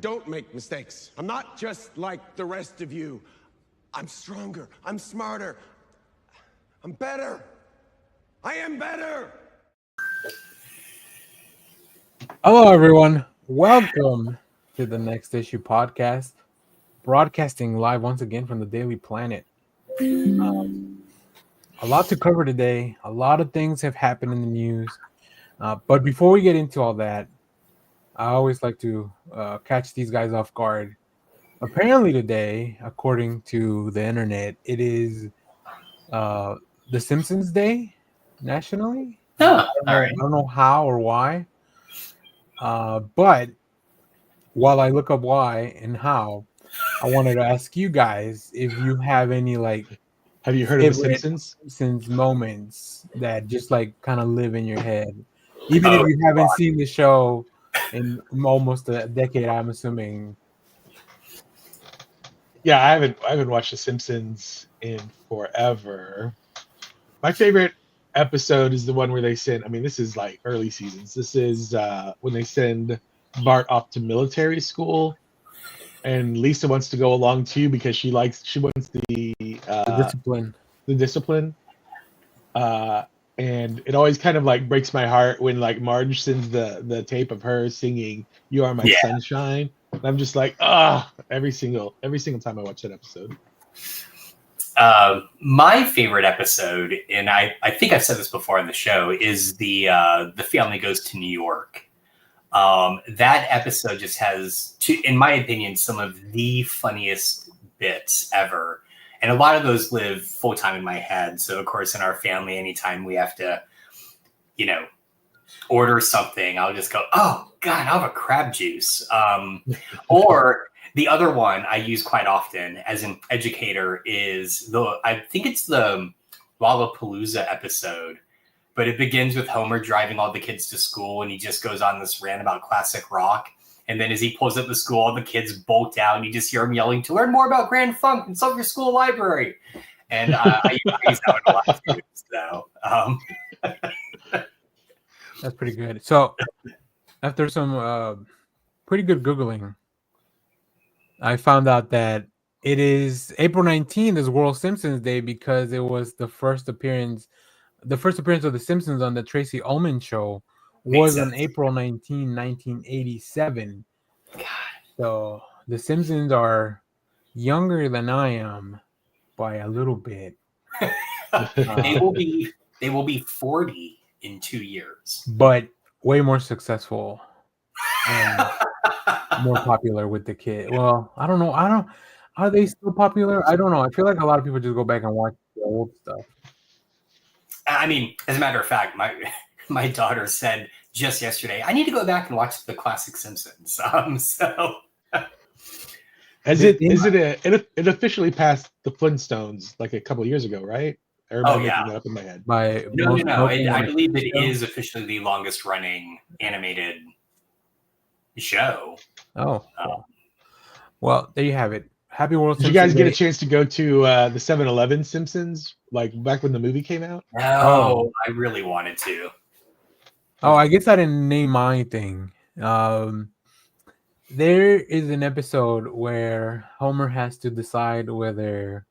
don't make mistakes. I'm not just like the rest of you. I'm stronger. I'm smarter. I'm better. I am better. Hello, everyone. Welcome to the Next Issue podcast, broadcasting live once again from the Daily Planet. A lot to cover today. A lot of things have happened in the news. But before we get into all that, I always like to catch these guys off guard. Apparently today, according to the internet, it is the Simpsons Day nationally. Oh, all right. I don't know how or why. But while I look up why and how, I wanted to ask you guys if you have any Have you heard of the Simpsons moments that just kind of live in your head, even if you haven't seen the show in almost a decade. I'm assuming. Yeah, I haven't watched The Simpsons in forever. My favorite episode is the one where they send. I mean, this is like early seasons. This is when they send Bart off to military school, and Lisa wants to go along too because she wants the Discipline. The discipline. And it always kind of like breaks my heart when like Marge sends the tape of her singing "You Are My Sunshine." And I'm just like, every single time I watch that episode. My favorite episode, and I think I've said this before on the show, is the family goes to New York. That episode just has, in my opinion, some of the funniest bits ever. And a lot of those live full time in my head. So, of course, in our family, anytime we have to, order something, I'll just go, oh, God, I'll have a crab juice. Or the other one I use quite often as an educator is I think it's the Lollapalooza episode. But it begins with Homer driving all the kids to school, and he just goes on this rant about classic rock. And then as he pulls up the school, all the kids bolt out, and you just hear him yelling, "To learn more about Grand Funk, consult your school library." And I use that one a lot too. So, That's pretty good. So after some pretty good Googling, I found out that it is April 19th is World Simpsons Day because it was the first appearance of the Simpsons on the Tracy Ullman show was on April 19, 1987. God. So the Simpsons are younger than I am by a little bit. They will be 40 in 2 years, but way more successful and more popular with the kid. Well, I don't know. Are they still popular? I don't know. I feel like a lot of people just go back and watch the old stuff. I mean, as a matter of fact, my daughter said just yesterday, I need to go back and watch the classic Simpsons. So it officially passed the Flintstones like a couple of years ago, right? Making that up in my head. No. I believe it is officially the longest running animated show. Well, there you have it. Happy World Did Simpsons you guys get Day. a chance to go to the 7-Eleven Simpsons, like back when the movie came out? No, I really wanted to. Oh, I guess I didn't name my thing. There is an episode where Homer has to decide whether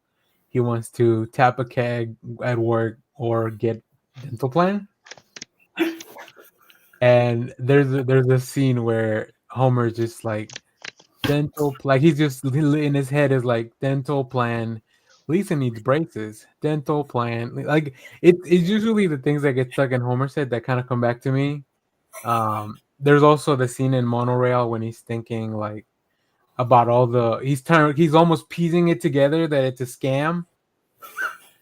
he wants to tap a keg at work or get dental plan. And there's a scene where Homer's just like dental, like he's just in his head is like dental plan. Lisa needs braces. Dental plan. Like it's usually the things that get stuck in Homer's head that kind of come back to me. There's also the scene in Monorail when he's thinking like about he's almost piecing it together that it's a scam,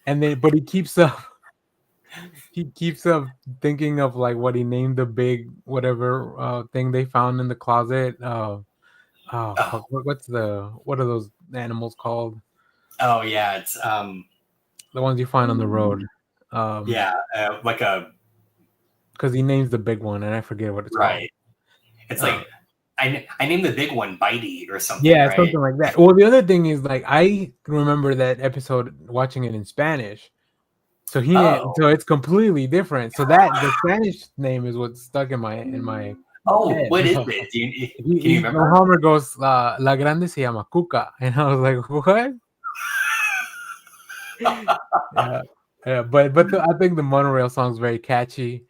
but he keeps up thinking of like what he named the big whatever thing they found in the closet. What are those animals called? Oh yeah, it's the ones you find on the road. Like a, because he names the big one and I forget what it's called. It's like I named the big one Bitey or something. Yeah, right? something like that. Well, the other thing is like I remember that episode watching it in Spanish. So so it's completely different. So that the Spanish name is what's stuck in my Oh, Yeah. what is it? Can you remember? Homer goes, La Grande se llama Cuca. And I was like, what? Yeah. Yeah, but I think the monorail song is very catchy.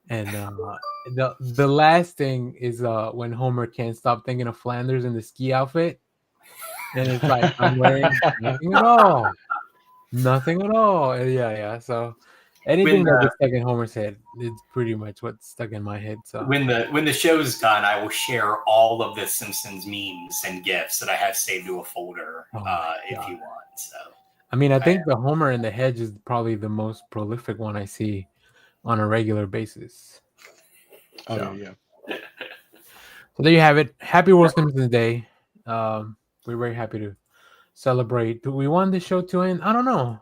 And the last thing is when Homer can't stop thinking of Flanders in the ski outfit. And it's like, I'm wearing nothing at all. Nothing at all. And yeah. So anything that gets stuck in Homer's head, it's pretty much what's stuck in my head. So when the show's done, I will share all of the Simpsons memes and GIFs that I have saved to a folder if you want. So I mean, I think the Homer in the Hedge is probably the most prolific one I see on a regular basis. Oh yeah. So there you have it. Happy World Simpsons Day. We're very happy to celebrate. Do we want the show to end? I don't know.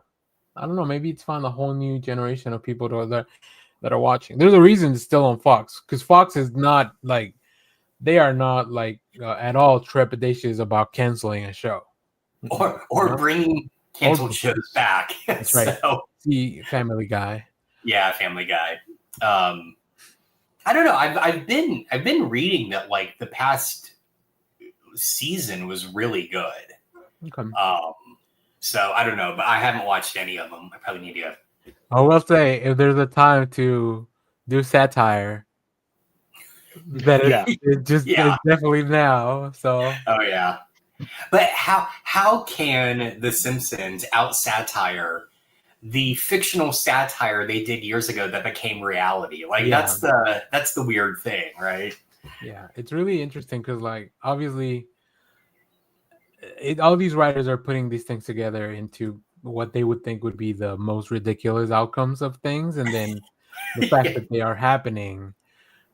Maybe it's found a whole new generation of people that are watching. There's a reason it's still on Fox, because Fox is not like, they are not like at all trepidatious about canceling a show or bringing canceled shows back. That's right. So, see Family Guy. Yeah, Family Guy. I don't know. I've been reading that like the past season was really good. Okay. So I don't know, but I haven't watched any of them. I probably need to. I will say, if there's a time to do satire, that it's definitely now. So. Oh yeah. But how can The Simpsons out satire the fictional satire they did years ago that became reality? Like that's the weird thing, right? Yeah, it's really interesting because, like, obviously, all these writers are putting these things together into what they would think would be the most ridiculous outcomes of things, and then the fact that they are happening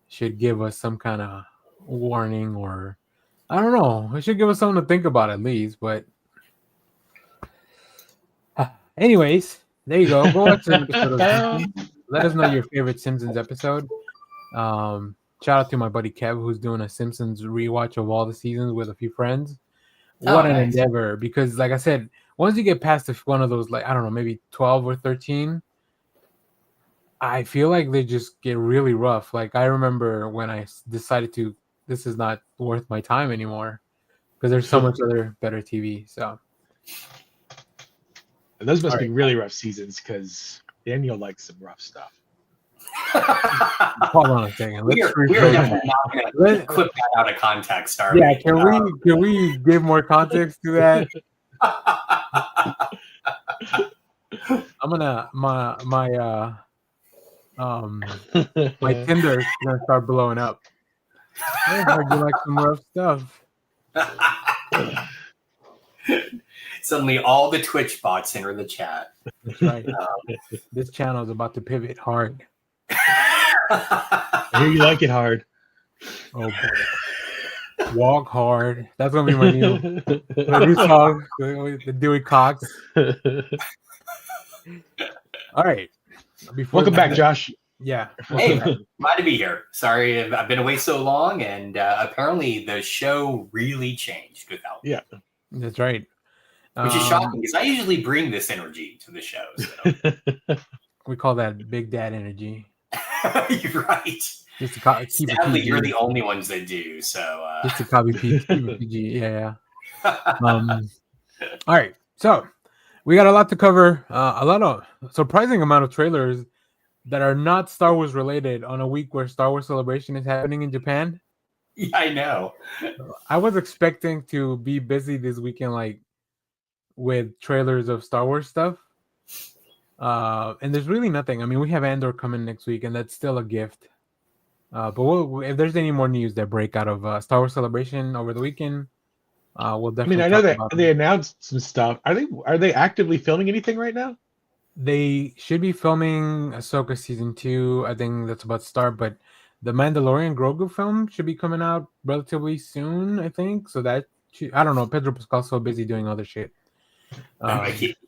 should give us some kind of warning, or I don't know. It should give us something to think about at least. But anyways, there you go. Go watch an episode of Simpsons. Let us know your favorite Simpsons episode. Shout out to my buddy Kev, who's doing a Simpsons rewatch of all the seasons with a few friends. What an endeavor! Because, like I said, once you get past one of those, like, I don't know, maybe 12 or 13, I feel like they just get really rough. Like, I remember when I decided this is not worth my time anymore, because there's so much other better TV. So, and those must be really rough seasons, because Daniel likes some rough stuff. Hold on a second. We're definitely not going to clip that out of context, are we? Yeah, can we give more context to that? I'm gonna my Tinder is gonna start blowing up. I heard you like some rough stuff. Suddenly, all the Twitch bots enter the chat. That's right. This channel is about to pivot hard. I hear you like it hard. Oh boy. Walk hard. That's gonna be my new song. The Dewey Cox. All right. Welcome back, Josh. Yeah. Hey, glad to be here. Sorry, I've been away so long, and apparently the show really changed without me. Yeah, that's right. Which is shocking, because I usually bring this energy to the show. So. We call that Big Dad energy. You're right. Just to keep Sadly, you're the only ones that do. So just to copy PG. Yeah. All right. So we got a lot to cover. A lot of surprising amount of trailers that are not Star Wars related on a week where StarWars Celebration is happening in Japan. Yeah, I know. I was expecting to be busy this weekend, like with trailers of Star Wars stuff. And there's really nothing. I mean, we have Andor coming next week, and that's still a gift. But if there's any more news that break out of Star Wars Celebration over the weekend, we'll definitely. I mean, I know that they announced some stuff. Are they actively filming anything right now? They should be filming Ahsoka season 2. I think that's about to start. But the Mandalorian Grogu film should be coming out relatively soon, I think. So that I don't know. Pedro Pascal's so busy doing other shit.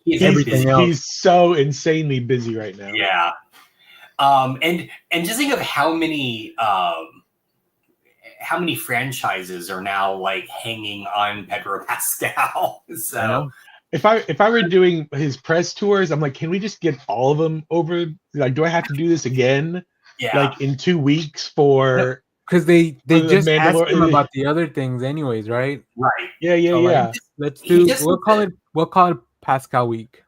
He's so insanely busy right now. Yeah. And just think of how many franchises are now like hanging on Pedro Pascal. So if I were doing his press tours, I'm like, can we just get all of them over? Like, do I have to do this again? Yeah. Like in 2 weeks for because they The just asked him Mandalorian- about the other things, anyways, right? Right. Yeah, So, like, yeah, let's He do. just- We'll call it Pascal Week.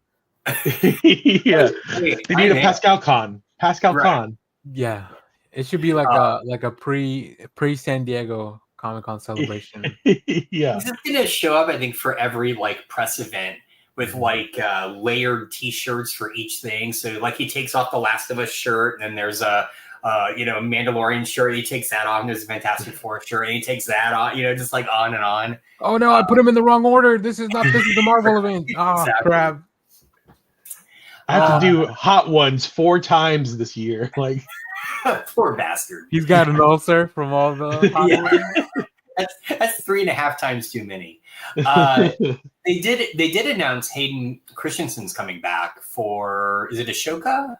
yeah. Wait, They need a I- Pascal Con. Pascal Right. Con. Yeah, it should be like a pre San Diego Comic-Con celebration. Yeah. He's just gonna show up, I think, for every like press event with like layered T-shirts for each thing. So like he takes off the Last of Us shirt, and then there's a Mandalorian shirt. He takes that off, and there's a Fantastic Four shirt, and he takes that off. Just like on and on. Oh no, I put him in the wrong order. This is the Marvel event. Oh Exactly. crap! I have to do Hot Ones 4 times this year. Like, Poor bastard. He's got an ulcer from all the. Yeah. That's 3.5 times too many. They did announce Hayden Christensen's coming back for, is it Ashoka?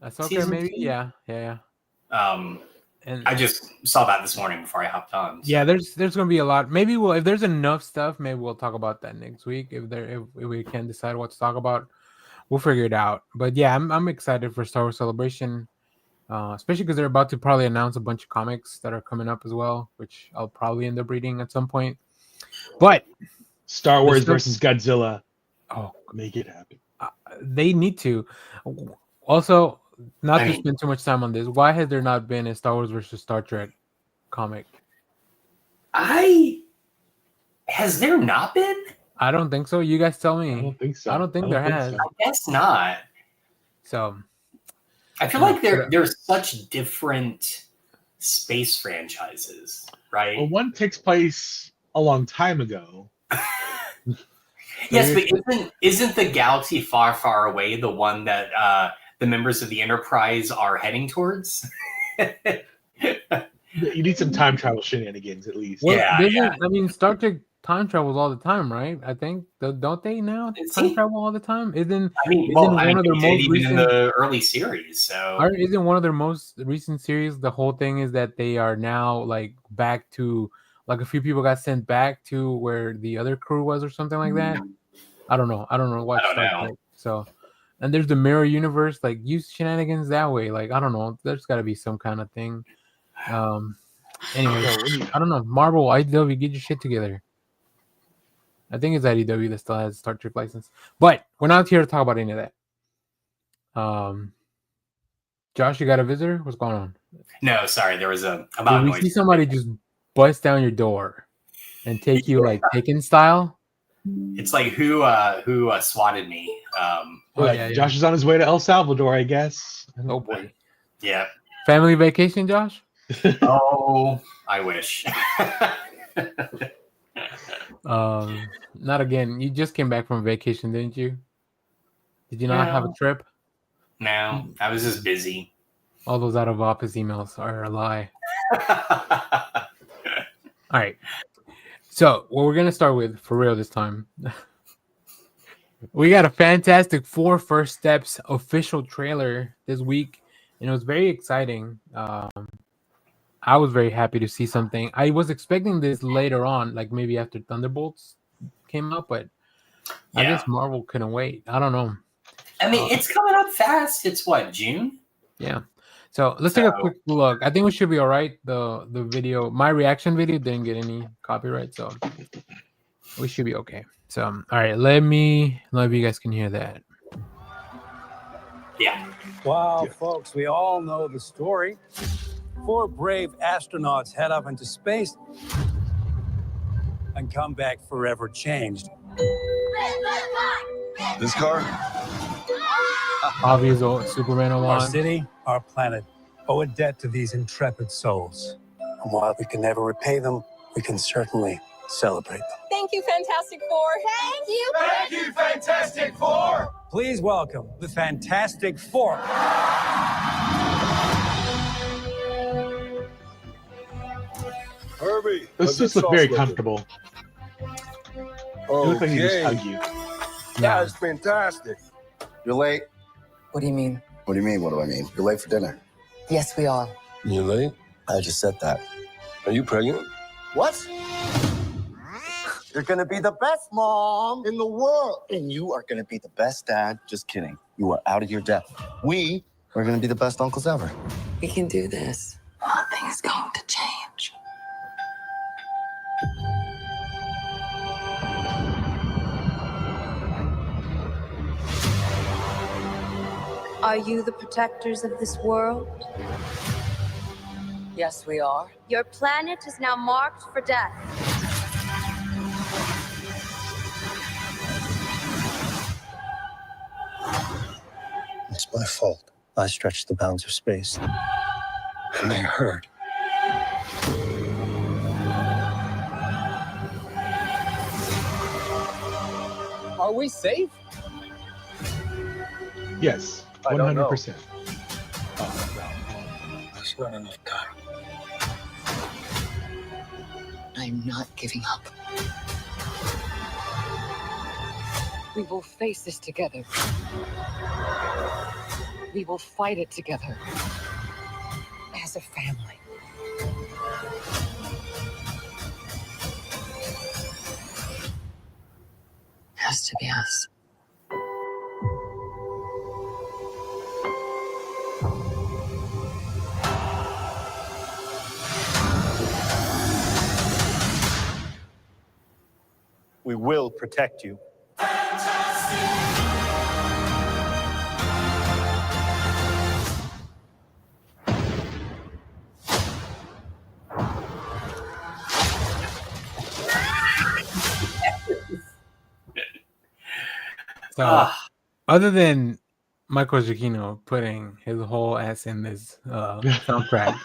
That's okay, Season maybe. 2? Yeah. And I just saw that this morning before I hopped on. So. yeah, there's gonna be a lot. Maybe if there's enough stuff, maybe we'll talk about that next week. If we can decide what to talk about, we'll figure it out. But yeah, I'm excited for Star Wars Celebration, especially because they're about to probably announce a bunch of comics that are coming up as well, which I'll probably end up reading at some point. But Star Wars versus Godzilla. Oh, make it happen. They need to. Also, not to spend too much time on this. Why has there not been a Star Wars versus Star Trek comic? Has there not been? I don't think so. You guys tell me. I don't think so. I don't think there has. I guess not. So I feel like there's such different space franchises, right? Well, one takes place a long time ago. Yes, but isn't the galaxy far, far away the one that the members of the Enterprise are heading towards? You need some time travel shenanigans at least. well, Yeah. I mean, Star Trek time travels all the time, right? I think don't they now time travel all the time? Isn't one of their most recent in the early series? So isn't one of their most recent series? The whole thing is that they are now like back to like a few people got sent back to where the other crew was or something like that. I don't know. Watch Star Trek. So, and there's the mirror universe. Like use shenanigans that way. Like I don't know. There's got to be some kind of thing. Anyway, I don't know. Marvel, IDW, get your shit together. I think it's IDW that still has Star Trek license, but we're not here to talk about any of that. Josh, you got a visitor? What's going on? No, sorry, there was a Did loud we noise. see somebody just bust down your door and take you like Taken style? It's like who swatted me? Josh is on his way to El Salvador, I guess. Oh boy. Yeah. Family vacation, Josh? Oh, I wish. Not again. You just came back from vacation, didn't you? Did you not have a trip? No, I was just busy. All those out of office emails are a lie. All right. So what we're gonna start with for real this time. We got a Fantastic Four First Steps official trailer this week, and it was very exciting. I was very happy to see something. I was expecting this later on, like maybe after Thunderbolts came out, but I guess Marvel couldn't wait. I don't know. I mean, it's coming up fast. It's what, June? Yeah. So let's take a quick look. I think we should be all right. The video, my reaction video didn't get any copyright, so we should be okay. So all right, let me know if you guys can hear that. Yeah. Wow, folks, we all know the story. 4 brave astronauts head up into space and come back forever changed. This car? Obvious Superman Our one. city, our planet, owe a debt to these intrepid souls. And while we can never repay them, we can certainly celebrate them. Thank you, Fantastic Four. Thank you. Thank you, Fantastic Four! Please welcome the Fantastic Four. Herbie, This just look very comfortable. It looks like he just hugged you. That is fantastic. You're late. What do you mean? What do you mean? What do I mean? You're late for dinner. Yes, we are. You late? I just said that. Are you pregnant? What? You're gonna be the best mom in the world. And you are gonna be the best dad. Just kidding. You are out of your depth. We are gonna be the best uncles ever. We can do this. Nothing is going to change. Are you the protectors of this world? Yes, we are. Your planet is now marked for death. It's my fault. I stretched the bounds of space. And they hurt. Are we safe? Yes, I don't know. 100%. There's not enough time. I'm not giving up. We will face this together. We will fight it together. As a family. It has to be us. We will protect you. So, other than Michael Giacchino putting his whole ass in this soundtrack,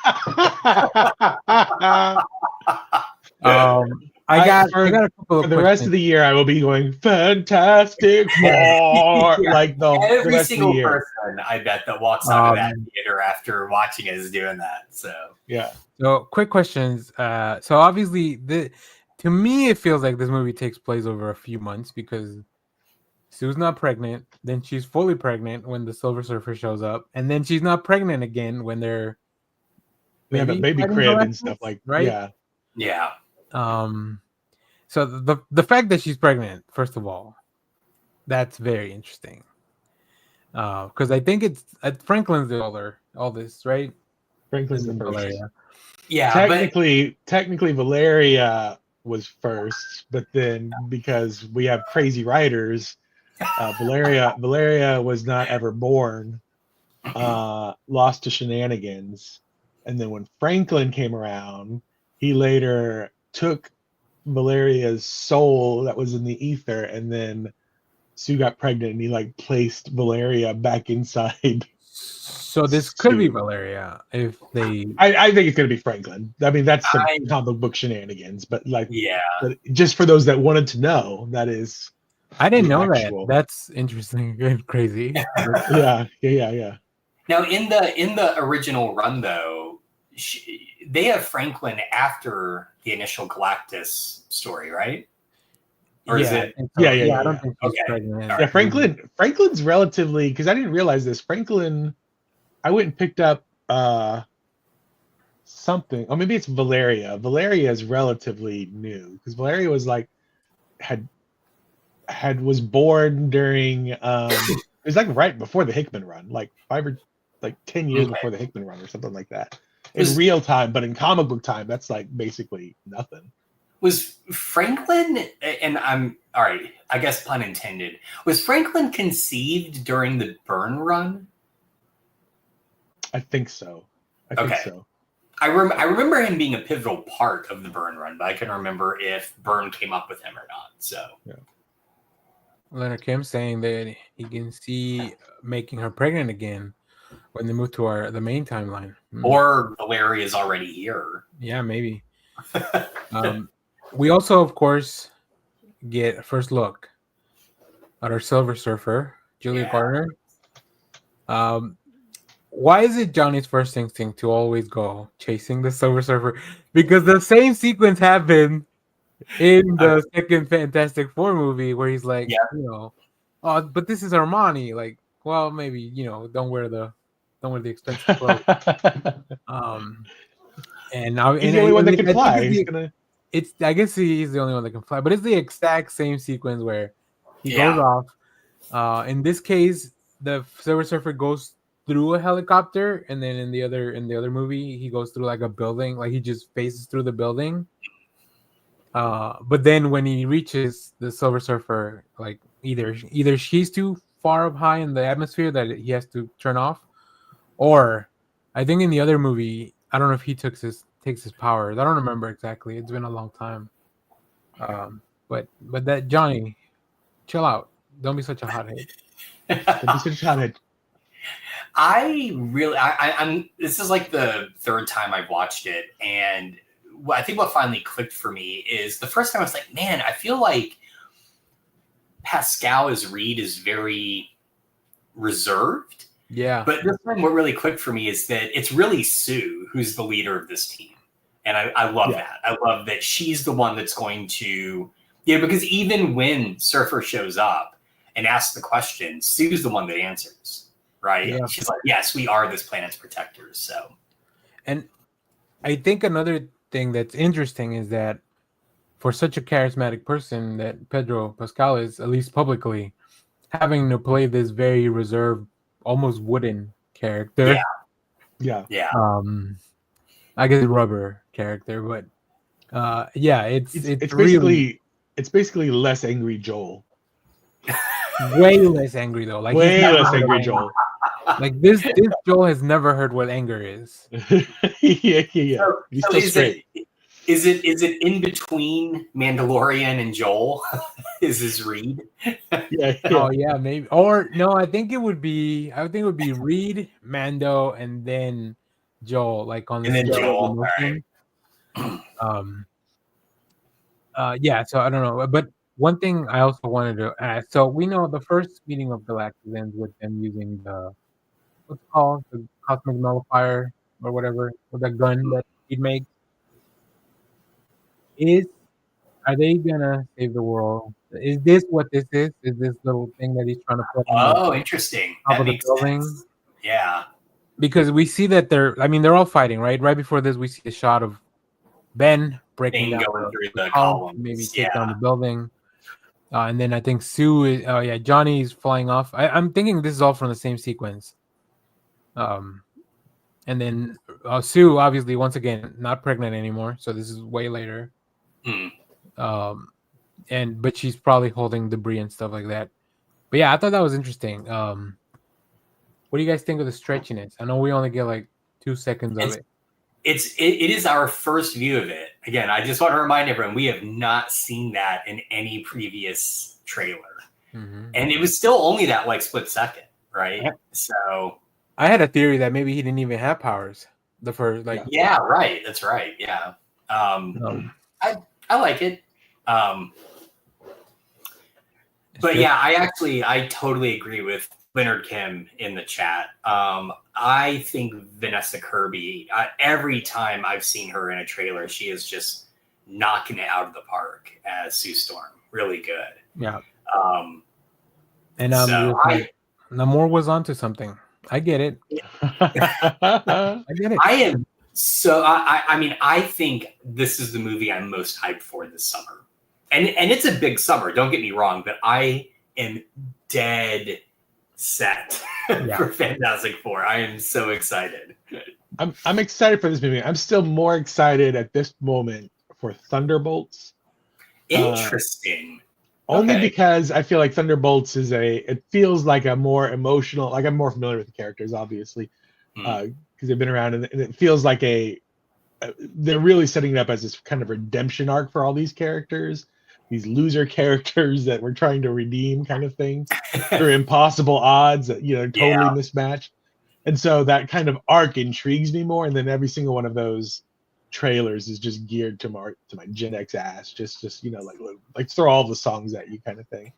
I got a couple of for the rest of the year. I will be going Fantastic Four like the Every rest single of the year. person I bet that walks out of that theater after watching it is doing that. So yeah. So quick questions. So obviously, to me it feels like this movie takes place over a few months because Sue's not pregnant, then she's fully pregnant when the Silver Surfer shows up, and then she's not pregnant again when they have a baby crib and stuff like right. Yeah. So the fact that she's pregnant, first of all, that's very interesting. Because I think it's Franklin's the older, all this, right? Franklin's the first. Valeria. Yeah. Technically, Valeria was first, but then because we have crazy writers, Valeria was not ever born. Lost to shenanigans, and then when Franklin came around, he later took Valeria's soul that was in the ether, and then Sue got pregnant, and he like placed Valeria back inside. So this could be Valeria if they. I think it's gonna be Franklin. I mean, that's some comic book shenanigans, but like, but just for those that wanted to know, that is. I didn't know that. That's interesting and crazy. yeah. Now, in the original run, though, they have Franklin after the initial Galactus story, right? Or is it? Yeah. I don't think she's pregnant. Yeah, Franklin's relatively, because I didn't realize this. Franklin, I went and picked up something. Oh, maybe it's Valeria. Valeria is relatively new because Valeria was like was born during it was like right before the Hickman run, like 10 years before the Hickman run or something like that. In real time, but in comic book time, that's like basically nothing. Was Franklin, and I'm all right, I guess pun intended, was Franklin conceived during the Byrne run? I think so. I think so. I remember him being a pivotal part of the Byrne run, but I couldn't remember if Byrne came up with him or not. So yeah. Leonard Kim saying that he can see making her pregnant again when they move to the main timeline. Or Valeria is already here. Yeah, maybe. We also, of course, get a first look at our Silver Surfer, Julia Garner. Why is it Johnny's first instinct to always go chasing the Silver Surfer? Because the same sequence happened in the second Fantastic Four movie where he's like, oh, but this is Armani. Like, well, maybe, don't wear the expensive clothes. And now he's the only one that can fly. I guess he's the only one that can fly, but it's the exact same sequence where he goes off. In this case, the Silver Surfer goes through a helicopter, and then in the other movie, he goes through like a building, like he just phases through the building. But then when he reaches the Silver Surfer, like either she's too far up high in the atmosphere that he has to turn off. Or I think in the other movie, I don't know if he takes his powers. I don't remember exactly. It's been a long time. But that Johnny, chill out. Don't be such a hothead. Don't be such a hothead. I'm this is like the third time I've watched it, and I think what finally clicked for me is the first time I was like, man, I feel like Pascal as Reed is very reserved. Yeah. But this time what really clicked for me is that it's really Sue who's the leader of this team. And I love that. I love that she's the one that's going to, because even when Surfer shows up and asks the question, Sue's the one that answers, right? Yeah. She's like, yes, we are this planet's protectors. So, and I think another thing that's interesting is that for such a charismatic person that Pedro Pascal is, at least publicly, having to play this very reserved, almost wooden character. Yeah. I guess rubber character, but it's basically less angry Joel. Way less angry though. Like way less angry Joel. Like this Joel has never heard what anger is. yeah. He's so still straight. Is it in between Mandalorian and Joel? Is his Reed? Yeah. Oh yeah, maybe. Or no, I think it would be Reed, Mando, and then Joel, like on the and then Joel. Right. So I don't know. But one thing I also wanted to ask, so we know the first meeting of Galactus ends with them using the what's it called? The cosmic nullifier or whatever, with that gun that he'd make. Are they gonna save the world? Is this what this is? Is this little thing that he's trying to put? Oh, interesting. That makes sense. Yeah. Because we see that they're all fighting, right? Right before this, we see a shot of Ben breaking down going through the columns. maybe take down the building. And then I think Sue is, Johnny's flying off. I'm thinking this is all from the same sequence. And then Sue, obviously, once again, not pregnant anymore. So this is way later. But she's probably holding debris and stuff like that. But yeah, I thought that was interesting. What do you guys think of the stretchiness? I know we only get like 2 seconds of it. It is our first view of it. Again, I just want to remind everyone we have not seen that in any previous trailer, and it was still only that like split second, right? Yeah. So I had a theory that maybe he didn't even have powers. The first, like, yeah, right. That's right. Yeah, I like it. But yeah, I totally agree with Leonard Kim in the chat. I think Vanessa Kirby, every time I've seen her in a trailer, she is just knocking it out of the park as Sue Storm. Really good. Yeah. Namor was onto something. I get it. I get it. I think this is the movie I'm most hyped for this summer. And it's a big summer, don't get me wrong, but I am dead set for Fantastic Four. I am so excited. I'm excited for this movie. I'm still more excited at this moment for Thunderbolts. Interesting. Only because I feel like Thunderbolts it feels like a more emotional, like I'm more familiar with the characters, obviously, because they've been around, and it feels like they're really setting it up as this kind of redemption arc for all these characters. These loser characters that we're trying to redeem, kind of thing. They're impossible odds that totally mismatched, and so that kind of arc intrigues me more. And then every single one of those trailers is just geared to my Gen X ass. Just like throw all the songs at you, kind of thing.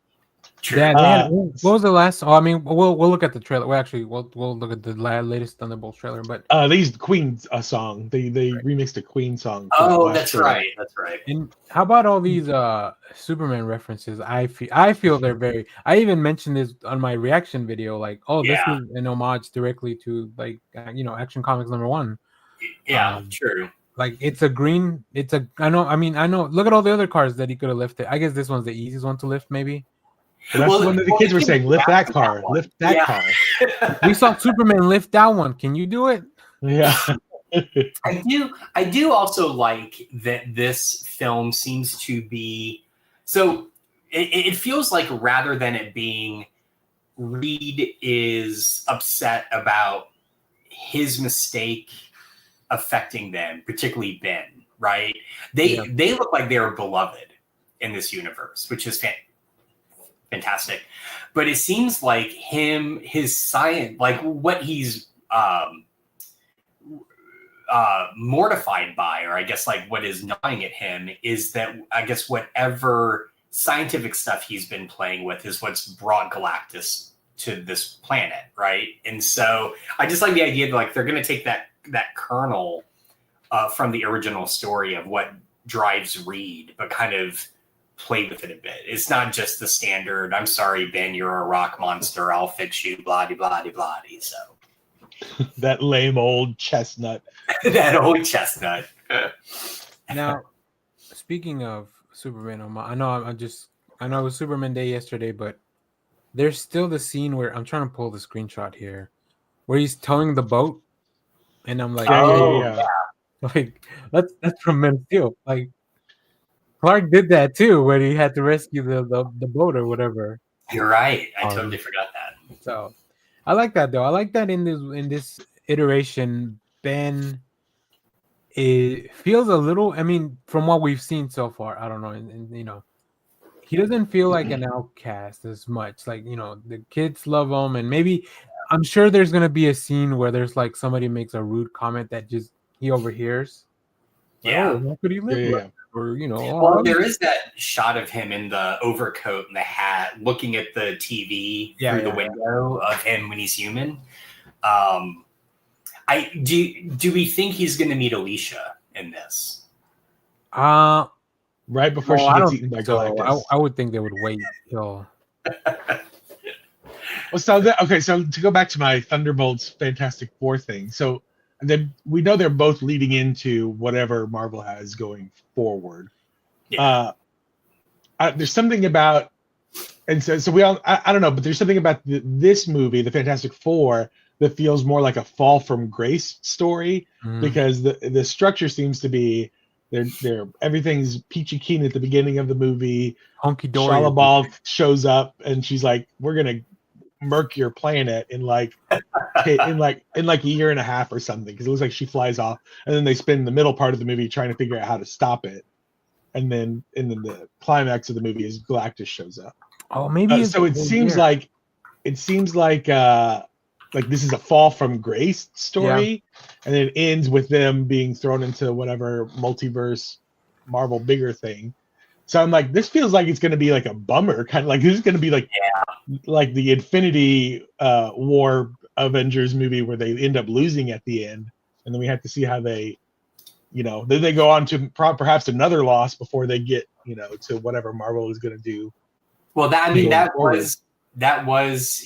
Yeah. What was the last? Oh, I mean, we'll look at the trailer. Well, actually, we'll look at the latest Thunderbolts trailer. But they used the Queen song. They remixed a Queen song. Oh, that's right. That's right. And how about all these Superman references? I feel they're very. I even mentioned this on my reaction video. Like, this is an homage directly to Action Comics #1. Yeah, true. Like I know. Look at all the other cars that he could have lifted. I guess this one's the easiest one to lift, maybe. But that's one of the kids were saying, lift that car, lift that car. We saw Superman lift that one. Can you do it? Yeah. I do also like that this film seems to be, so it feels like rather than it being Reed is upset about his mistake affecting them, particularly Ben, right? They look like they're beloved in this universe, which is fantastic. But it seems like his science, like what he's mortified by, or I guess like what is gnawing at him, is that I guess whatever scientific stuff he's been playing with is what's brought Galactus to this planet, right? And so I just like the idea that like they're going to take that kernel from the original story of what drives Reed, but kind of play with it a bit. It's not just the standard, I'm sorry, Ben, you're a rock monster, I'll fix you, blah-de-blah-de-blah. So that lame old chestnut. That old chestnut. Now, speaking of Superman, I know it was Superman Day yesterday, but there's still the scene where I'm trying to pull the screenshot here, where he's towing the boat, and I'm like, like that's from Man of Steel. Like Clark did that too when he had to rescue the boat or whatever. You're right. I totally forgot that. So I like that though. I like that in this iteration, Ben. It feels a little. I mean, from what we've seen so far, I don't know, and you know, he doesn't feel like an outcast as much. Like, you know, the kids love him, and maybe I'm sure there's gonna be a scene where there's like somebody makes a rude comment that just he overhears. Yeah, like, how could he live with? Or you know, well, there is that shot of him in the overcoat and the hat, looking at the TV through the window of him when he's human. Do we think he's going to meet Alicia in this? Right before she gets eaten by Galactus. I would think they would wait till. Well, so to go back to my Thunderbolts Fantastic Four thing. So we know they're both leading into whatever Marvel has going forward. Yeah. There's something about, and so we all, I don't know, but there's something about this movie, the Fantastic Four, that feels more like a fall from grace story, because the structure seems to be they're everything's peachy keen at the beginning of the movie. Hunky dory. Shalabal shows up and she's like, "We're gonna murk your planet in like a year and a half or something," because it looks like she flies off, and then they spend the middle part of the movie trying to figure out how to stop it, and then the climax of the movie is Galactus shows up. Oh, maybe so it seems like this is a fall from grace story, and it ends with them being thrown into whatever multiverse Marvel bigger thing. So I'm like, this feels like it's going to be like a bummer, kind of like this is going to be like the Infinity War Avengers movie where they end up losing at the end, and then we have to see how they, then they go on to perhaps another loss before they get, to whatever Marvel is going to do. Well, that was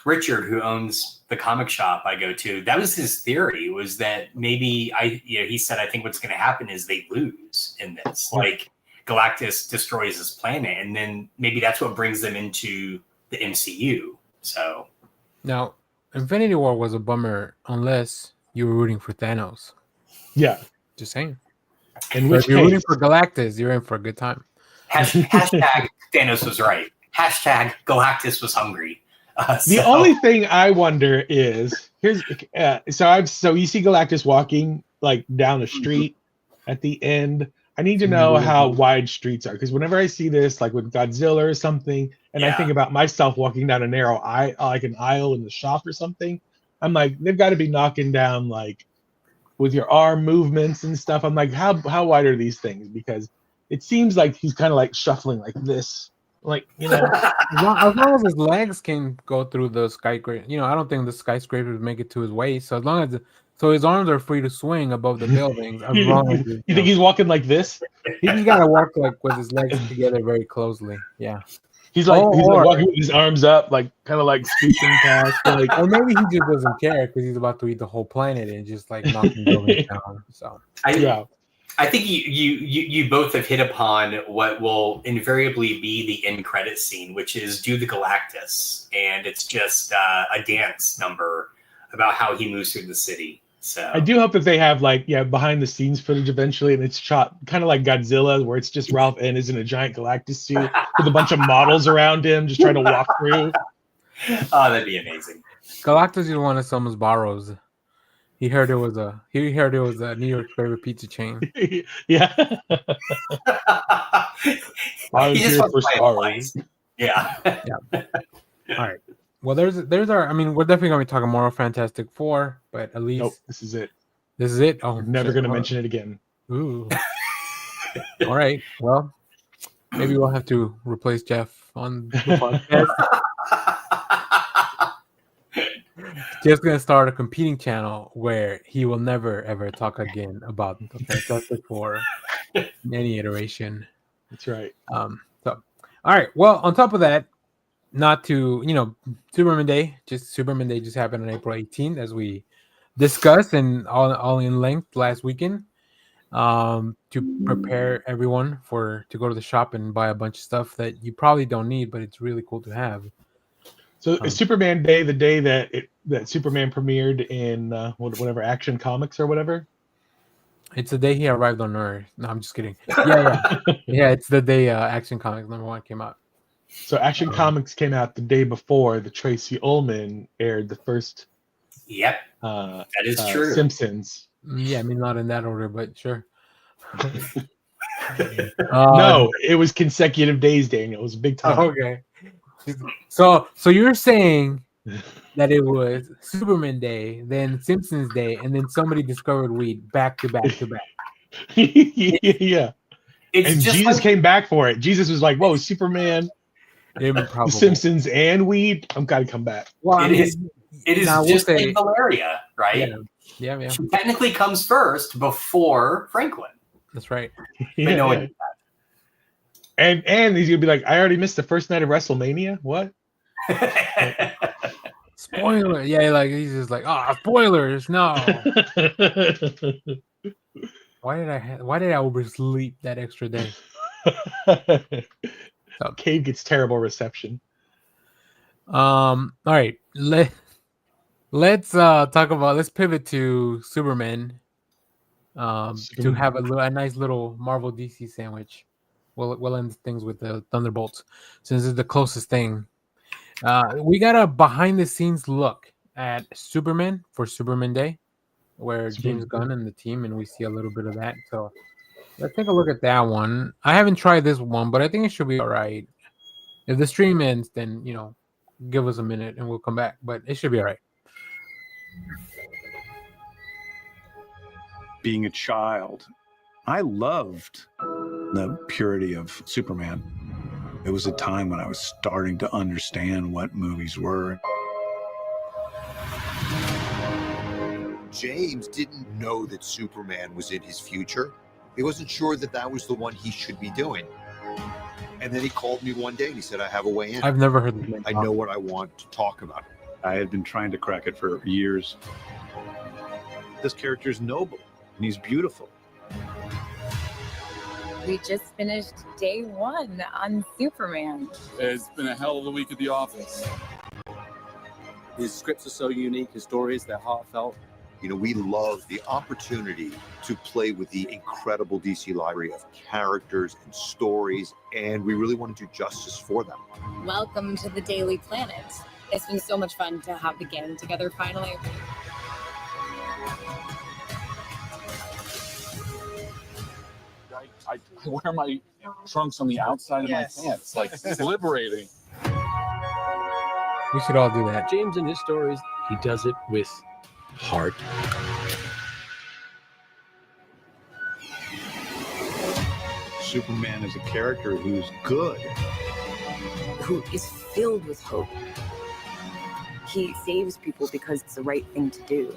Richard, who owns the comic shop I go to, that was his theory, was that maybe he said, I think what's going to happen is they lose in this. Like Galactus destroys his planet, and then maybe that's what brings them into the MCU. So now, Infinity War was a bummer unless you were rooting for Thanos. Yeah. Just saying. If you're rooting for Galactus, you're in for a good time. Hashtag Thanos was right. Hashtag Galactus was hungry. The only thing I wonder is so you see Galactus walking like down the street at the end. I need to know how wide streets are, because whenever I see this, like with Godzilla or something, and I think about myself walking down a narrow like an aisle in the shop or something, I'm like, they've got to be knocking down like with your arm movements and stuff. I'm like, how wide are these things? Because it seems like he's kind of like shuffling like this. Like, as long as his legs can go through the skyscraper, I don't think the skyscrapers make it to his waist. So as long as his arms are free to swing above the buildings, as long as you think he's walking like this? He just gotta walk like with his legs together very closely. Yeah, he's like walking with his arms up, like kind of like scooping past. Like, or maybe he just doesn't care because he's about to eat the whole planet and just like knocking buildings down. So I think you both have hit upon what will invariably be the end credit scene, which is Do the Galactus, and it's just a dance number about how he moves through the city. So I do hope that they have behind the scenes footage eventually, and it's shot kind of like Godzilla, where it's just Ralph Innes in a giant Galactus suit with a bunch of models around him, just trying to walk through. Oh, that'd be amazing. Galactus just wanted some Barrows. He heard it was a New York's favorite pizza chain. Yeah. I'm He just here wants for to play a Star place. Wars. Yeah. All right. Well, there's our. I mean, we're definitely gonna be talking more of Fantastic Four, but at least Nope, this is it. this is it. Oh, We're never going to mention it again. Ooh. All right. Well, maybe we'll have to replace Jeff on the podcast. Jeff's gonna start a competing channel where he will never ever talk again about the Fantastic Four in any iteration. That's right. So, all right. Well, on top of that, not to Superman Day just happened on April 18th, as we discussed and all in length last weekend. To prepare everyone to go to the shop and buy a bunch of stuff that you probably don't need, but it's really cool to have. So is Superman Day the day that Superman premiered in whatever Action Comics or whatever? It's the day he arrived on Earth. No, I'm just kidding. Yeah. It's the day Action Comics #1 came out. So Action Comics came out the day before the Tracy Ullman aired the first. Yep. That is true. Simpsons. Yeah, I mean, not in that order, but sure. No, it was consecutive days, Daniel. It was a big time. Okay. So you're saying that it was Superman Day, then Simpsons Day, and then somebody discovered weed back to back to back. Yeah. It's just Jesus came back for it. Jesus was like, "Whoa, Superman, The Simpsons, and weed. I'm gotta come back." Well, it is just like Valeria, right? Yeah. She technically comes first before Franklin. That's right. Yeah. And he's gonna be like, "I already missed the first night of WrestleMania. What?" Spoiler. Yeah, like he's just like, spoilers. No. Why did I oversleep that extra day? Cave gets terrible reception. All right. Let's pivot to Superman. To have a nice little Marvel DC sandwich. We'll end things with the Thunderbolts, since it's the closest thing. We got a behind the scenes look at Superman for Superman Day, where James Gunn and the team, and we see a little bit of that. So let's take a look at that one. I haven't tried this one, but I think it should be all right. If the stream ends, then give us a minute and we'll come back. But it should be all right. Being a child, I loved the purity of Superman. It was a time when I was starting to understand what movies were. James didn't know that Superman was in his future. He wasn't sure that that was the one he should be doing. And then he called me one day and he said, "I have a way in. I've never heard this. I know what I want to talk about." I had been trying to crack it for years. This character's noble and he's beautiful. We just finished day 1 on Superman. It's been a hell of a week at the office. His scripts are so unique, his stories, they're heartfelt. We love the opportunity to play with the incredible DC library of characters and stories, and we really want to do justice for them. Welcome to the Daily Planet. It's been so much fun to have the gang together finally. I wear my trunks on the outside of my pants. Like, it's liberating. We should all do that. James, in his stories, he does it with heart. Superman is a character who's good. Who is filled with hope. He saves people because it's the right thing to do.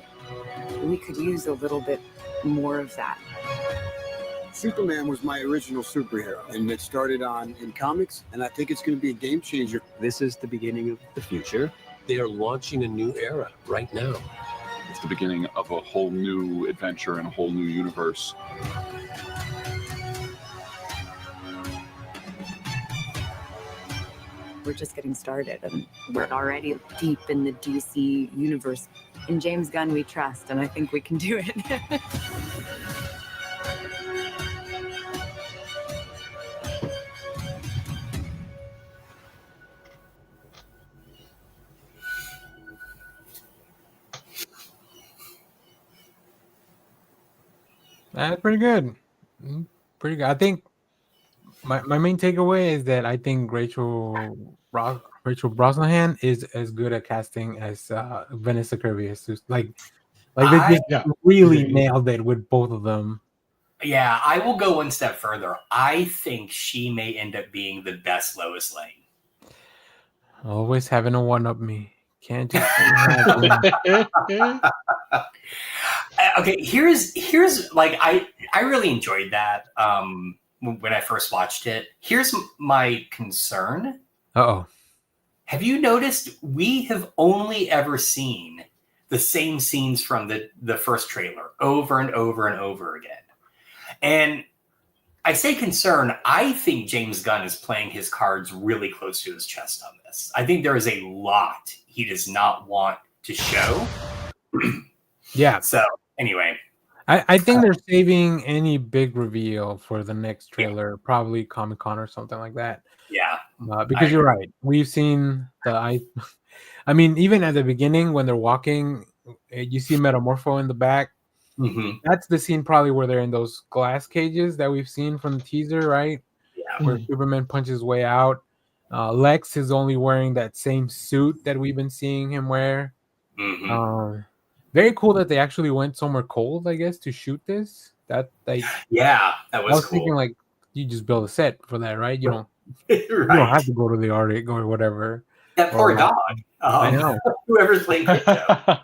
We could use a little bit more of that. Superman was my original superhero, and it started in comics, and I think it's going to be a game changer. This is the beginning of the future. They are launching a new era right now. It's the beginning of a whole new adventure and a whole new universe. we're just getting started, and we're already deep in the DC universe. In James Gunn, we trust, and I think we can do it. That's pretty good. Pretty good. I think my main takeaway is that I think Rachel Brosnahan is as good at casting as Vanessa Kirby is. Like they just really nailed it with both of them. Yeah, I will go one step further. I think she may end up being the best Lois Lane. Always having a one up me. Can't just okay, here's like I really enjoyed that when I first watched it. Here's my concern. Uh-oh. Have you noticed we have only ever seen the same scenes from the first trailer over and over and over again? And I say concern, I think James Gunn is playing his cards really close to his chest on this. I think there is a lot he does not want to show. Yeah. So anyway. I think they're saving any big reveal for the next trailer, probably Comic-Con or something like that. Yeah. Because you're right. We've seen I mean, even at the beginning when they're walking, you see Metamorpho in the back. Mm-hmm. That's the scene probably where they're in those glass cages that we've seen from the teaser, right? Yeah. Where Superman punches his way out. Lex is only wearing that same suit that we've been seeing him wear. Mm-hmm. Very cool that they actually went somewhere cold, I guess, to shoot this. That was cool. I was thinking like you just build a set for that, right? You don't right. You don't have to go to the Arctic or whatever. That poor dog. I know. Whoever's playing Crypto.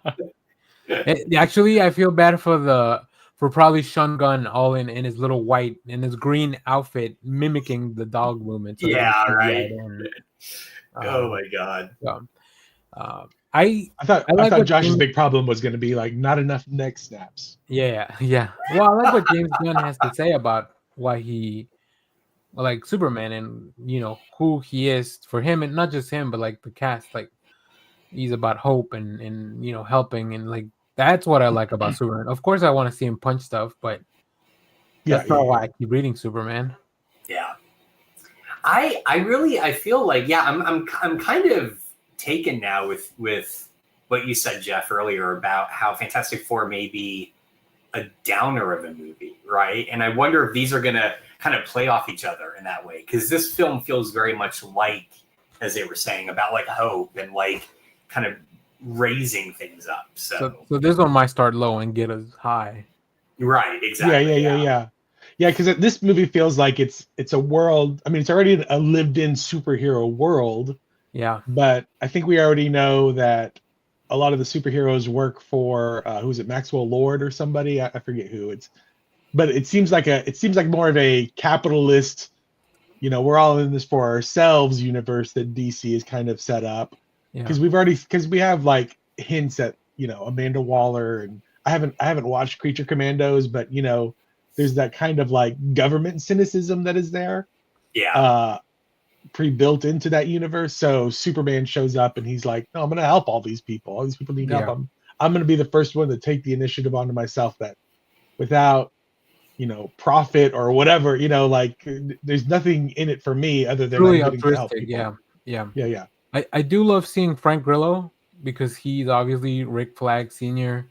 Actually, I feel bad for probably Sean Gunn all in his little white and his green outfit mimicking the dog movement. So yeah, right. Oh my god. So, I thought Josh's big problem was going to be like not enough neck snaps. Yeah. Well, I like what James Gunn has to say about why he like Superman and who he is for him, and not just him, but like the cast. Like he's about hope and helping, and like that's what I like about Superman. Of course, I want to see him punch stuff, but that's not why I keep reading Superman. Yeah, I feel like I'm kind of taken now with what you said, Jeff, earlier about how Fantastic Four may be a downer of a movie, right? And I wonder if these are going to kind of play off each other in that way, because this film feels very much like, as they were saying, about like hope and like kind of raising things up. So this one might start low and get us high. Right, exactly. Yeah, because this movie feels like it's a world. I mean, it's already a lived-in superhero world. Yeah. But I think we already know that a lot of the superheroes work for who's it, Maxwell Lord or somebody? I forget who it's. But it seems like more of a capitalist, we're all in this for ourselves universe that DC is kind of set up. Because we have like hints at Amanda Waller, and I haven't watched Creature Commandos, but there's that kind of like government cynicism that is there. Yeah. Pre-built into that universe. So Superman shows up and he's like, no, I'm going to help all these people. All these people need help. I'm going to be the first one to take the initiative onto myself, that without, profit or whatever, like there's nothing in it for me other than really I'm to help people. Yeah. I do love seeing Frank Grillo because he's obviously Rick Flag Sr.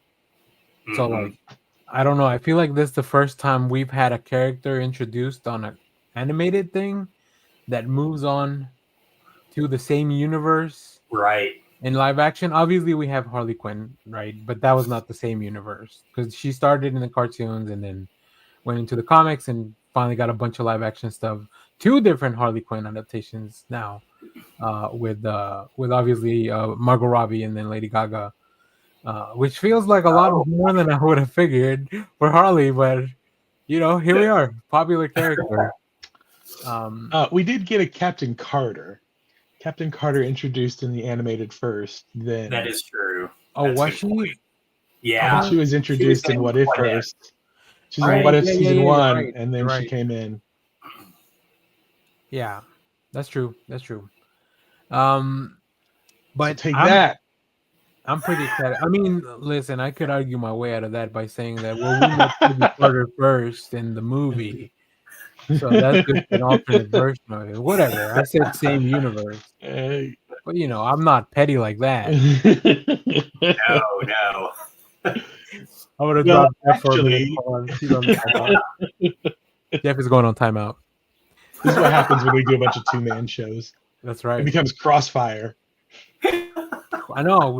So like, I don't know. I feel like this is the first time we've had a character introduced on an animated thing that moves on to the same universe, right? In live action, obviously we have Harley Quinn, right? But that was not the same universe because she started in the cartoons and then went into the comics and finally got a bunch of live action stuff. 2 different Harley Quinn adaptations now, with obviously Margot Robbie and then Lady Gaga, which feels like a lot more than I would have figured for Harley, but here we are, popular character. We did get a Captain Carter introduced in the animated first. Then that is true. Oh, was she? Yeah, she was introduced in What If first. She's in What If season 1, and then she came in. Yeah, that's true. But take that. I'm pretty excited. I mean, listen, I could argue my way out of that by saying that we met Peggy Carter first in the movie, so that's just an alternate version of it. Whatever. I said same universe, but I'm not petty like that. No. I would have dropped that for a minute. She's on timeout. Jeff is going on timeout. This is what happens when we do a bunch of 2-man shows. That's right. It becomes crossfire. I know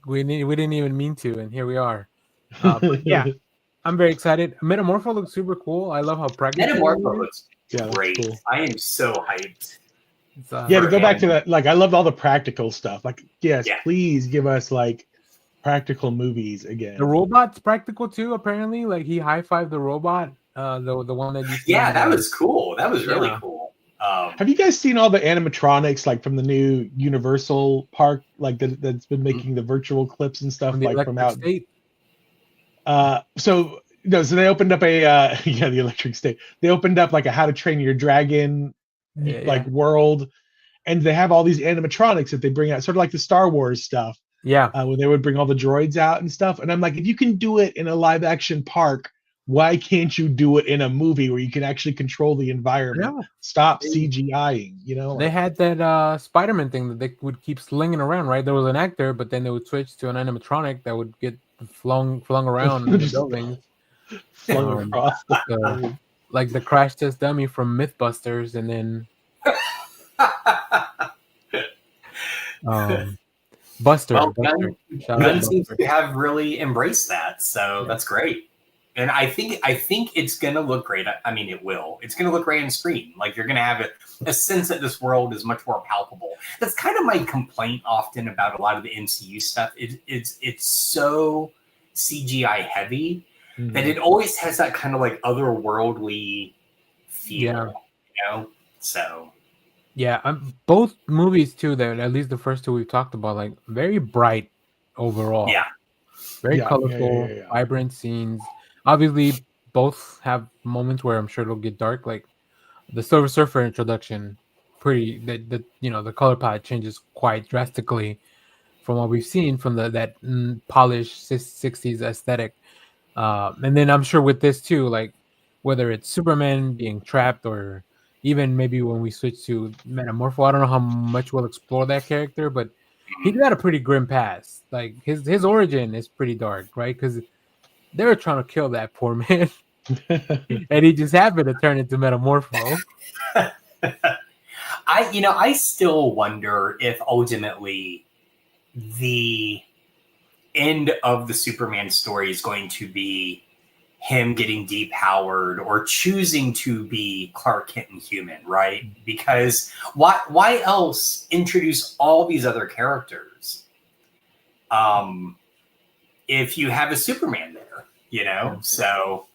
we didn't even mean to, and here we are. But yeah, I'm very excited. Metamorpho looks super cool. I love how practical. Metamorpho looks great. Cool. I am so hyped. Yeah, to go back to that, like I loved all the practical stuff. Like, please give us like practical movies again. The robot's practical too. Apparently, like he high-fived the robot. The one that you. Yeah, that was cool. That was really cool. Have you guys seen all the animatronics like from the new Universal Park, like that's been making the virtual clips and stuff like from out? State? So they opened up a the Electric State. They opened up like a How to Train Your Dragon world, and they have all these animatronics that they bring out, sort of like the Star Wars stuff. Yeah, where they would bring all the droids out and stuff. And I'm like, if you can do it in a live action park, why can't you do it in a movie where you can actually control the environment? Yeah. Stop CGIing, They had that Spider-Man thing that they would keep slinging around, right? There was an actor, but then they would switch to an animatronic that would get flung around in the buildings. Flung across like the crash test dummy from Mythbusters, and then Buster. Gunn seems to have really embraced that, so that's great. And I think it's gonna look great. I mean, it will. It's gonna look great on screen. Like you're gonna have a sense that this world is much more palpable. That's kind of my complaint often about a lot of the MCU stuff. It's so CGI heavy that it always has that kind of like otherworldly feel. So. Yeah, both movies too. That at least the first two we've talked about, like very bright overall. Yeah, very colorful, vibrant scenes. Obviously, both have moments where I'm sure it'll get dark. Like the Silver Surfer introduction, the color palette changes quite drastically from what we've seen from that polished 60s aesthetic. And then I'm sure with this too, like whether it's Superman being trapped or even maybe when we switch to Metamorpho, I don't know how much we'll explore that character, but he got a pretty grim past. Like his origin is pretty dark, right? Because they were trying to kill that poor man, and he just happened to turn into Metamorpho. I still wonder if ultimately the end of the Superman story is going to be him getting depowered or choosing to be Clark Kent and human, right? Because why else introduce all these other characters if you have a Superman there, So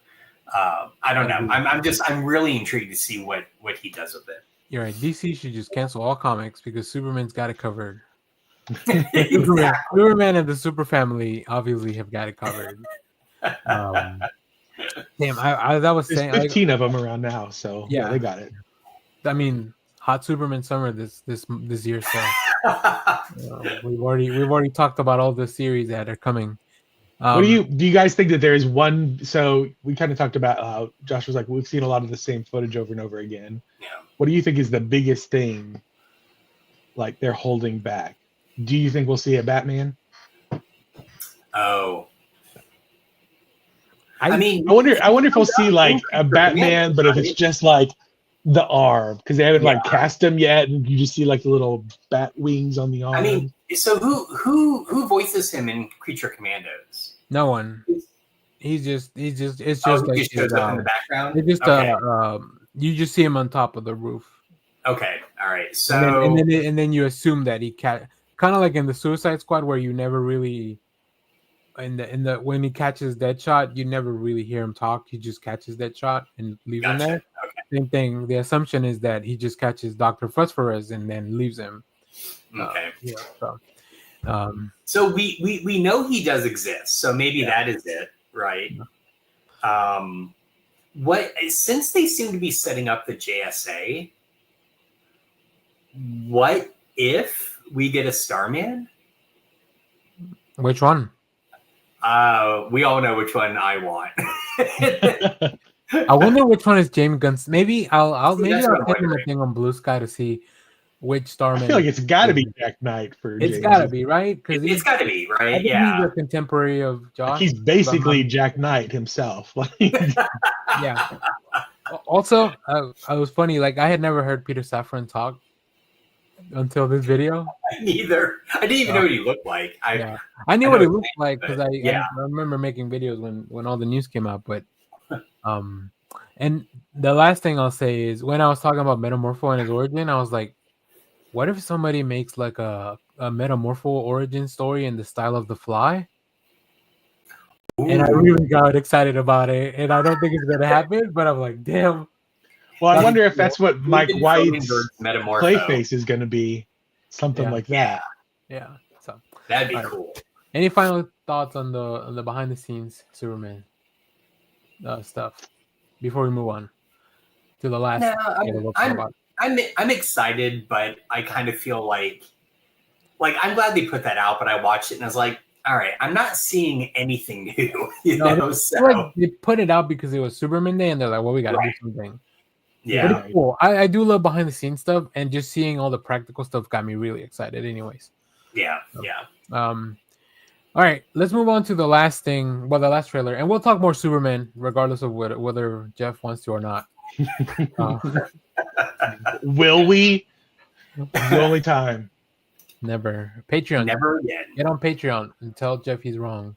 I don't know. I'm really intrigued to see what he does with it. You're right. DC should just cancel all comics because Superman's got it covered. Superman and the Super Family obviously have got it covered. Damn, I was saying 15 of them around now, so yeah, they got it. I mean, hot Superman summer this year, so we've already talked about all the series that are coming. What do you guys think that there is one? So we kind of talked about how Josh was like, we've seen a lot of the same footage over and over again. Yeah. What do you think is the biggest thing, like they're holding back? Do you think we'll see a Batman? Oh. I wonder if we'll see like a Batman, but if it's just like the arm, because they haven't like cast him yet, and you just see like the little bat wings on the arm. I mean, so who voices him in Creature Commandos? No one. It's just he like shows up in the background. It's just you just see him on top of the roof. Okay, all right. So and then you assume that he kind of like in the Suicide Squad, where you never really. In the when he catches Deadshot, you never really hear him talk. He just catches Deadshot and leaves him there. Okay. Same thing. The assumption is that he just catches Dr. Phosphorus and then leaves him. Okay. So we know he does exist. So maybe that is it, right? Since they seem to be setting up the JSA, what if we get a Starman? Which one? We all know which one I want. I wonder which one is James Gunn's. Maybe I'll See, maybe that's what I'll I'm take him a wondering. thing on Blue Sky to see which I Starman. feel like it's got to be Jack Knight for It's James. got to be, right? Because It's got to be, I right? think Yeah. he's a contemporary of Josh. He's basically Jack Knight himself. Yeah. Also, it was funny. Like I had never heard Peter Safran talk until this video. Neither. I didn't even know what he looked like. I knew I what know he his looked like because I yeah. remember making videos when all the news came out. But and the last thing I'll say is when I was talking about Metamorpho and his origin, I was like, what if somebody makes like a Metamorpho origin story in the style of The Fly? And I really got excited about it, and I don't think it's gonna happen. But I'm like, damn. Well, I wonder if that's what Mike Even White's Cronenberg's Metamorpho. Clayface is going to be, something like that. Yeah. So that'd be all right. cool. Any final thoughts on the behind the scenes Superman stuff before we move on to the last? No, I'm excited, but I kind of feel like I'm glad they put that out, but I watched it and I was like, all right, I'm not seeing anything new. They put it out because it was Superman Day, and they're like, well, we got to do something. Yeah. But it's cool. I do love behind the scenes stuff, and just seeing all the practical stuff got me really excited. Anyways. Yeah. All right, let's move on to the last thing. Well, the last trailer, and we'll talk more Superman, regardless of whether Jeff wants to or not. Will we? The only time. Never. Patreon. Never again. Get on Patreon and tell Jeff he's wrong.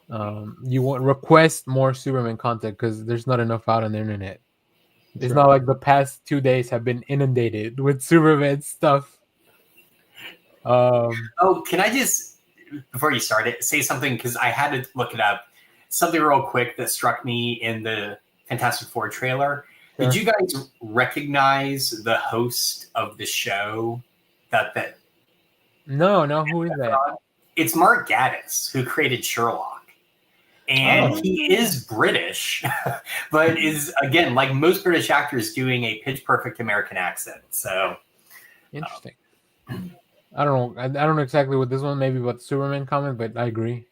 You want request more Superman content because there's not enough out on the internet. It's not like the past 2 days have been inundated with Superman stuff. Can I just, before you start it, say something? Because I had to look it up. Something real quick that struck me in the Fantastic Four trailer. Sure. Did you guys recognize the host of the show? That No, who is that? It's Mark Gatiss, who created Sherlock. And he is British, but is, again, like most British actors, doing a pitch perfect American accent. So interesting. I don't know. I don't know exactly what this one maybe about the Superman comment, but I agree.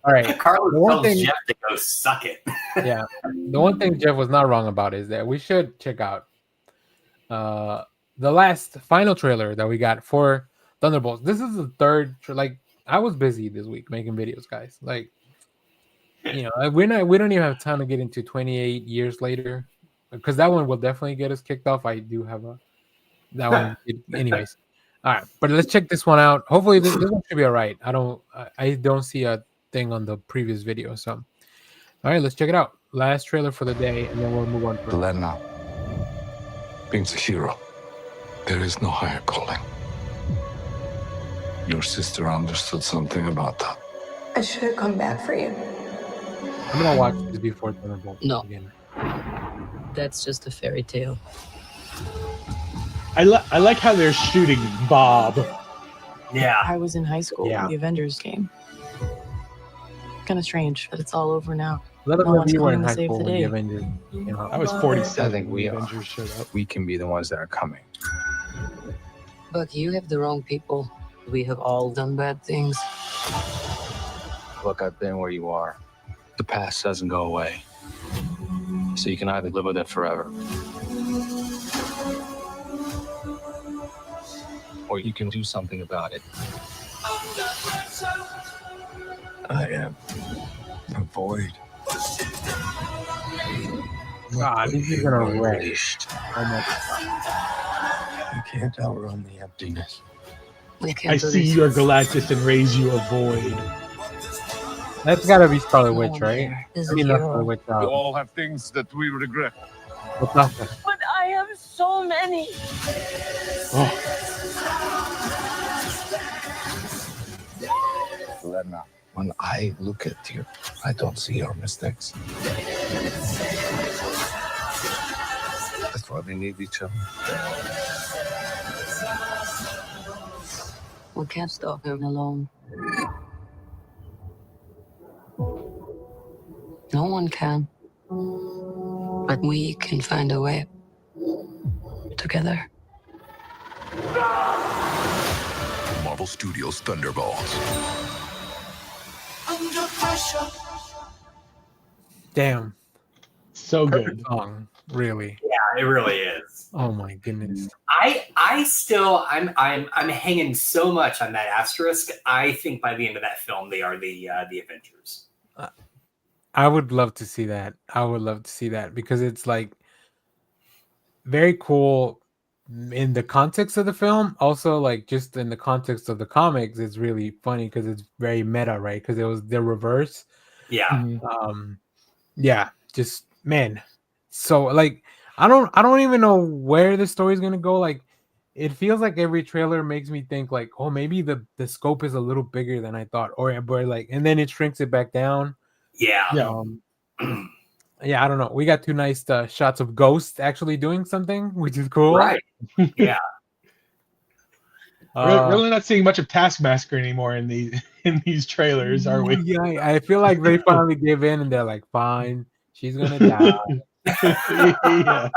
All right. Carlos tells Jeff to go suck it. Yeah. The one thing Jeff was not wrong about is that we should check out the final trailer that we got for Thunderbolts. This is the third. I was busy this week making videos, guys. Like, we don't even have time to get into 28 years later, because that one will definitely get us kicked off. I do have that one. Anyways, all right, but let's check this one out. Hopefully, this one should be all right. I don't see a thing on the previous video, so all right, let's check it out. Last trailer for the day, and then we'll move on. Elena means a hero. There is no higher calling. Your sister understood something about that. I should have come back for you. I'm gonna watch this before Thunderbolts again. That's just a fairy tale. I like how they're shooting Bob. Yeah. I was in high school when the Avengers came. Kind of strange that it's all over now. Let us No know one's if you were in coming to high save school the when the day. Avengers. I was 47. I think we when the Avengers showed up. We can be the ones that are coming. But you have the wrong people. We have all done bad things. Look, I've been where you are. The past doesn't go away. So you can either live with it forever, or you can do something about it. I am a void. God, this is gonna wreck. You can't outrun the emptiness. I see your Galactus and raise you a void. That's gotta be Scarlet Witch, right? Scarlet Witch. We all have things that we regret. But I have so many. Elena, when I look at you, I don't see your mistakes. That's why we need each other. We can't stop him alone. No one can. But we can find a way. together. Marvel Studios Thunderbolts. Under pressure. Damn. So Perfect good. song, really. Yeah, it really is. Oh my goodness. I still I'm hanging so much on that asterisk. I think by the end of that film they are the Avengers. I would love to see that. I would love to see that because it's like very cool in the context of the film. Also, like just in the context of the comics, it's really funny because it's very meta, right? Because it was the reverse. Yeah. Yeah, just man. So like I don't even know where the story's gonna go. Like it feels like every trailer makes me think like, oh, maybe the scope is a little bigger than I thought, or like, and then it shrinks it back down. Yeah. Yeah, I don't know. We got 2 nice shots of Ghost actually doing something, which is cool. Right. Yeah. We're really not seeing much of Taskmaster anymore in these trailers, are we? Yeah, I feel like they finally give in and they're like, fine, she's gonna die. Yeah.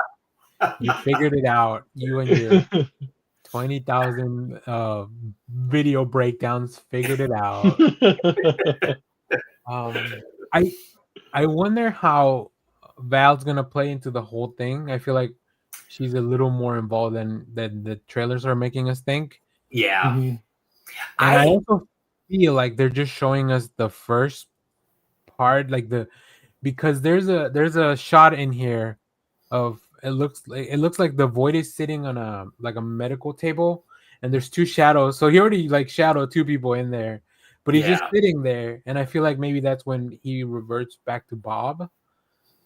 You figured it out. You and your 20,000 video breakdowns figured it out. I wonder how Val's gonna play into the whole thing. I feel like she's a little more involved than the trailers are making us think. Yeah. And I also feel like they're just showing us the first part, like because there's a shot in here of it looks like the Void is sitting on a medical table, and there's 2 shadows. So he already like shadowed 2 people in there, but he's just sitting there, and I feel like maybe that's when he reverts back to Bob,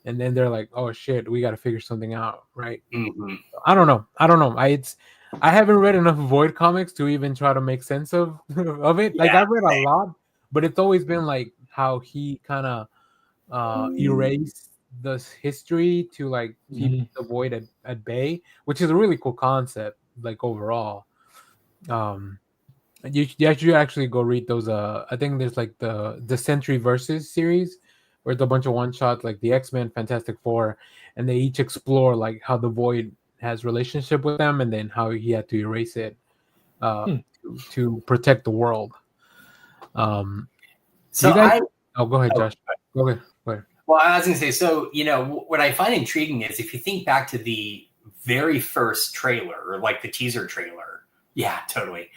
and then they're like, oh shit, we got to figure something out, right? Mm-hmm. I don't know. I haven't read enough Void comics to even try to make sense of it. Like I've read a lot, but it's always been like how he kind of erased this history to like keep the Void at bay, which is a really cool concept, like overall. You should actually go read those. I think there's like the Century Versus series, where it's a bunch of one shots like the X-Men, Fantastic Four, and they each explore like how the Void has relationship with them, and then how he had to erase it to protect the world. So go ahead, Josh. Go ahead. Well, I was going to say, so, what I find intriguing is if you think back to the very first trailer, or like the teaser trailer. Yeah, totally.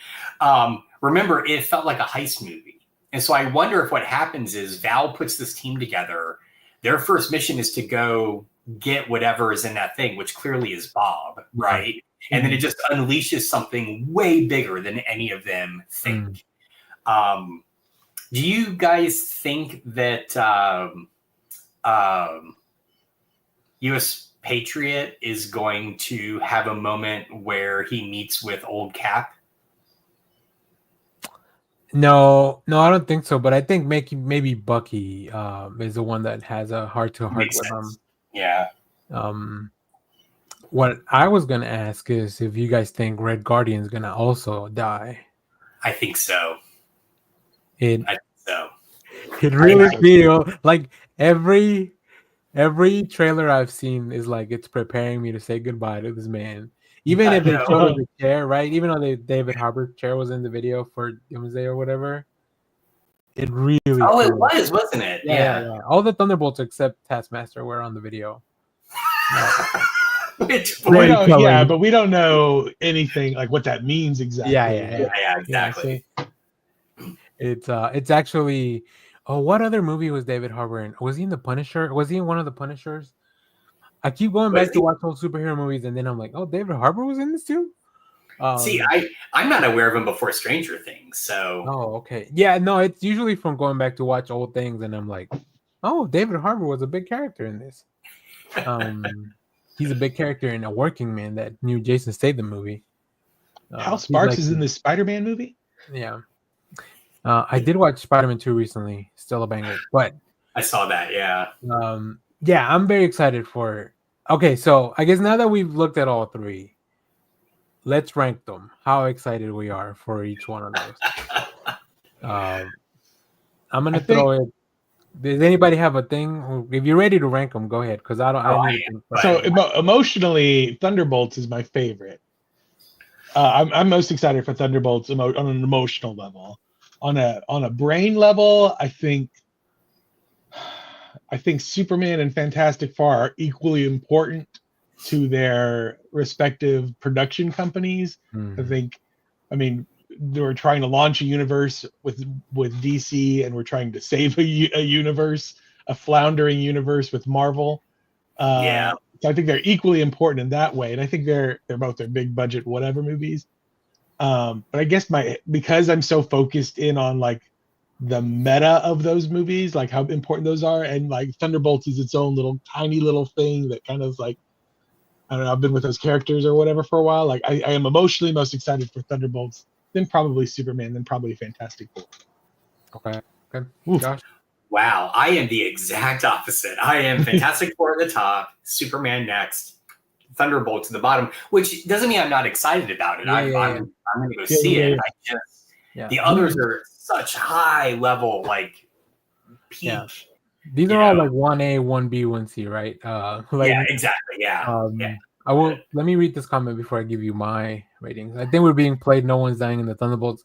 Remember, it felt like a heist movie. And so I wonder if what happens is Val puts this team together. Their first mission is to go get whatever is in that thing, which clearly is Bob, right? And then it just unleashes something way bigger than any of them think. Do you guys think that U.S. Patriot is going to have a moment where he meets with old Cap? No, I don't think so. But I think maybe Bucky is the one that has a heart-to-heart with him. Yeah. What I was gonna ask is if you guys think Red Guardian's gonna also die. I think so. I think so. It really feels like every trailer I've seen is like it's preparing me to say goodbye to this man. Even if they showed the chair, right? Even though David Harbour's chair was in the video for Doomsday or whatever, it really. Oh, it was, wasn't it? Yeah. All the Thunderbolts except Taskmaster were on the video. But we don't know anything like what that means exactly. Yeah, exactly. It's actually. Oh, what other movie was David Harbour in? Was he in The Punisher? Was he in one of the Punishers? I keep going back to watch old superhero movies, and then I'm like, oh, David Harbour was in this too? See, I'm not aware of him before Stranger Things, so... Oh, okay. Yeah, no, it's usually from going back to watch old things, and I'm like, oh, David Harbour was a big character in this. He's a big character in A Working Man, that new Jason Statham movie. Hal Sparks is in this Spider-Man movie? Yeah. I did watch Spider-Man 2 recently. Still a banger. But I saw that, yeah. Yeah, I'm very excited for it. Okay, so I guess now that we've looked at all 3, let's rank them. How excited we are for each one of those. I'm going to throw it. Does anybody have a thing? If you're ready to rank them, go ahead. Because I don't. I need to think. So emotionally, Thunderbolts is my favorite. I'm most excited for Thunderbolts on an emotional level. On a brain level, I think Superman and Fantastic Four are equally important to their respective production companies. I mean, they were trying to launch a universe with DC, and we're trying to save a universe, a floundering universe with Marvel. So I think they're equally important in that way, and I think they're both their big budget whatever movies. But I guess because I'm so focused in on like the meta of those movies, like how important those are, and like Thunderbolts is its own little tiny little thing that kind of like, I don't know, I've been with those characters or whatever for a while. Like I am emotionally most excited for Thunderbolts, then probably Superman, then probably Fantastic Four. Okay. Josh? Wow, I am the exact opposite. I am Fantastic Four at the top, Superman next, Thunderbolts at the bottom, which doesn't mean I'm not excited about it. I'm going to go see it. The others are such high level, like peak. Yeah. These are all like 1A, 1B, 1C, right? Exactly. I will. Let me read this comment before I give you my ratings. I think we're being played. No one's dying in the Thunderbolts.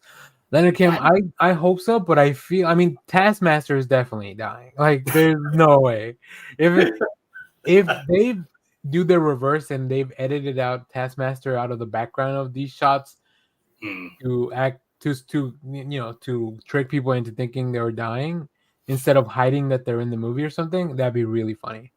Leonard Kim, I hope so, but I feel. I mean, Taskmaster is definitely dying. Like, there's no way. If they do the reverse and they've edited out Taskmaster out of the background of these shots to act to trick people into thinking they were dying instead of hiding that they're in the movie or something, that'd be really funny.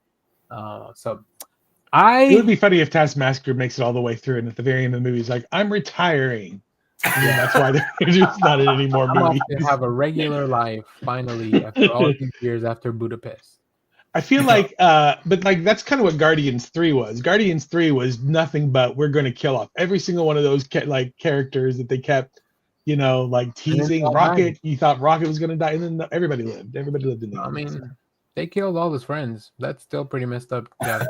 It would be funny if Taskmaster makes it all the way through, and at the very end of the movie, he's like, "I'm retiring." And that's why they're just not in any more movies. To have a regular life finally after all these years after Budapest. I feel like, but like that's kind of what Guardians 3 was. Guardians 3 was nothing but we're going to kill off every single one of those characters that they kept, like teasing. Rocket, you thought Rocket was going to die, and then everybody lived. Everybody lived in the. I mean, they killed all his friends. That's still pretty messed up. Yeah.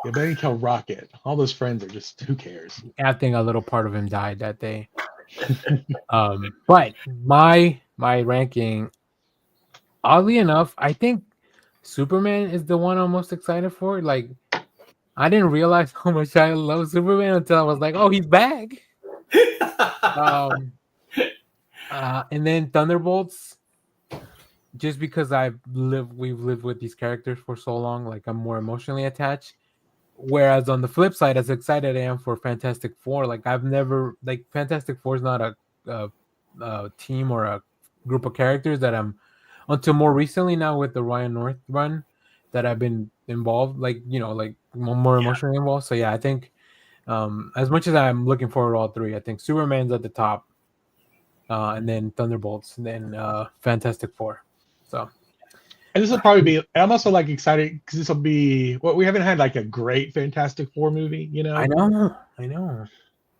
Yeah, but they kill Rocket. All those friends are just, who cares? I think a little part of him died that day. But my ranking, oddly enough, I think Superman is the one I'm most excited for. Like, I didn't realize how much I love Superman until I was like, oh, he's back. And then Thunderbolts, just because we've lived with these characters for so long, like I'm more emotionally attached. Whereas on the flip side, as excited I am for Fantastic Four, like I've never, like Fantastic Four is not a team or a group of characters that I'm, until more recently now with the Ryan North run, that I've been involved, like more emotionally involved. So yeah, I think as much as I'm looking forward to all three, I think Superman's at the top, and then Thunderbolts, and then Fantastic Four. So. And this will probably be. I'm also like excited because this will be. Well, we haven't had like a great Fantastic Four movie, I know.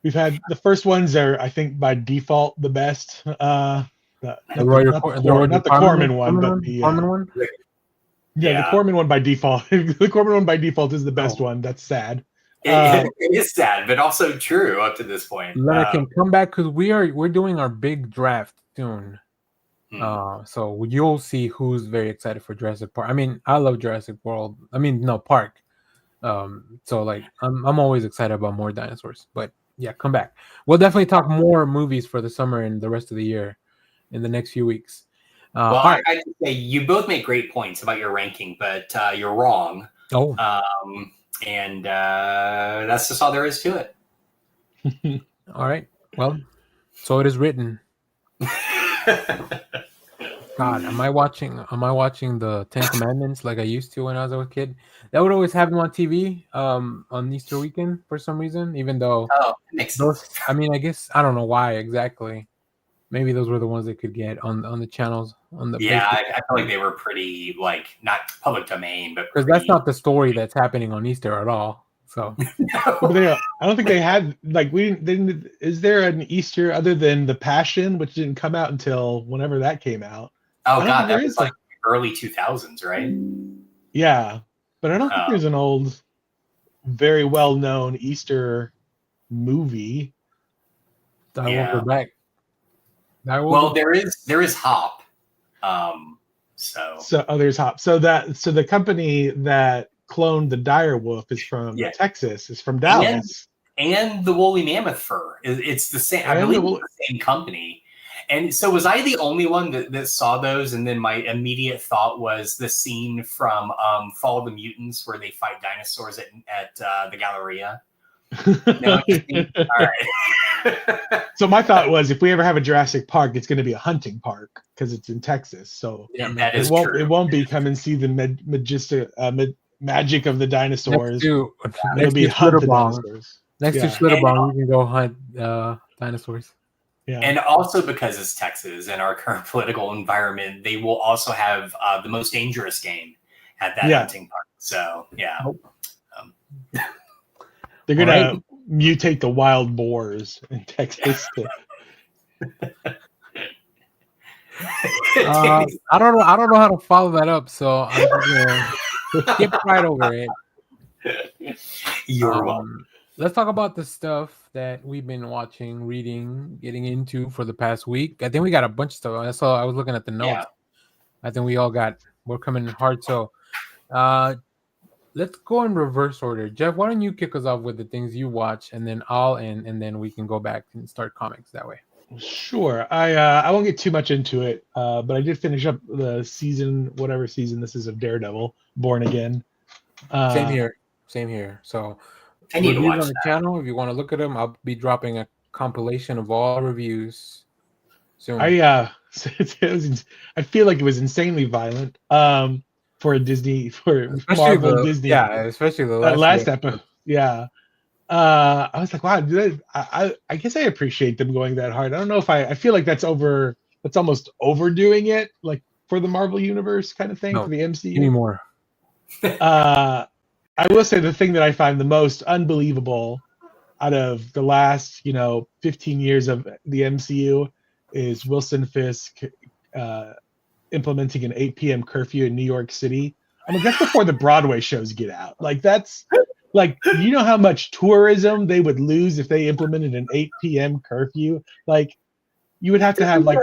We've had the first ones are, I think, by default the best. Not the Corman one, but the Corman one. The Corman one by default. The Corman one by default is the best one. That's sad. It is sad, but also true up to this point. Leonard can come back because we're doing our big draft soon. So you'll see who's very excited for Jurassic Park. I mean, I love Jurassic World. Park. So like I'm always excited about more dinosaurs. But yeah, come back. We'll definitely talk more movies for the summer and the rest of the year in the next few weeks. I can say you both make great points about your ranking, but you're wrong. Oh. And that's just all there is to it. All right. Well, so it is written. God, am I watching the Ten Commandments like I used to when I was a kid? That would always have them on TV on Easter weekend for some reason, even though those, I guess I don't know why exactly. Maybe those were the ones they could get on the channels on the. Yeah, I feel like they were pretty like not public domain, but because that's not the story that's happening on Easter at all. So I don't think they had like is there an Easter other than the Passion, which didn't come out until whenever that came out? Oh god, that was like early 2000s, right? Yeah, but I don't think there's an old, very well known Easter movie. I won't go back. Well, there is Hop. So there's Hop. So the company that cloned the dire wolf is from Texas. Is from Dallas. And the woolly mammoth fur. It's the same. I believe it's the same company. And so was I the only one that saw those? And then my immediate thought was the scene from Fall of the Mutants where they fight dinosaurs at the Galleria. No, all right. So my thought was, if we ever have a Jurassic Park, it's going to be a hunting park because it's in Texas. So that is true. It won't be come and see the magic of the dinosaurs. It'll be hunt the dinosaurs. Next to Schlitterbahn, you can go hunt dinosaurs. Yeah. And also because it's Texas and our current political environment, they will also have the most dangerous game at that hunting park. So, yeah. They're going to mutate the wild boars in Texas. I don't know how to follow that up, so I'm going to skip right over it. You're welcome. Let's talk about the stuff that we've been watching, reading, getting into for the past week. I think we got a bunch of stuff. I was looking at the notes. Yeah. I think we're coming hard. So let's go in reverse order. Jeff, why don't you kick us off with the things you watch, and then I'll end, and then we can go back and start comics that way. Sure. I won't get too much into it, but I did finish up the season, whatever season this is, of Daredevil, Born Again. Same here. So I need to watch on the channel. If you want to look at them, I'll be dropping a compilation of all reviews soon. I feel like it was insanely violent for Disney, Marvel Disney. Yeah, especially the last episode. Yeah. I was like, wow, I guess I appreciate them going that hard. I don't know if I feel like that's almost overdoing it, like for the Marvel universe kind of thing, for the MCU. Anymore. I will say the thing that I find the most unbelievable out of the last, 15 years of the MCU is Wilson Fisk implementing an 8 p.m. curfew in New York City. I mean, that's before the Broadway shows get out. Like, that's like, you know how much tourism they would lose if they implemented an 8 p.m. curfew? Like, you would have to have like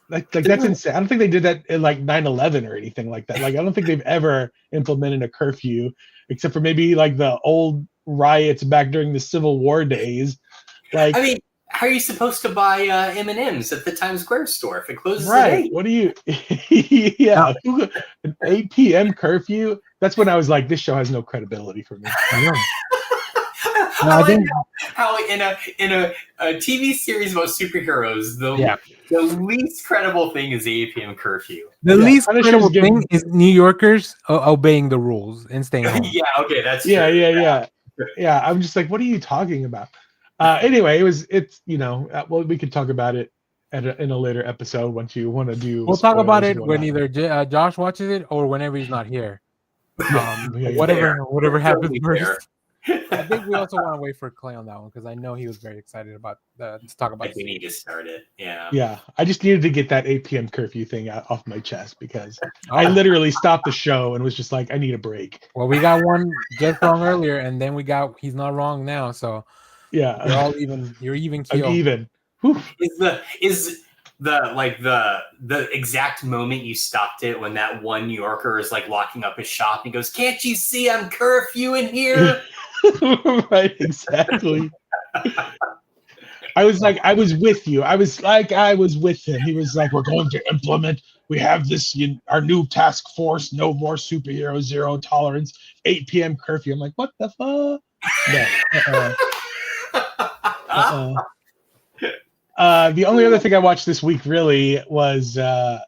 that's insane. I don't think they did that in like 9/11 or anything like that. Like, I don't think they've ever implemented a curfew, except for maybe like the old riots back during the Civil War days. Like, I mean, how are you supposed to buy M&Ms at the Times Square store if it closes right? at 8? What do you? Yeah, an 8 p.m. curfew. That's when I was like, this show has no credibility for me. I like how in a TV series about superheroes, the least credible thing is the 8 p.m. curfew. The least credible thing is New Yorkers obeying the rules and staying home. Yeah, okay, that's true. Yeah. Yeah, I'm just like, what are you talking about? Anyway, well, we could talk about it in a later episode once you want to do. We'll talk about it when either Josh watches it or whenever he's not here. Whatever happens first. I think we also want to wait for Clay on that one because I know he was very excited about to talk about. We need to start it. Yeah. Yeah, I just needed to get that 8 p.m. curfew thing off my chest because I literally stopped the show and was just like, I need a break. Well, we got one just wrong earlier, and then he's not wrong now. So yeah, you're all even. You're even. I'm even. Whew. Is the exact moment you stopped it when that one New Yorker is like locking up his shop and he goes, "Can't you see I'm curfew in here?" Right, exactly. I was with you. I was with him. He was like, we're going to implement. We have this, our new task force. No more superhero, zero tolerance. 8 p.m. curfew. I'm like, what the fuck? No. The only other thing I watched this week really was I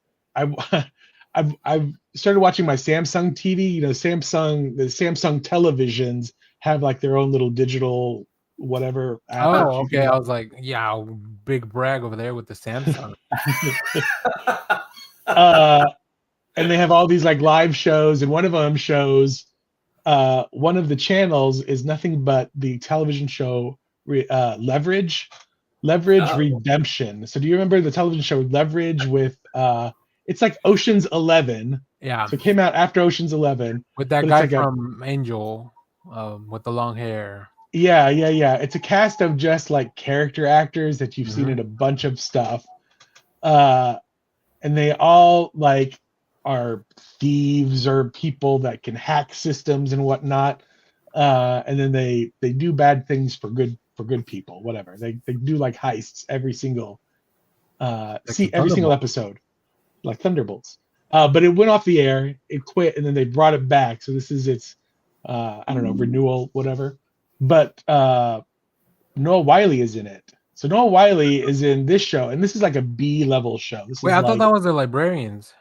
started watching my Samsung TV. The Samsung televisions have like their own little digital whatever app. Oh, okay. I was like, yeah, big brag over there with the Samsung. And they have all these like live shows, and one of them shows one of the channels is nothing but the television show Leverage Redemption. So do you remember the television show Leverage with it's like Ocean's 11? Yeah. So it came out after Ocean's 11 with that guy from Angel with the long hair. Yeah. It's a cast of just like character actors that you've seen in a bunch of stuff. And they all like are thieves or people that can hack systems and whatnot, and then they do bad things for good people, whatever. They do like heists every single every single episode, like Thunderbolts. But it went off the air, it quit, and then they brought it back. So this is its I don't know, renewal, whatever. But Noah Wyle is in it. So Noah Wyle is in this show, and this is like a B-level show. Wait, I thought that was the Librarians.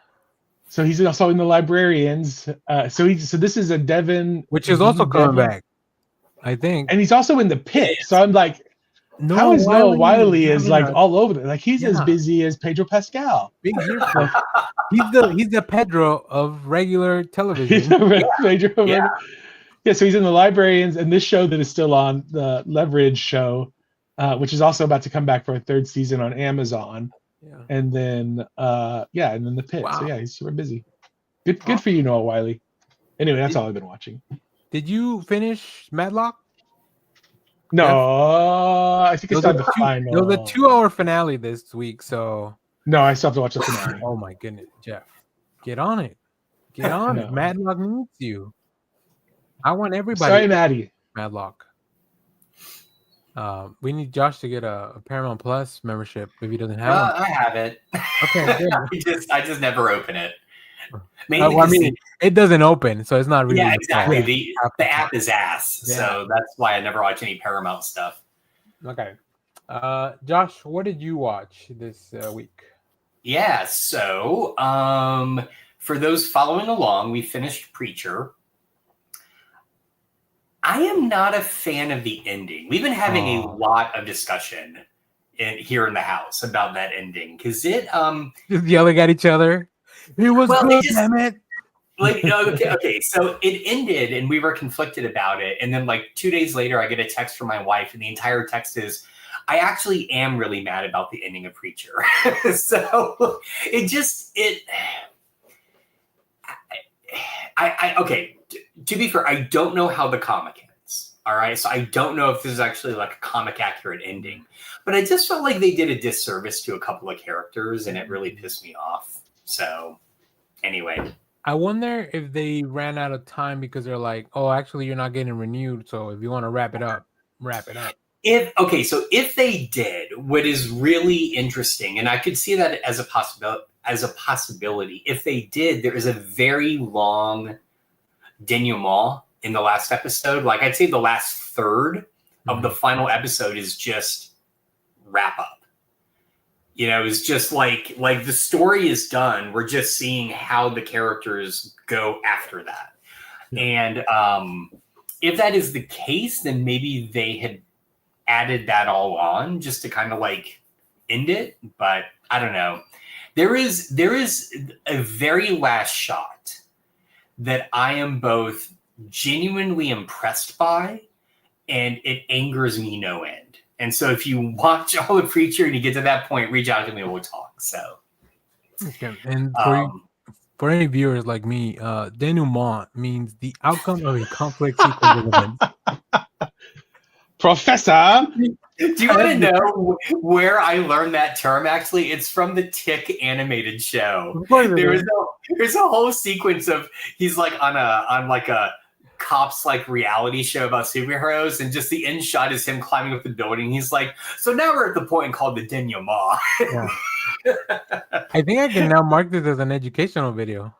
So he's also in the Librarians. So this is a Devin, which is also coming back, I think. And he's also in the Pit. So I'm like, how is Noah Wyle is like all over there? Like he's as busy as Pedro Pascal. Big year for he's the Pedro of regular television. Yeah, so he's in the Librarians, and this show that is still on, the Leverage show, which is also about to come back for a third season on Amazon. Yeah. And then and then the Pit. Wow. So yeah, he's super busy. Good for you, Noah Wyle. Anyway, that's all I've been watching. Did you finish Matlock? No, I think it's not the final. There was a 2-hour finale this week, so no, I still have to watch the finale. Oh my goodness, Jeff, get on it. Get on it. Matlock needs you. I want everybody. Sorry, Maddie. Matlock. We need Josh to get a Paramount Plus membership if he doesn't have one. I have it. Okay, good. I just never open it. I mean, it doesn't open, so it's not really. Yeah, exactly. The app is ass, so that's why I never watch any Paramount stuff. Okay, Josh, what did you watch this week? Yeah, so for those following along, we finished Preacher. I am not a fan of the ending. We've been having a lot of discussion here in the house about that ending because it just yelling at each other. It was good, damn it. Like okay. So it ended, and we were conflicted about it. And then, like 2 days later, I get a text from my wife, and the entire text is, "I actually am really mad about the ending of Preacher." So okay. To be fair, I don't know how the comic ends. All right, so I don't know if this is actually like a comic accurate ending, but I just felt like they did a disservice to a couple of characters, and it really pissed me off. So, anyway, I wonder if they ran out of time because they're like, "Oh, actually, you're not getting renewed. So if you want to wrap it up, wrap it up." So if they did, what is really interesting, and I could see that as a possibility. If they did, there is a very long denouement in the last episode. Like I'd say the last third of the final episode is just wrap up. You know, it's just like the story is done. We're just seeing how the characters go after that. And if that is the case, then maybe they had added that all on just to kind of like end it. But I don't know. There is a very last shot that I am both genuinely impressed by and it angers me no end. And so if you watch all the Preacher and you get to that point, reach out to me and we'll talk. So, okay. And for any viewers like me, denouement means the outcome of a complex sequence of events. Professor! Do you want to know where I learned that term? Actually, it's from the Tick animated show. There's a whole sequence of he's like on a cops like reality show about superheroes, and just the end shot is him climbing up the building. He's like, so now we're at the point called the denouement. Yeah. I think I can now mark this as an educational video.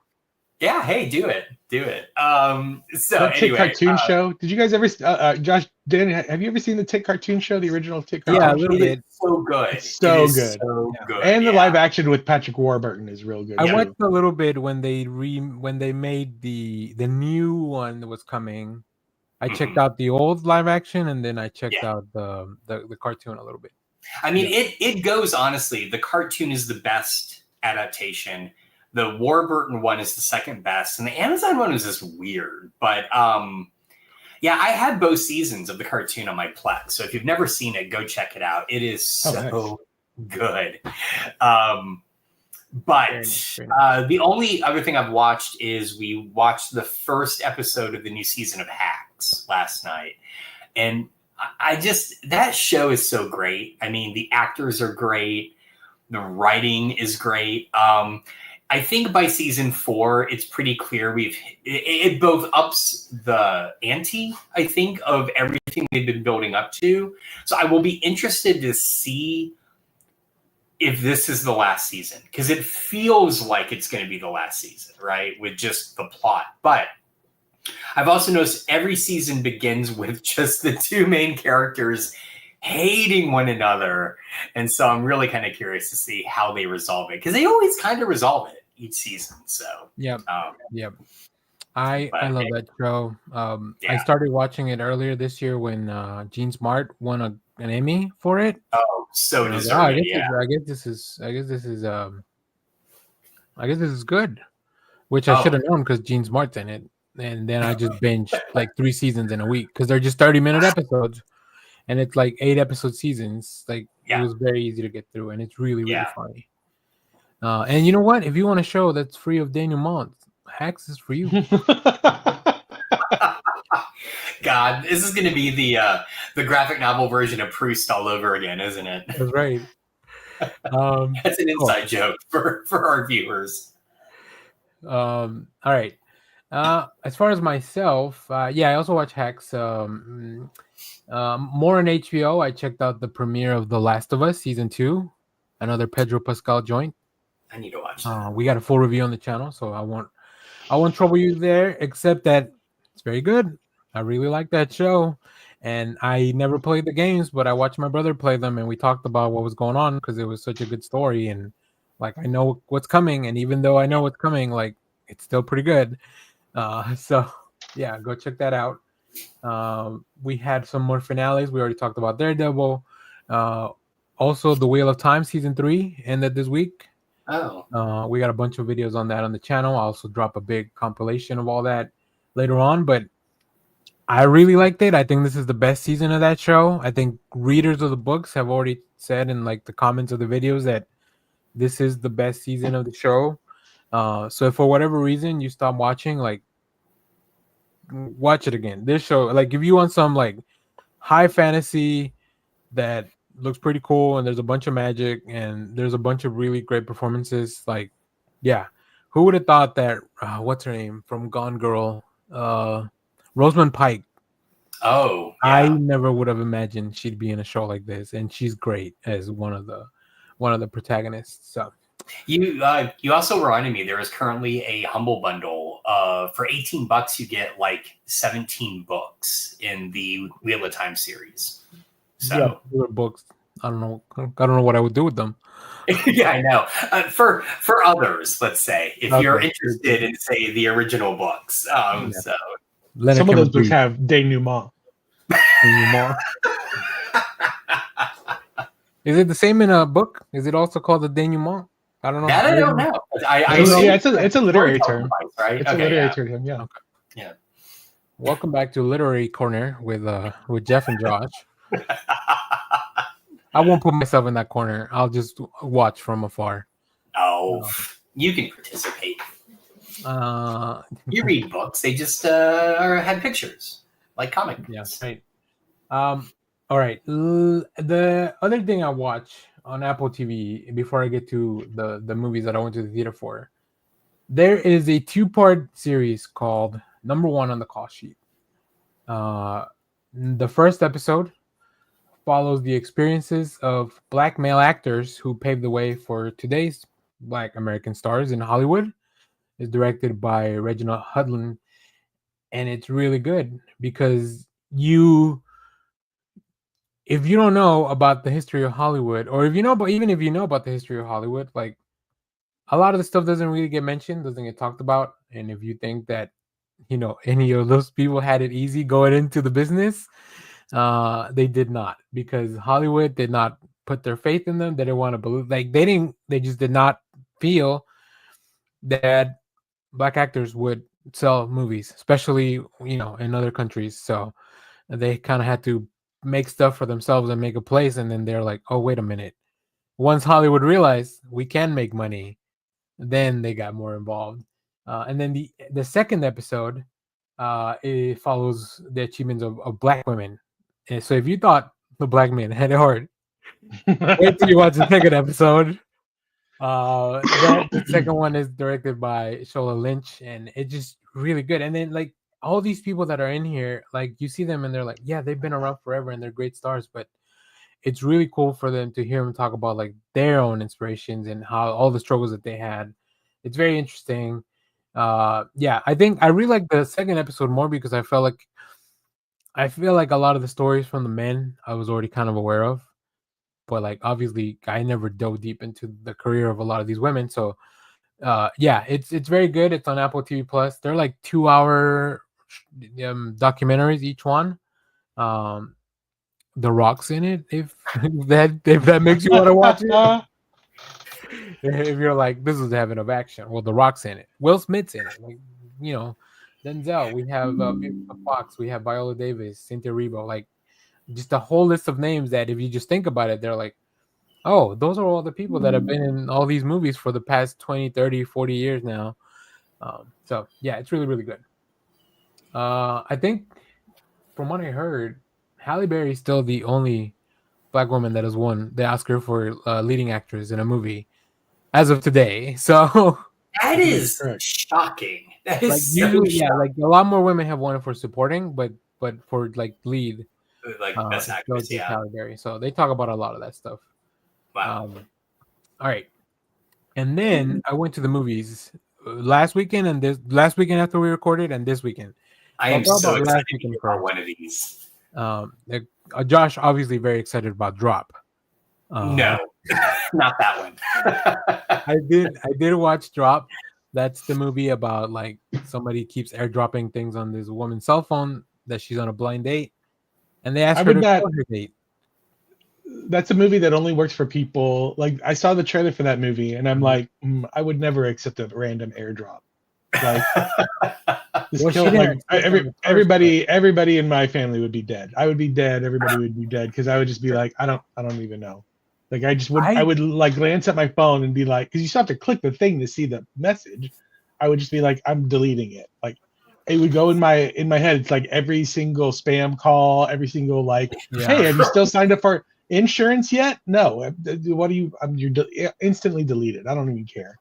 Yeah, hey, do it. So that Tick anyway, cartoon show. Did you guys ever, Josh, Dan, have you ever seen the Tick cartoon show, the original Tick cartoon show? Yeah, a little bit. So good. It's so good. And the live action with Patrick Warburton is real good. I watched a little bit when they made the new one that was coming. I checked out the old live action, and then I checked out the cartoon a little bit. I mean, it goes, honestly, the cartoon is the best adaptation. The Warburton one is the second best, and the Amazon one is just weird. But yeah, I had both seasons of the cartoon on my Plex. So if you've never seen it, go check it out. It is so good. But the only other thing I've watched is we watched the first episode of the new season of Hacks last night. And that show is so great. I mean, the actors are great. The writing is great. I think by season 4, it's pretty clear it both ups the ante, I think, of everything they've been building up to. So I will be interested to see if this is the last season, because it feels like it's going to be the last season, right? With just the plot. But I've also noticed every season begins with just the 2 main characters hating one another. And so I'm really kind of curious to see how they resolve it, because they always kind of resolve it each season. So yep. I love that show. I started watching it earlier this year when Gene Smart won an Emmy for it. Oh, so deserving. I guess this is good. Which I should have known because Gene Smart's in it. And then I just binged like 3 seasons in a week because they're just 30-minute episodes, and it's like 8-episode seasons. Like it was very easy to get through, and it's really funny. And you know what? If you want a show that's free of denouement, Hacks is for you. God, this is going to be the graphic novel version of Proust all over again, isn't it? That's right. That's an inside joke for our viewers. All right. As far as myself, I also watch Hacks. More on HBO. I checked out the premiere of The Last of Us season 2, another Pedro Pascal joint. I need to watch that. We got a full review on the channel, so I won't trouble you there, except that it's very good. I really like that show, and I never played the games, but I watched my brother play them, and we talked about what was going on because it was such a good story, and like I know what's coming, and even though I know what's coming, like it's still pretty good. So yeah, go check that out. We had some more finales. We already talked about Daredevil. Also, The Wheel of Time season 3 ended this week. We got a bunch of videos on that on the channel. I'll also drop a big compilation of all that later on, but I really liked it. I think this is the best season of that show. I think readers of the books have already said in like the comments of the videos that this is the best season of the show. So if for whatever reason you stop watching, like watch it again. This show, like if you want some like high fantasy that looks pretty cool and there's a bunch of magic and there's a bunch of really great performances, like yeah, who would have thought that what's her name from Gone Girl, Rosamund Pike. I never would have imagined she'd be in a show like this, and she's great as one of the protagonists. So you also reminded me there is currently a Humble Bundle. For $18 you get like 17 books in the Wheel of Time series. So books. I don't know what I would do with them. Yeah, I know. For others, let's say, if you're interested in say the original books. So some of those books have denouement. Is it the same in a book? Is it also called the denouement? I don't know. That I don't know. It's a literary term, right? It's a literary term. Yeah. Okay. Yeah. Welcome back to Literary Corner with Jeff and Josh. I won't put myself in that corner. I'll just watch from afar. You can participate. You read books. They just had pictures, like comic books. Yeah, right. All right. The other thing I watch on Apple TV before I get to the movies that I went to the theater for, there is a 2-part series called Number One on the Call Sheet. The first episode follows the experiences of Black male actors who paved the way for today's Black American stars in Hollywood. It's directed by Reginald Hudlin, and it's really good because if you don't know about the history of Hollywood, or if you know, but even if you know about the history of Hollywood, like a lot of the stuff doesn't really get mentioned, doesn't get talked about. And if you think that, any of those people had it easy going into the business, they did not, because Hollywood did not put their faith in them. They didn't want to believe, they just did not feel that Black actors would sell movies, especially, in other countries. So they kind of had to make stuff for themselves and make a place. And then they're like, oh, wait a minute. Once Hollywood realized we can make money, then they got more involved. And then the second episode, it follows the achievements of Black women. And so if you thought the Black men had it hard, wait till you watch the second episode. The second one is directed by Shola Lynch, and it's just really good. And then like all these people that are in here, like you see them and they're like, yeah, they've been around forever and they're great stars, but it's really cool for them to hear them talk about like their own inspirations and how all the struggles that they had. It's very interesting. Yeah, I think I really like the second episode more because I feel like a lot of the stories from the men I was already kind of aware of, but like obviously I never dove deep into the career of a lot of these women. So yeah, it's very good. It's on Apple TV Plus. They're like 2-hour documentaries each one. The Rock's in it. If that makes you want to watch it. If you're like, this is heaven of action, well, The Rock's in it. Will Smith's in it. Like, you know, Denzel. We have Fox. We have Viola Davis, Cynthia Erivo. Like, just a whole list of names that, if you just think about it, they're like, oh, those are all the people that have been in all these movies for the past 20, 30, 40 years now. So yeah, it's really, really good. I think from what I heard, Halle Berry is still the only Black woman that has won the Oscar for leading actress in a movie as of today. So that is shocking. That is like so usually, shocking. yeah, like a lot more women have won it for supporting, but for like lead, Like best actress, it's yeah. Halle Berry. So they talk about a lot of that stuff. Wow. All right, and then I went to the movies last weekend after we recorded, and this weekend. I am so excited to hear about one of these. Josh obviously very excited about Drop. No, not that one. I did watch Drop. That's the movie about like somebody keeps airdropping things on this woman's cell phone that she's on a blind date, and they ask her to tell her date. That's a movie that only works for people. Like I saw the trailer for that movie, and I'm like, I would never accept a random airdrop. Like, everybody in my family would be dead. I would be dead. Everybody would be dead because I would just be like, I don't even know. Like I would like glance at my phone and be like, because you still have to click the thing to see the message. I would just be like, I'm deleting it. Like it would go in my head. It's like every single spam call, every single like, hey, have you still signed up for insurance yet? No. What do you? You're instantly deleted. I don't even care.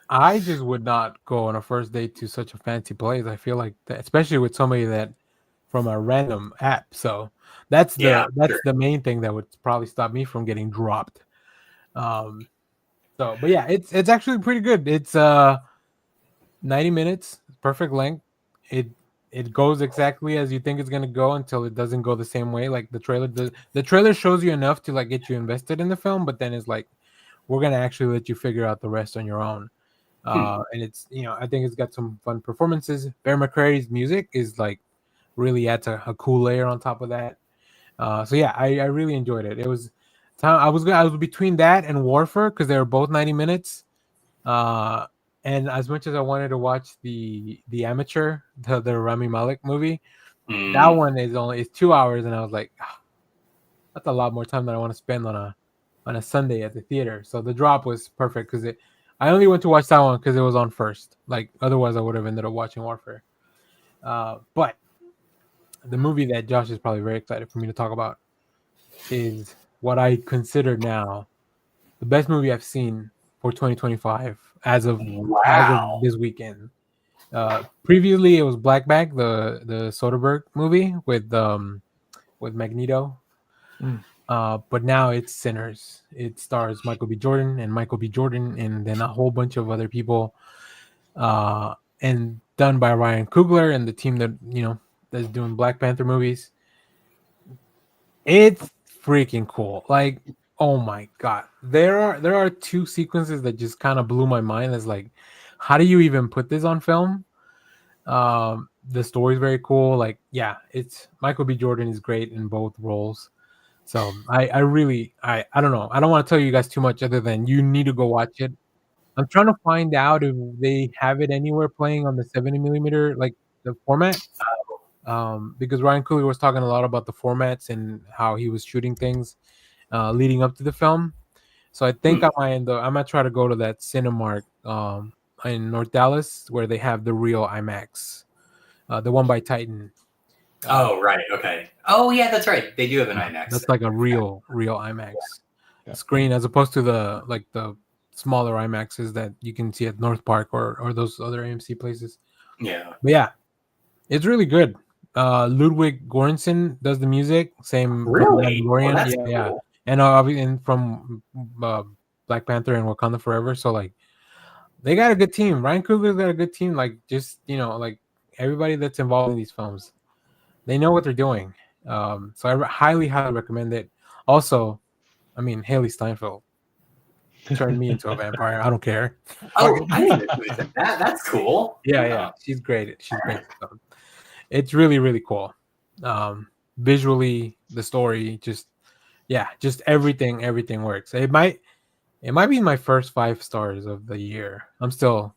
I just would not go on a first date to such a fancy place. I feel like that, especially with somebody that from a random app. So that's the main thing that would probably stop me from getting dropped. But yeah, it's actually pretty good. It's 90 minutes, perfect length. It goes exactly as you think it's gonna go until it doesn't go the same way. Like the trailer shows you enough to like get you invested in the film, but then it's like, we're gonna actually let you figure out the rest on your own. And it's, I think it's got some fun performances. Bear McCreary's music is like really adds a cool layer on top of that. So yeah, I really enjoyed it. It was time I was between that and Warfare because they were both 90 minutes. And as much as I wanted to watch the Amateur, the Rami Malek movie, that one is 2 hours, and I was like, that's a lot more time than I want to spend on a Sunday at the theater. So the Drop was perfect because I only went to watch that one because it was on first. Like otherwise, I would have ended up watching Warfare. But the movie that Josh is probably very excited for me to talk about is what I consider now the best movie I've seen for 2025 as of this weekend. Previously, it was Black Bag, the Soderbergh movie with Magneto. But now it's Sinners. It stars Michael B. Jordan, and then a whole bunch of other people, and done by Ryan Coogler and the team that that's doing Black Panther movies. It's freaking cool. Like, oh my god, there are two sequences that just kind of blew my mind. It's like, how do you even put this on film? The story's very cool. Like, yeah, it's Michael B. Jordan is great in both roles. So I don't know. I don't want to tell you guys too much other than you need to go watch it. I'm trying to find out if they have it anywhere playing on the 70mm, like the format. Because Ryan Coogler was talking a lot about the formats and how he was shooting things leading up to the film. So I think I might try to go to that Cinemark in North Dallas where they have the real IMAX, the one by Titan. Oh, right. Okay. Oh, yeah, that's right. They do have an IMAX. That's like a real IMAX. screen as opposed to the smaller IMAXs that you can see at North Park or those other AMC places. Yeah. But yeah, it's really good. Ludwig Göransson does the music, same from Really? Mandalorian. Oh, that's yeah. cool. And and from Black Panther and Wakanda Forever. So like they got a good team. Ryan Coogler's got a good team. Like just like everybody that's involved in these films, they know what they're doing. So I highly recommend it. Also, I mean Haley Steinfeld turned me into a vampire. I don't care. Oh, I didn't know that. That's cool. Yeah. She's great. She's great. So it's really, really cool. Visually, the story, just everything works. It might be my first 5 stars of the year. I'm still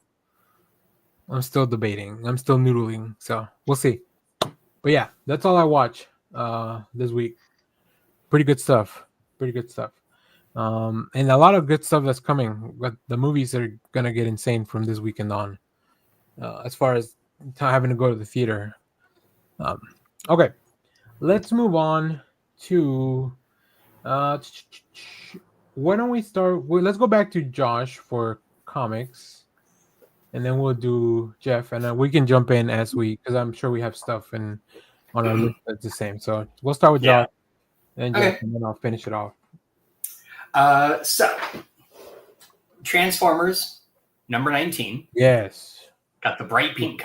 debating. I'm still noodling. So we'll see. But yeah, that's all I watch this week. Pretty good stuff. And a lot of good stuff that's coming. But the movies are gonna get insane from this weekend on. As far as having to go to the theater. Okay, let's move on to. Why don't we start? Let's go back to Josh for comics, and then we'll do Jeff, and then we can jump in because I'm sure we have stuff on our list that's the same. So we'll start with Josh, and Jeff, and then I'll finish it off. So Transformers number 19. Yes. Got the bright pink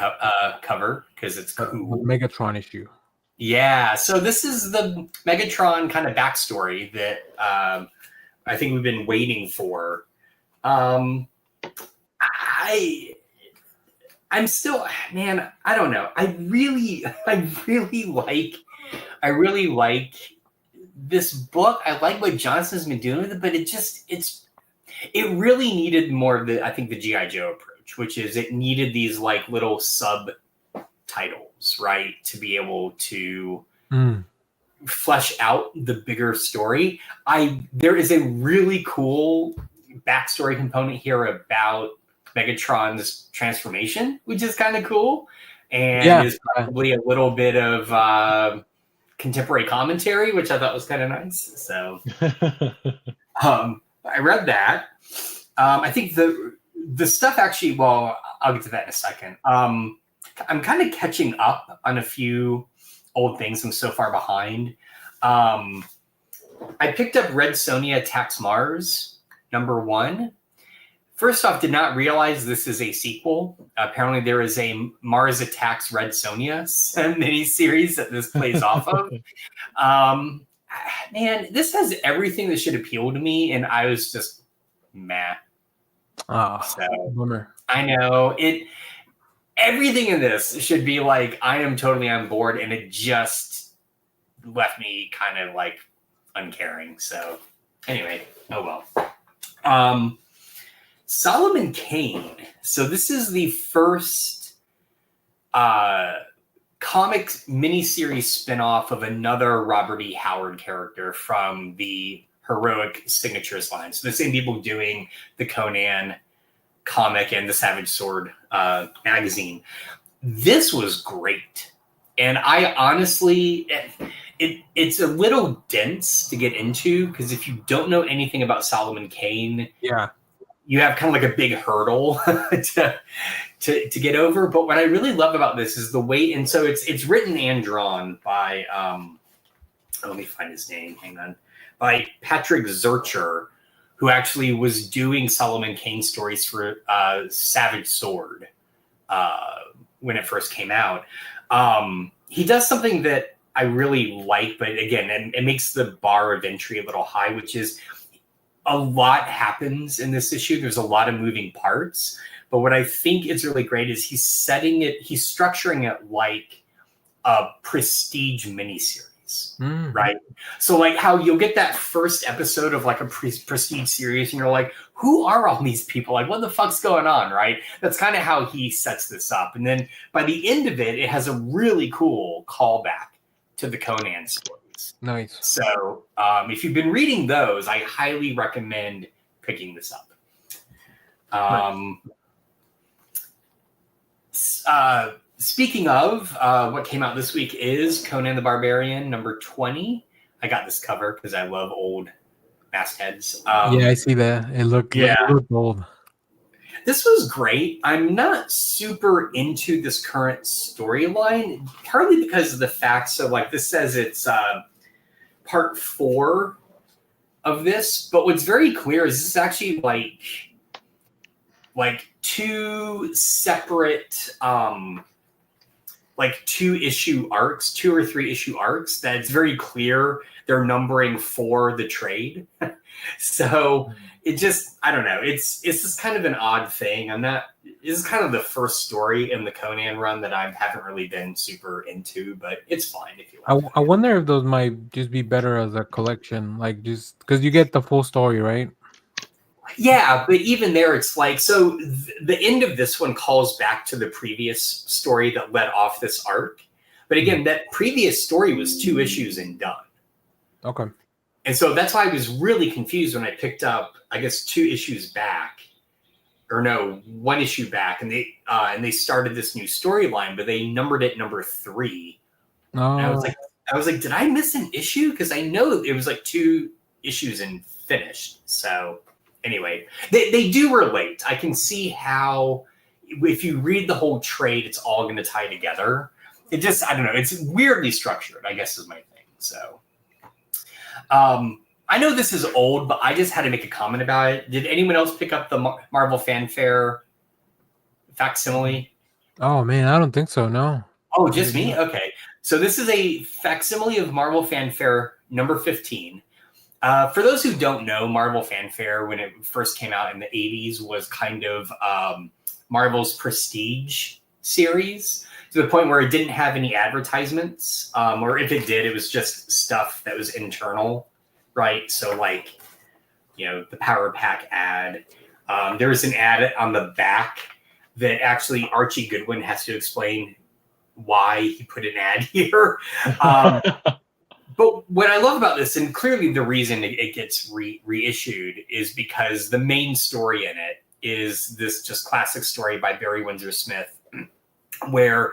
cover because it's cool. Megatron issue. Yeah, so this is the Megatron kind of backstory that I think we've been waiting for. I'm still, man, I don't know. I really like this book. I like what Johnson's been doing with it, but it really needed more of the G.I. Joe approach, which is it needed these like little subtitles, right, to be able to flesh out the bigger story. There is a really cool backstory component here about Megatron's transformation, which is kind of cool, and is probably a little bit of contemporary commentary, which I thought was kind of nice. So I read that. I think the stuff actually, well, I'll get to that in a second. I'm kind of catching up on a few old things. I'm so far behind. I picked up Red Sonja Attacks Mars, number 1. First off, did not realize this is a sequel. Apparently there is a Mars Attacks Red Sonja miniseries that this plays off of. Man, this has everything that should appeal to me, and I was just meh. Bummer. I know everything in this should be like, I am totally on board, and it just left me kind of like uncaring. So anyway, oh well. Solomon Kane. So this is the first comic miniseries spinoff of another Robert E. Howard character from the Heroic Signatures line. So the same people doing the Conan comic and the Savage Sword magazine. This was great. And I honestly, it's a little dense to get into, because if you don't know anything about Solomon Kane, you have kind of like a big hurdle to get over. But what I really love about this is the way, and so it's written and drawn by let me find his name, hang on, by Patrick Zurcher, who actually was doing Solomon Kane stories for Savage Sword when it first came out. He does something that I really like, but again, it makes the bar of entry a little high, which is a lot happens in this issue. There's a lot of moving parts, but what I think is really great is he's structuring it like a prestige miniseries, right? So like how you'll get that first episode of like a prestige series and you're like, who are all these people? Like, what the fuck's going on, right? That's kind of how he sets this up. And then by the end of it, it has a really cool callback to the Conan stories. Nice. So if you've been reading those, I highly recommend picking this up. Speaking of what came out this week is Conan the Barbarian number 20. I got this cover because I love old mastheads. Yeah, I see that. It looked old. This was great. I'm not super into this current storyline, partly because of the fact. So, like, this says it's part 4 of this, but what's very clear is this is actually like 2 separate, like 2-issue arcs, 2 or 3 issue arcs. That it's very clear they're numbering for the trade. So it just, I don't know. It's just kind of an odd thing. This is kind of the first story in the Conan run that I haven't really been super into, but it's fine if you like. I wonder if those might just be better as a collection, like just because you get the full story, right? Yeah, but even there, it's like, so the end of this one calls back to the previous story that led off this arc. But again, that previous story was 2 issues and done. Okay. And so that's why I was really confused when I picked up, I guess, 2 issues back, or no, 1 issue back, and they started this new storyline, but they numbered it number 3. Oh. And I was like, did I miss an issue? Because I know it was like 2 issues and finished. So anyway, they do relate. I can see how, if you read the whole trade, it's all going to tie together. It just, I don't know, it's weirdly structured, I guess is my thing. So I know this is old, but I just had to make a comment about it. Did anyone else pick up the Marvel Fanfare facsimile? Oh man, I don't think so. No. Oh, just me? Okay. So this is a facsimile of Marvel Fanfare number 15. For those who don't know, Marvel Fanfare, when it first came out in the 80s, was kind of Marvel's prestige series, to the point where it didn't have any advertisements, or if it did, it was just stuff that was internal, right? So like, you know, the Power Pack ad. There was an ad on the back that actually Archie Goodwin has to explain why he put an ad here. But what I love about this, and clearly the reason it gets reissued, is because the main story in it is this just classic story by Barry Windsor Smith, where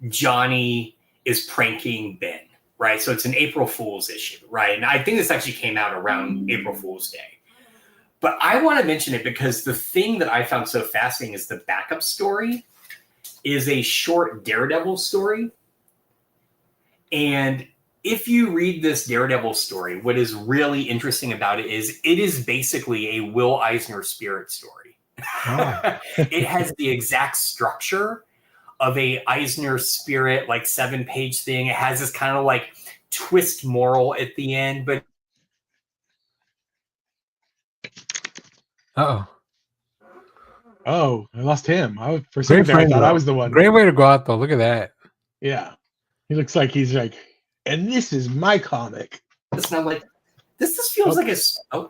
Johnny is pranking Ben, right? So it's an April Fool's issue, right? And I think this actually came out around April Fool's Day. But I want to mention it because the thing that I found so fascinating is the backup story is a short Daredevil story. And if you read this Daredevil story, what is really interesting about it is basically a Will Eisner spirit story. Oh. It has the exact structure of a Eisner spirit, like 7-page thing. It has this kind of like twist moral at the end, but Oh, I lost him. For a second there, I thought I was the one. Great way to go out, though. Look at that. Yeah. He looks like he's like, and this is my comic. It's not like, this just feels like a... Oh.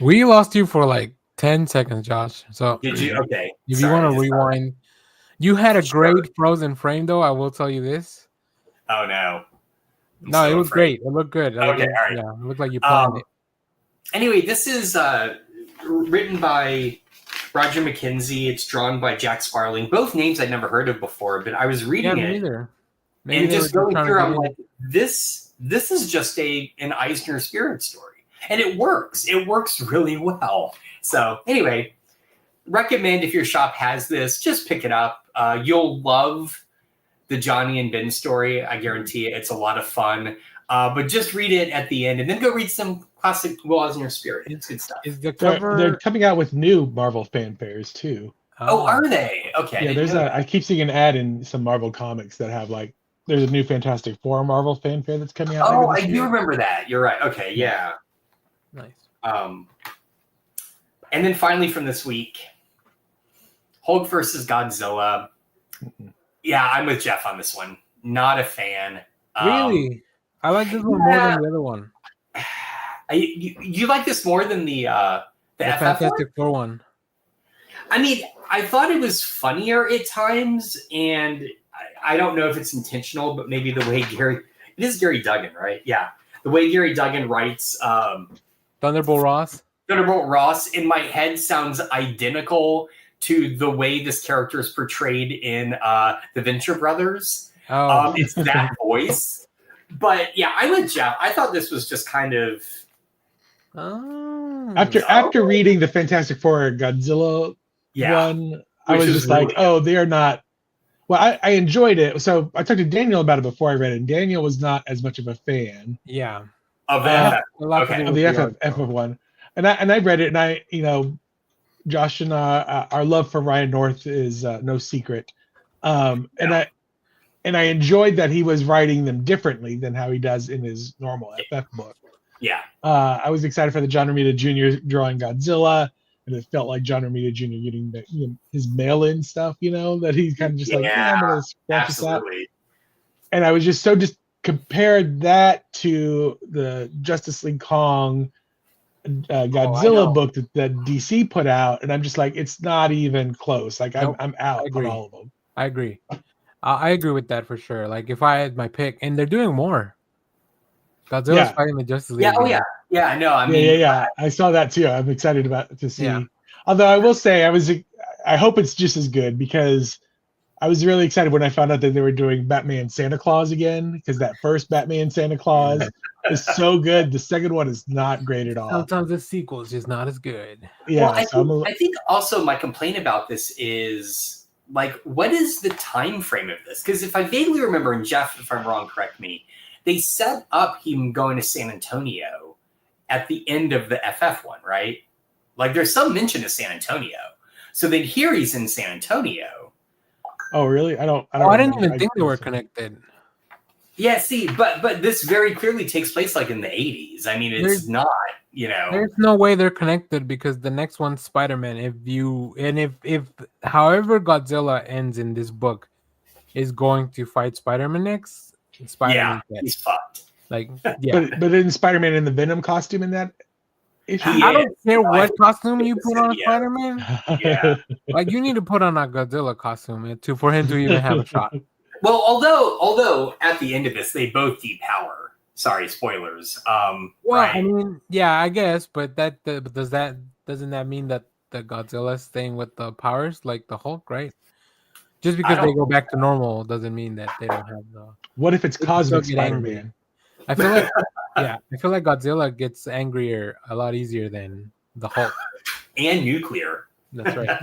We lost you for like 10 seconds, Josh. So did you? Okay. If you want to rewind. You had a great frozen frame, though. I will tell you this. Oh, no. No, it was great. It looked good. Okay, all right. Yeah, it looked like you planned it. Anyway, this is written by Roger McKenzie. It's drawn by Jack Sparling. Both names I'd never heard of before, but I was reading it. Neither. And just going through, I'm like, this is just an Eisner spirit story. And it works. It works really well. So anyway, recommend if your shop has this, just pick it up. You'll love the Johnny and Ben story. I guarantee it. It's a lot of fun. But just read it at the end and then go read some classic Will Eisner spirit. It's good stuff. Is the cover... They're coming out with new Marvel fanfares too. Oh, are they? Okay. Yeah, I keep seeing an ad in some Marvel comics that have like, there's a new Fantastic Four Marvel fanfare that's coming out. Oh, I do remember that. You're right. Okay, yeah. Nice. And then finally from this week, Hulk versus Godzilla. Yeah, I'm with Jeff on this one. Not a fan. Really? I like this one more than the other one. You like this more than the Fantastic Four one? I mean, I thought it was funnier at times, and I don't know if it's intentional, but maybe the way it is Gary Duggan, right? Yeah. The way Gary Duggan writes Thunderbolt Ross in my head sounds identical to the way this character is portrayed in the Venture Brothers. Oh. It's that voice. But yeah, I'm with Jeff. I thought this was just kind of Oh. After reading the Fantastic Four Godzilla one, I was just like, oh, they're not. Well, I enjoyed it. So I talked to Daniel about it before I read it, and Daniel was not as much of a fan. Yeah. Of the of the FF one, and I read it, and I, Josh and our love for Ryan North is no secret, and I enjoyed that he was writing them differently than how he does in his normal FF book. Yeah. I was excited for the John Romita Jr. drawing Godzilla, and it felt like John Romita Jr. getting his mail-in stuff, that he's kind of just like, I'm gonna scratch this out. And I was just compared that to the Justice League Kong Godzilla book that DC put out, and I'm just like, it's not even close. Like I'm out on all of them. I agree. I agree with that for sure. Like if I had my pick, and they're doing more. Godzilla's fighting the Justice League. Yeah. Oh yeah. Yeah. I know. I mean, yeah. I saw that too. I'm excited to see. Yeah. Although I will say, I hope it's just as good, because I was really excited when I found out that they were doing Batman Santa Claus again, because that first Batman Santa Claus is so good. The second one is not great at all. Sometimes the sequel is just not as good. Yeah, well, I think also my complaint about this is, like, what is the time frame of this? Because if I vaguely remember, and Jeff, if I'm wrong, correct me, they set up him going to San Antonio at the end of the FF one, right? Like, there's some mention of San Antonio. So then here he's in San Antonio. Oh, really? I didn't even think they were connected. Yeah, see, but this very clearly takes place like in the 80s. I mean, it's not, There's no way they're connected, because the next one's Spider-Man. If however Godzilla ends in this book is going to fight Spider-Man next, Spider-Man he's fucked. Like, yeah. But in Spider-Man in the Venom costume in that issue? I don't care what costume you put on Spider-Man. Yeah. Like, you need to put on a Godzilla costume for him to even have a shot. Well, although at the end of this they both depower. Sorry, spoilers. Well, right. I mean, yeah, I guess, but doesn't that mean that the Godzilla's staying with the powers like the Hulk, right? Just because they go back to normal doesn't mean that they don't have the. What if it's cosmic Spider-Man? I feel like, I feel like Godzilla gets angrier a lot easier than the Hulk. And nuclear. That's right.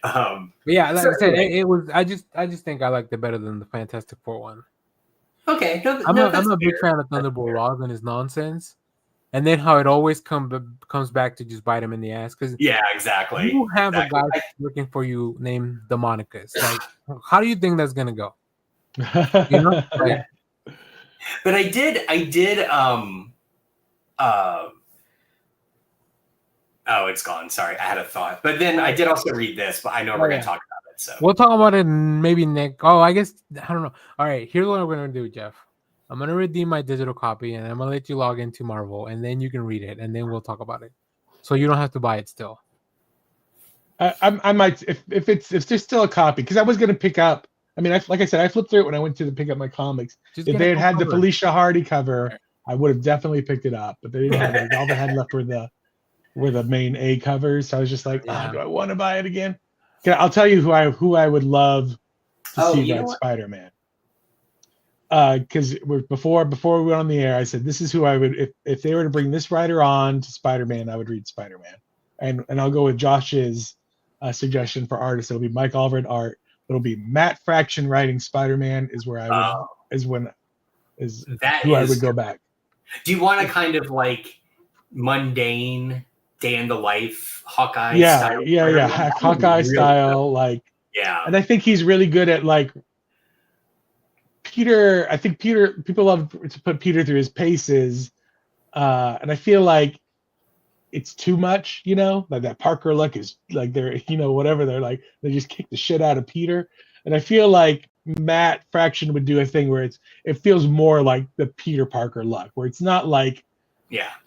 But yeah, like I said, it was. I just think I liked it better than the Fantastic Four one. Okay, I'm a big fan of Thunderbolt Ross and his nonsense, and then how it always comes back to just bite him in the ass. Because exactly. You have a guy working for you named Demonicus. Like, how do you think that's gonna go? Like, but I did. Oh, it's gone. Sorry, I had a thought. But then I did also read this, but I know we're going to talk about it. So we'll talk about it maybe next. Oh, I guess, I don't know. All right, here's what we're going to do, Jeff. I'm going to redeem my digital copy, and I'm going to let you log into Marvel, and then you can read it, and then we'll talk about it. So you don't have to buy it still. I might, if there's still a copy, because I was going to pick up. I mean, like I said, I flipped through it when I went to pick up my comics. If they had the Felicia Hardy cover, I would have definitely picked it up. But they didn't have it. All they had left were the main A covers. So I was just like, do I want to buy it again? Okay, I'll tell you who I would love to see that Spider-Man. Because before we went on the air, I said this is who I would, if they were to bring this writer on to Spider-Man, I would read Spider-Man. And I'll go with Josh's suggestion for artists. It'll be Mike Allred art. It'll be Matt Fraction writing Spider-Man is where I would I would go back. Do you want a kind of like mundane day in the life Hawkeye style? Yeah. Hawkeye style, like And I think he's really good at like Peter. I think people love to put Peter through his paces, and I feel like it's too much, like that Parker look is like they're, whatever, they're like, they just kick the shit out of Peter. And I feel like Matt Fraction would do a thing where it feels more like the Peter Parker look, where it's not like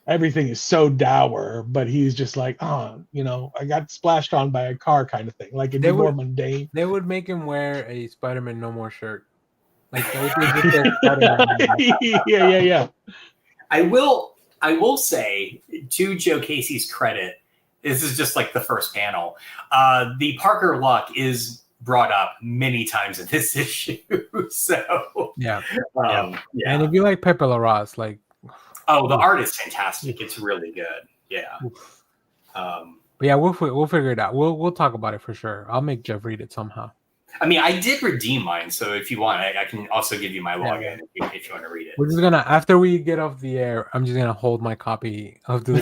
everything is so dour, but he's just like, I got splashed on by a car kind of thing. Like it'd be more mundane. They would make him wear a Spider-Man no more shirt. Like yeah. I will say, to Joe Casey's credit, this is just like the first panel. The Parker luck is brought up many times in this issue. So and if you like Pepe Larraz, like Oh, the art is fantastic. It's really good. Yeah. But yeah, we'll figure it out. We'll talk about it for sure. I'll make Jeff read it somehow. I mean, I did redeem mine, so if you want, I can also give you my login if you want to read it. We're just gonna, after we get off the air, I'm just gonna hold my copy of the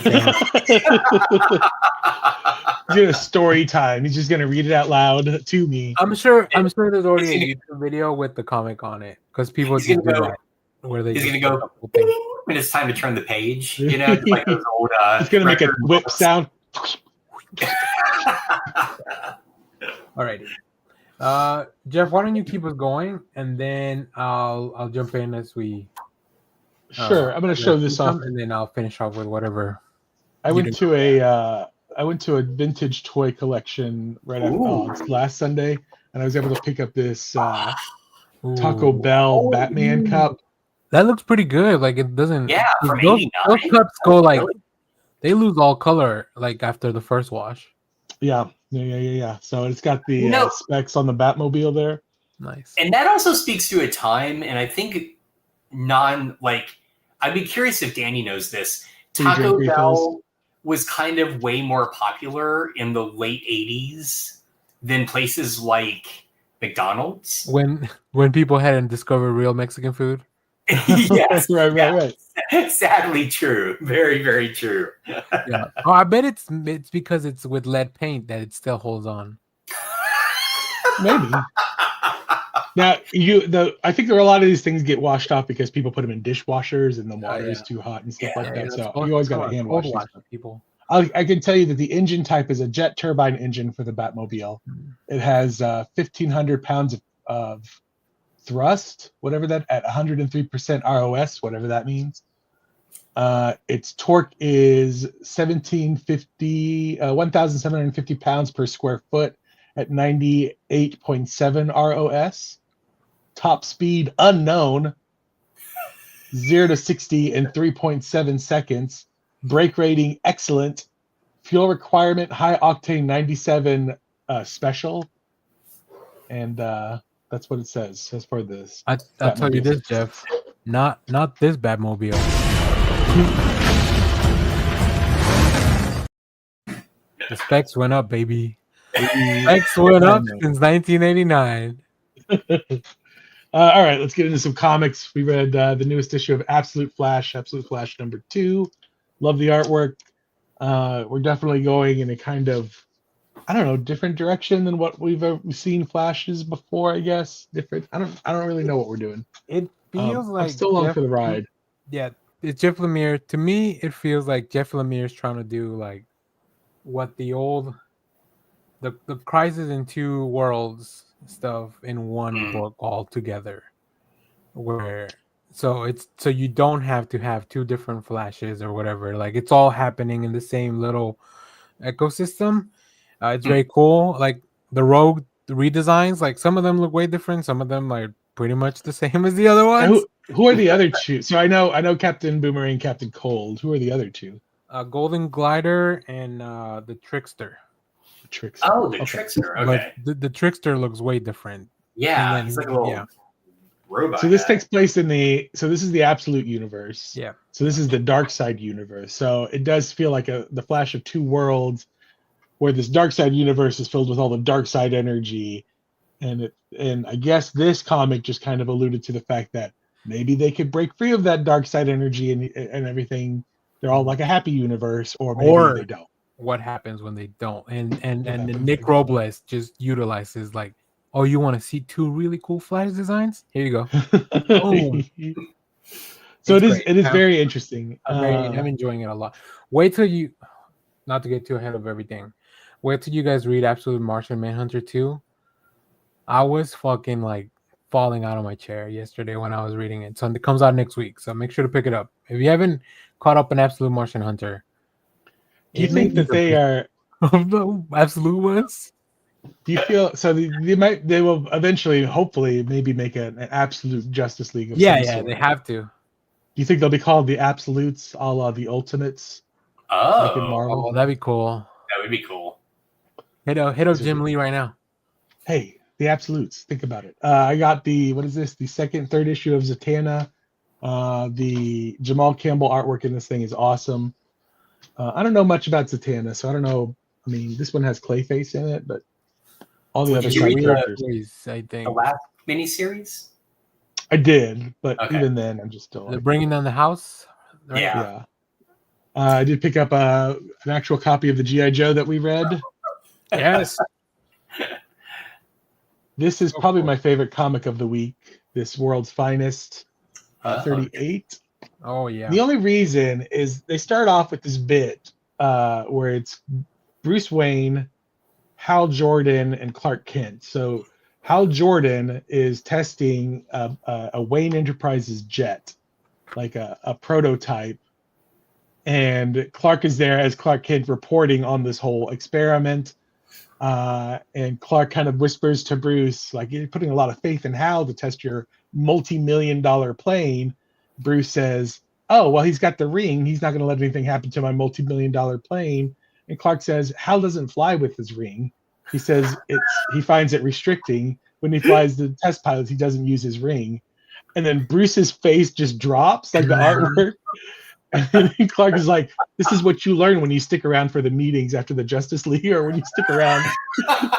He's gonna story time. He's just gonna read it out loud to me. I'm sure there's already a YouTube video with the comic on it because people just do that. Where He's gonna go when it's time to turn the page. You know, just like those old. He's gonna make a whip sound. Alrighty. Jeff, why don't you keep us going, and then I'll jump in as we. Sure, I'm gonna show this off, and then I'll finish off with whatever. I went to a vintage toy collection right after last Sunday, and I was able to pick up this Taco Bell Batman cup. That looks pretty good. Like it doesn't. Yeah, from those cups go like Really? they lose all color like after the first wash. Yeah. So it's got the specs on the Batmobile there. Nice. And that also speaks to a time, and I think I'd be curious if Danny knows this. Taco Bell was kind of way more popular in the late 80s than places like McDonald's. When people hadn't discovered real Mexican food. Yes. Right. Sadly true. Very, very true. Yeah. Oh, I bet it's because it's with lead paint that it still holds on. Maybe. Now I think there are a lot of these things get washed off because people put them in dishwashers and the water is too hot and stuff like that. So you always got to hand wash these people. I can tell you that the engine type is a jet turbine engine for the Batmobile. It has 1,500 pounds of thrust, whatever that, at 103% ROS, whatever that means. Its torque is 1,750 pounds per square foot at 98.7 ROS. Top speed unknown, 0 to 60 in 3.7 seconds. Brake rating excellent. Fuel requirement high octane 97 special. And that's what it says as for this. I'll tell you this, Jeff. Not this Batmobile. The specs went up, baby. Specs went up since 1989. All right, let's get into some comics. We read the newest issue of Absolute Flash number 2. Love the artwork. We're definitely going in a kind of, I don't know, different direction than what we've ever seen Flashes before. I guess different. I don't really know what we're doing. It feels like I'm still on for the ride. Yeah, it's Jeff Lemire. To me, it feels like Jeff Lemire is trying to do like what the old, the Crisis in Two Worlds stuff in one book all together, where so you don't have to have two different Flashes or whatever. Like it's all happening in the same little ecosystem. It's very cool. Like the Rogue redesigns, like some of them look way different. Some of them are pretty much the same as the other ones. Who are the other two? So I know Captain Boomerang, Captain Cold. Who are the other two? Golden Glider and the Trickster. Oh, the Trickster. Okay. But the Trickster looks way different. Yeah, then, he's like a little robot. So this takes place in this is the Absolute universe. Yeah. So this is the Dark Side universe. So it does feel like the Flash of two worlds, where this Dark Side universe is filled with all the Dark Side energy, and I guess this comic just kind of alluded to the fact that maybe they could break free of that Dark Side energy and everything. They're all like a happy universe, or maybe they don't. What happens when they don't? And then Nick Robles just utilizes like, oh, you want to see two really cool Flash designs? Here you go. So it is very interesting. I'm enjoying it a lot. Wait till you, not to get too ahead of everything, wait till you guys read Absolute Martian Manhunter 2. I was fucking like falling out of my chair yesterday when I was reading it. So it comes out next week, so make sure to pick it up. If you haven't caught up on Absolute Martian Hunter, do you think that they are the absolute ones? Do you feel so? They will eventually, hopefully, maybe make an Absolute Justice League. Of some sort. They have to. Do you think they'll be called the Absolutes, a la the Ultimates? Like in Marvel? Oh, that'd be cool. That would be cool. Hit up Jim Lee right now. Hey, the Absolutes. Think about it. I got the third issue of Zatanna. The Jamal Campbell artwork in this thing is awesome. I don't know much about Zatanna, so I don't know. I mean, this one has Clayface in it, but all the other Did you read characters. I think the last miniseries? I did, but Okay. even then, I'm just still. they're bringing down the house. Right? Yeah. I did pick up an actual copy of the G.I. Joe that we read. Yes. This is probably my favorite comic of the week. This World's Finest, 38. Oh yeah. The only reason is they start off with this bit where it's Bruce Wayne, Hal Jordan, and Clark Kent. So Hal Jordan is testing a Wayne Enterprises jet, like a prototype. And Clark is there as Clark Kent reporting on this whole experiment. And Clark kind of whispers to Bruce, like, you're putting a lot of faith in Hal to test your multi-million-dollar plane. Bruce says, oh, well, he's got the ring. He's not going to let anything happen to my multi-million-dollar plane. And Clark says, Hal doesn't fly with his ring. He says he finds it restricting. When he flies the test pilots, he doesn't use his ring. And then Bruce's face just drops, like the artwork. And then Clark is like, this is what you learn when you stick around for the meetings after the Justice League, or when you stick around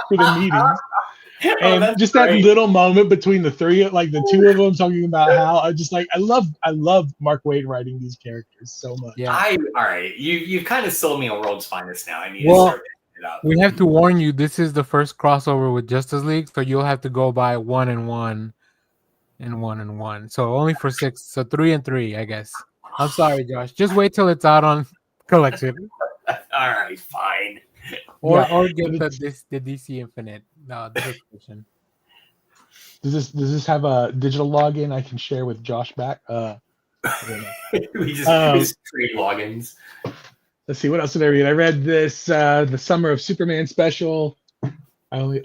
for the meetings. And just that little moment between the three, like the two of them talking about how I love Mark Waid writing these characters so much. Yeah. All right. You've kind of sold me on World's Finest now. I need Well, to start picking it up. we have to warn you. This is the first crossover with Justice League, so you'll have to go by 1 and 1 and 1 and 1. So only for 6. So 3 and 3, I guess. I'm sorry, Josh. Just wait till it's out on collection. All right, fine. Or get the DC Infinite edition. Does this have a digital login I can share with Josh back? We just trade logins. Let's see, what else did I read? I read this the Summer of Superman special. I only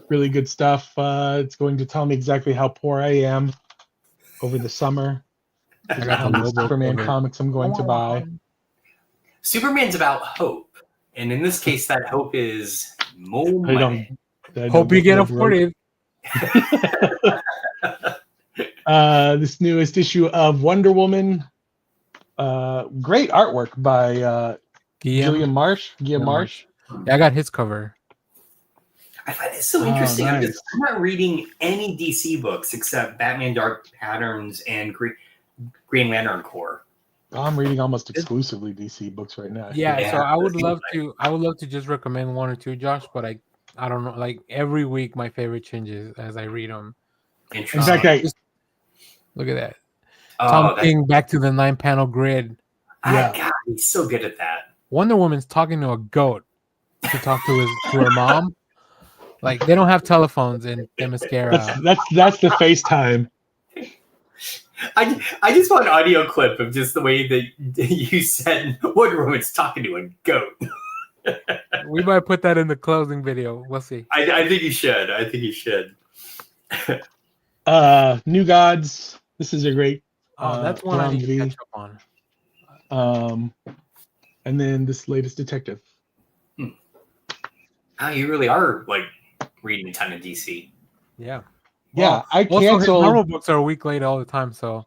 really good stuff. It's going to tell me exactly how poor I am over the summer. I got the Superman comics I'm going to buy. Superman's about hope, and in this case, that hope is more money. Hope you can afford it. This newest issue of Wonder Woman. Great artwork by Guillaume Marsh. Yeah, I got his cover. I find this so interesting. Nice. I'm not reading any DC books except Batman Dark Patterns and Green Lantern Corps. I'm reading almost exclusively DC books right now. Yeah, so I would love to just recommend 1 or 2, Josh, but I don't know. Like every week, my favorite changes as I read them. In fact, look at that. Tom King back to the 9-panel grid. God, he's so good at that. Wonder Woman's talking to a goat to talk to her mom. Like they don't have telephones in Themyscira. That's the FaceTime. I just want an audio clip of just the way that you said Wonder Woman's talking to a goat. We might put that in the closing video. We'll see. I think you should. I think you should. New Gods. This is a great. That's one I need to catch up on. And then this latest Detective. Oh, you really are like reading a ton of DC. Yeah. Yeah, I canceled. His normal books are a week late all the time, so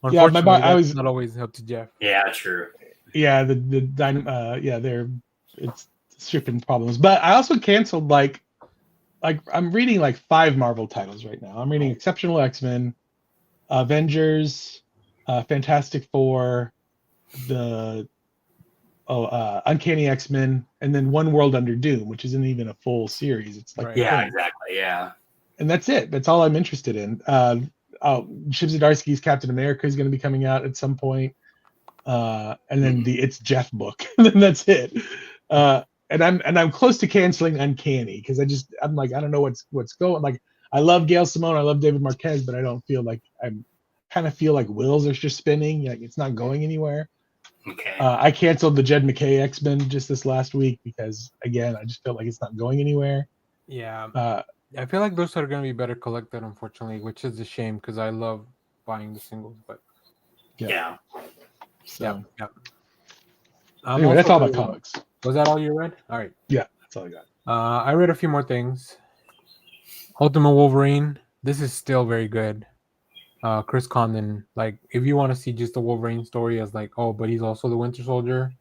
unfortunately, that's not always up to Jeff. Yeah, true. Yeah, it's shipping problems. But I also canceled like I'm reading like 5 Marvel titles right now. I'm reading Exceptional X-Men, Avengers, Fantastic Four, the Uncanny X-Men, and then One World Under Doom, which isn't even a full series. It's like exactly, yeah. And that's it. That's all I'm interested in. Chip Zdarsky's Captain America is going to be coming out at some point. And then the It's Jeff book. And then that's it. And I'm close to canceling Uncanny because I'm like, I don't know what's going. Like, I love Gail Simone, I love David Marquez, but I don't feel like kind of feel like wheels are just spinning. Like it's not going anywhere. Okay. I canceled the Jed McKay X-Men just this last week because again, I just felt like it's not going anywhere. Yeah. I feel like those are going to be better collected, unfortunately, which is a shame because I love buying the singles. But yeah. So, yeah. Anyway, that's all about comics. Was that all you read? All right. Yeah, that's all I got. I read a few more things. Ultimate Wolverine. This is still very good. Chris Condon. Like, if you want to see just the Wolverine story as like, oh, but he's also the Winter Soldier.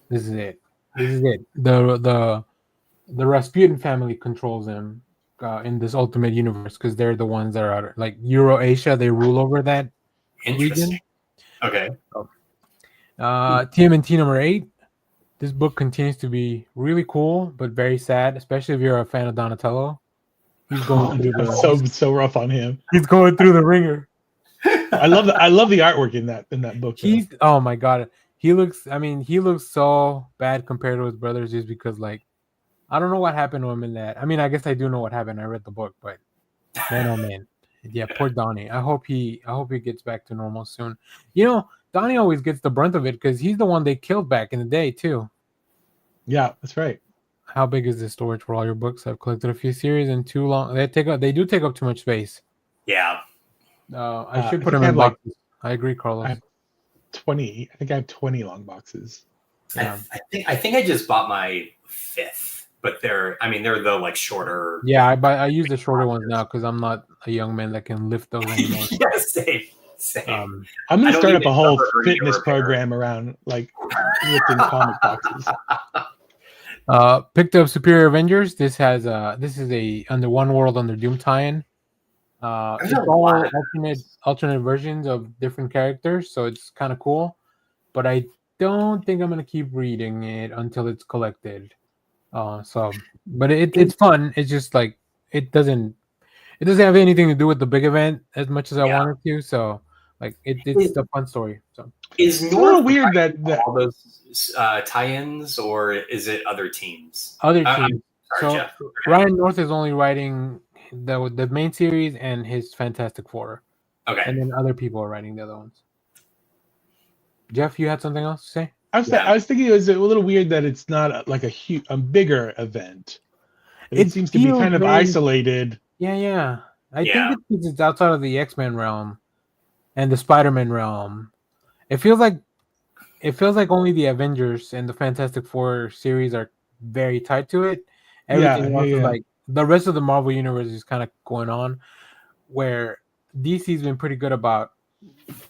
This is it. This is it. The Rasputin family controls him in this Ultimate Universe because they're the ones that are like Euro-Asia. They rule over that Interesting. region. Okay. TMNT number 8. This book continues to be really cool, but very sad, especially if you're a fan of Donatello. He's going through so rough on him. He's going through the ringer. I love the artwork in that book. He's oh my god. He looks so bad compared to his brothers just because like I don't know what happened to him in that. I mean, I guess I do know what happened. I read the book, but man, oh man. Yeah, poor Donnie. I hope he gets back to normal soon. You know, Donnie always gets the brunt of it because he's the one they killed back in the day too. Yeah, that's right. How big is this storage for all your books? I've collected a few series and too long. They do take up too much space. Yeah. I should put them in boxes. I agree, Carlos. I have 20. I think I have 20 long boxes. Yeah. I think I just bought my 5th, but they're the like shorter. Yeah, I use the shorter ones now because I'm not a young man that can lift those anymore. Yeah, same. I'm gonna start up a whole fitness program around like lifting comic boxes. Picked up Superior Avengers. This is a Under One World Under Doom tie-in. It's all alternate versions of different characters, so it's kind of cool. But I don't think I'm gonna keep reading it until it's collected. But it's fun. It's just like it doesn't have anything to do with the big event as much as I wanted to. So like it's a fun story. So it's a little weird that all those tie-ins, or is it other teams? Other teams. Sorry, so Jeff. Okay. Ryan North is only writing the main series and his Fantastic Four. Okay. And then other people are writing the other ones. Jeff, you had something else to say? I was thinking it was a little weird that it's not like a bigger event. It seems to be kind of isolated. Yeah. I think it's outside of the X-Men realm and the Spider-Man realm. It feels like only the Avengers and the Fantastic Four series are very tied to it. Everything else is like the rest of the Marvel universe is kind of going on, where DC's been pretty good about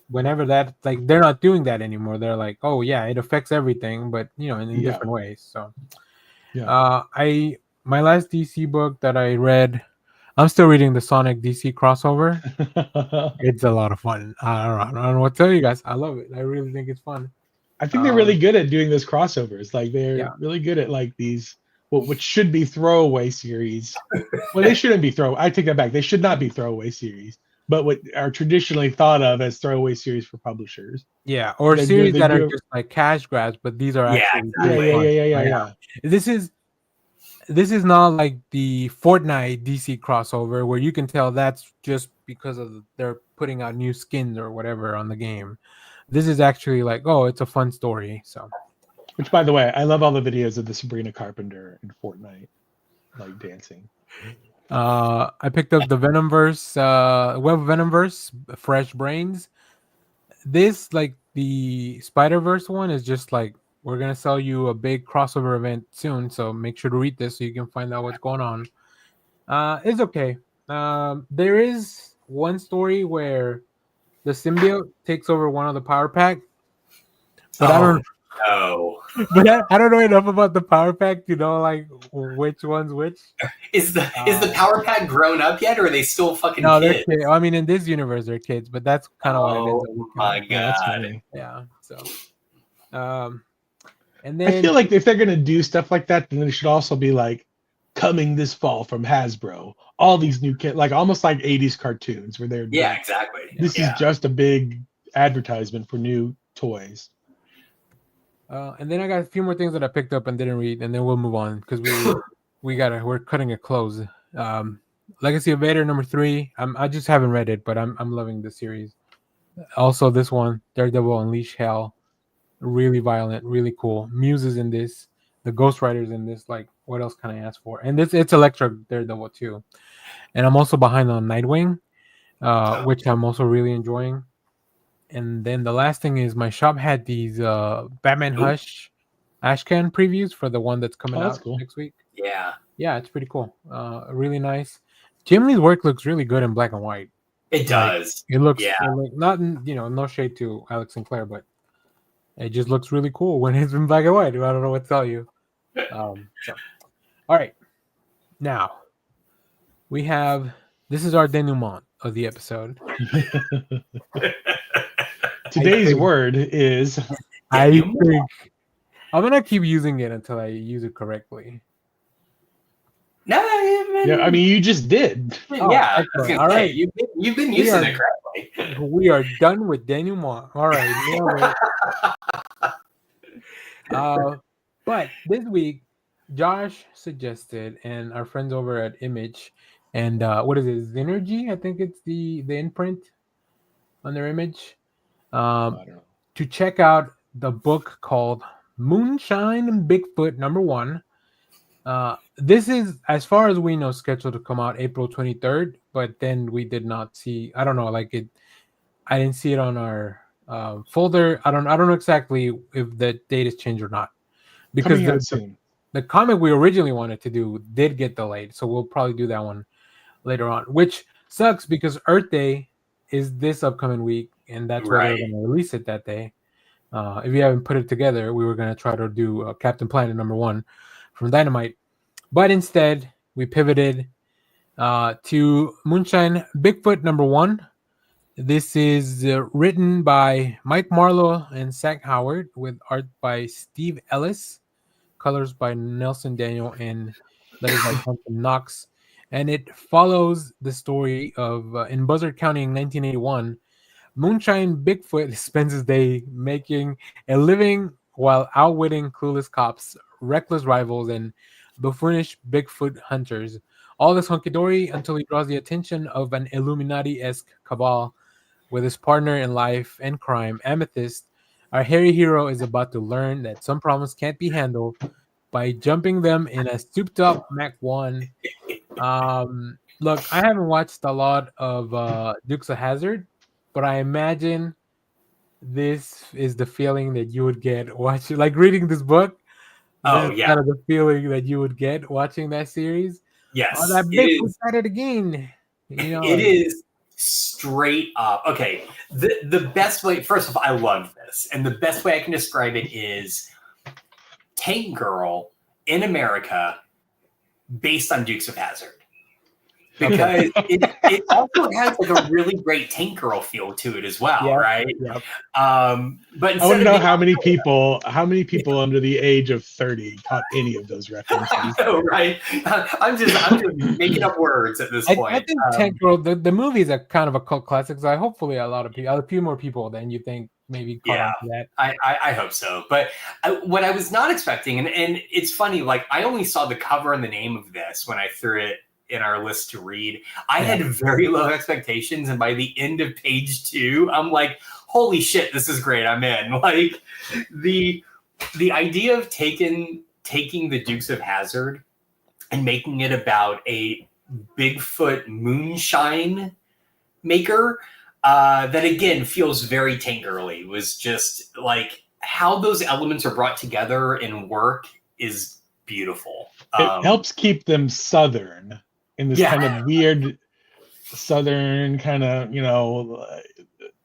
whenever that, like, they're not doing that anymore. They're like, oh yeah, it affects everything, but you know, in different ways. So my last DC book that I read, I'm still reading the Sonic DC crossover. It's a lot of fun. I don't know what to tell you guys. I love it. I really think it's fun. I think they're really good at doing those crossovers. Like they're really good at like these which should be throwaway series. Well, they shouldn't be I take that back. They should not be throwaway series, but what are traditionally thought of as throwaway series for publishers. Yeah, or series that are just like cash grabs, but these are actually yeah. This is not like the Fortnite DC crossover where you can tell that's just because of they're putting out new skins or whatever on the game. This is actually like, oh, it's a fun story. So, which, by the way, I love all the videos of the Sabrina Carpenter in Fortnite, like dancing. I picked up the Venomverse, Web Venomverse, Fresh Brains. This, like the Spider-Verse one, is just like, we're gonna sell you a big crossover event soon, so make sure to read this so you can find out what's going on. It's okay. There is one story where the symbiote takes over one of the power pack, but I don't know enough about the power pack to know like which one's which. Is the power pack grown up yet, or are they still fucking no, kids? They're kids. I mean, in this universe, they're kids, but that's kind of what it is. Oh my god! Yeah. So, and then I feel like if they're gonna do stuff like that, then it should also be like coming this fall from Hasbro. All these new kids, like almost like 80s cartoons, where they're exactly. This is just a big advertisement for new toys. And then I got a few more things that I picked up and didn't read, and then we'll move on because we're cutting it close. Legacy of Vader number 3. I just haven't read it, but I'm loving the series. Also, this one, Daredevil Unleash Hell, really violent, really cool. Muse is in this, the Ghost Rider's in this. Like, what else can I ask for? And it's Electra Daredevil too. And I'm also behind on Nightwing, which I'm also really enjoying. And then the last thing is my shop had these Batman Hush Ashcan previews for the one that's coming out next week. Yeah, it's pretty cool. Really nice. Jim Lee's work looks really good in black and white. It does. It looks not no shade to Alex Sinclair, but it just looks really cool when it's in black and white. I don't know what to tell you. All right, now we have this is our denouement of the episode. Today's word is. I think I'm gonna keep using it until I use it correctly. No, I mean you just did. Yeah, all right. You've been using it correctly. We are done with denouement. All right. But this week, Josh suggested, and our friends over at Image, and what is it? Synergy? I think it's the imprint on their Image. To check out the book called Moonshine Bigfoot #1. This is, as far as we know, scheduled to come out April 23rd, but then we did not see. I don't know, I didn't see it on our folder. I don't know exactly if the date has changed or not, because the comic we originally wanted to do did get delayed, so we'll probably do that one later on, which sucks because Earth Day is this upcoming week, and that's why we're going to release it that day. If you haven't put it together, we were going to try to do Captain Planet #1 from Dynamite, but instead we pivoted to Moonshine Bigfoot #1. This is written by Mike Marlowe and Zach Howard, with art by Steve Ellis, colors by Nelson Daniel, and letters by Thompson Knox. And it follows the story of in Buzzard County in 1981. Moonshine Bigfoot spends his day making a living while outwitting clueless cops, reckless rivals, and buffoonish Bigfoot hunters. All this hunky-dory until he draws the attention of an Illuminati-esque cabal. With his partner in life and crime, Amethyst, our hairy hero is about to learn that some problems can't be handled by jumping them in a souped-up Mach 1. Look, I haven't watched a lot of Dukes of Hazzard, but I imagine this is the feeling that you would get watching, like reading this book. Oh, yeah. Kind of the feeling that you would get watching that series. Yes. Oh, that Bigfoot at it again. It is straight up. Okay. The best way, first of all, I love this. And the best way I can describe it is Tank Girl in America based on Dukes of Hazzard. Because it also has like a really great Tank Girl feel to it as well, right? Yep. But I want to know how many people under the age of 30 caught any of those references. I know, right? I'm just making up words at this point. I think Tank Girl, the movie is a kind of a cult classic, so hopefully a few more people than you think maybe caught on to that. I hope so. But what I was not expecting, and it's funny, like I only saw the cover and the name of this when I threw it in our list to read. I had very low expectations, and by the end of page 2, I'm like, holy shit, this is great. I'm in. Like the idea of taking the Dukes of Hazzard and making it about a Bigfoot moonshine maker that again feels very Tank Girly, was just like how those elements are brought together and work is beautiful. It helps keep them Southern in this kind of weird Southern kind of,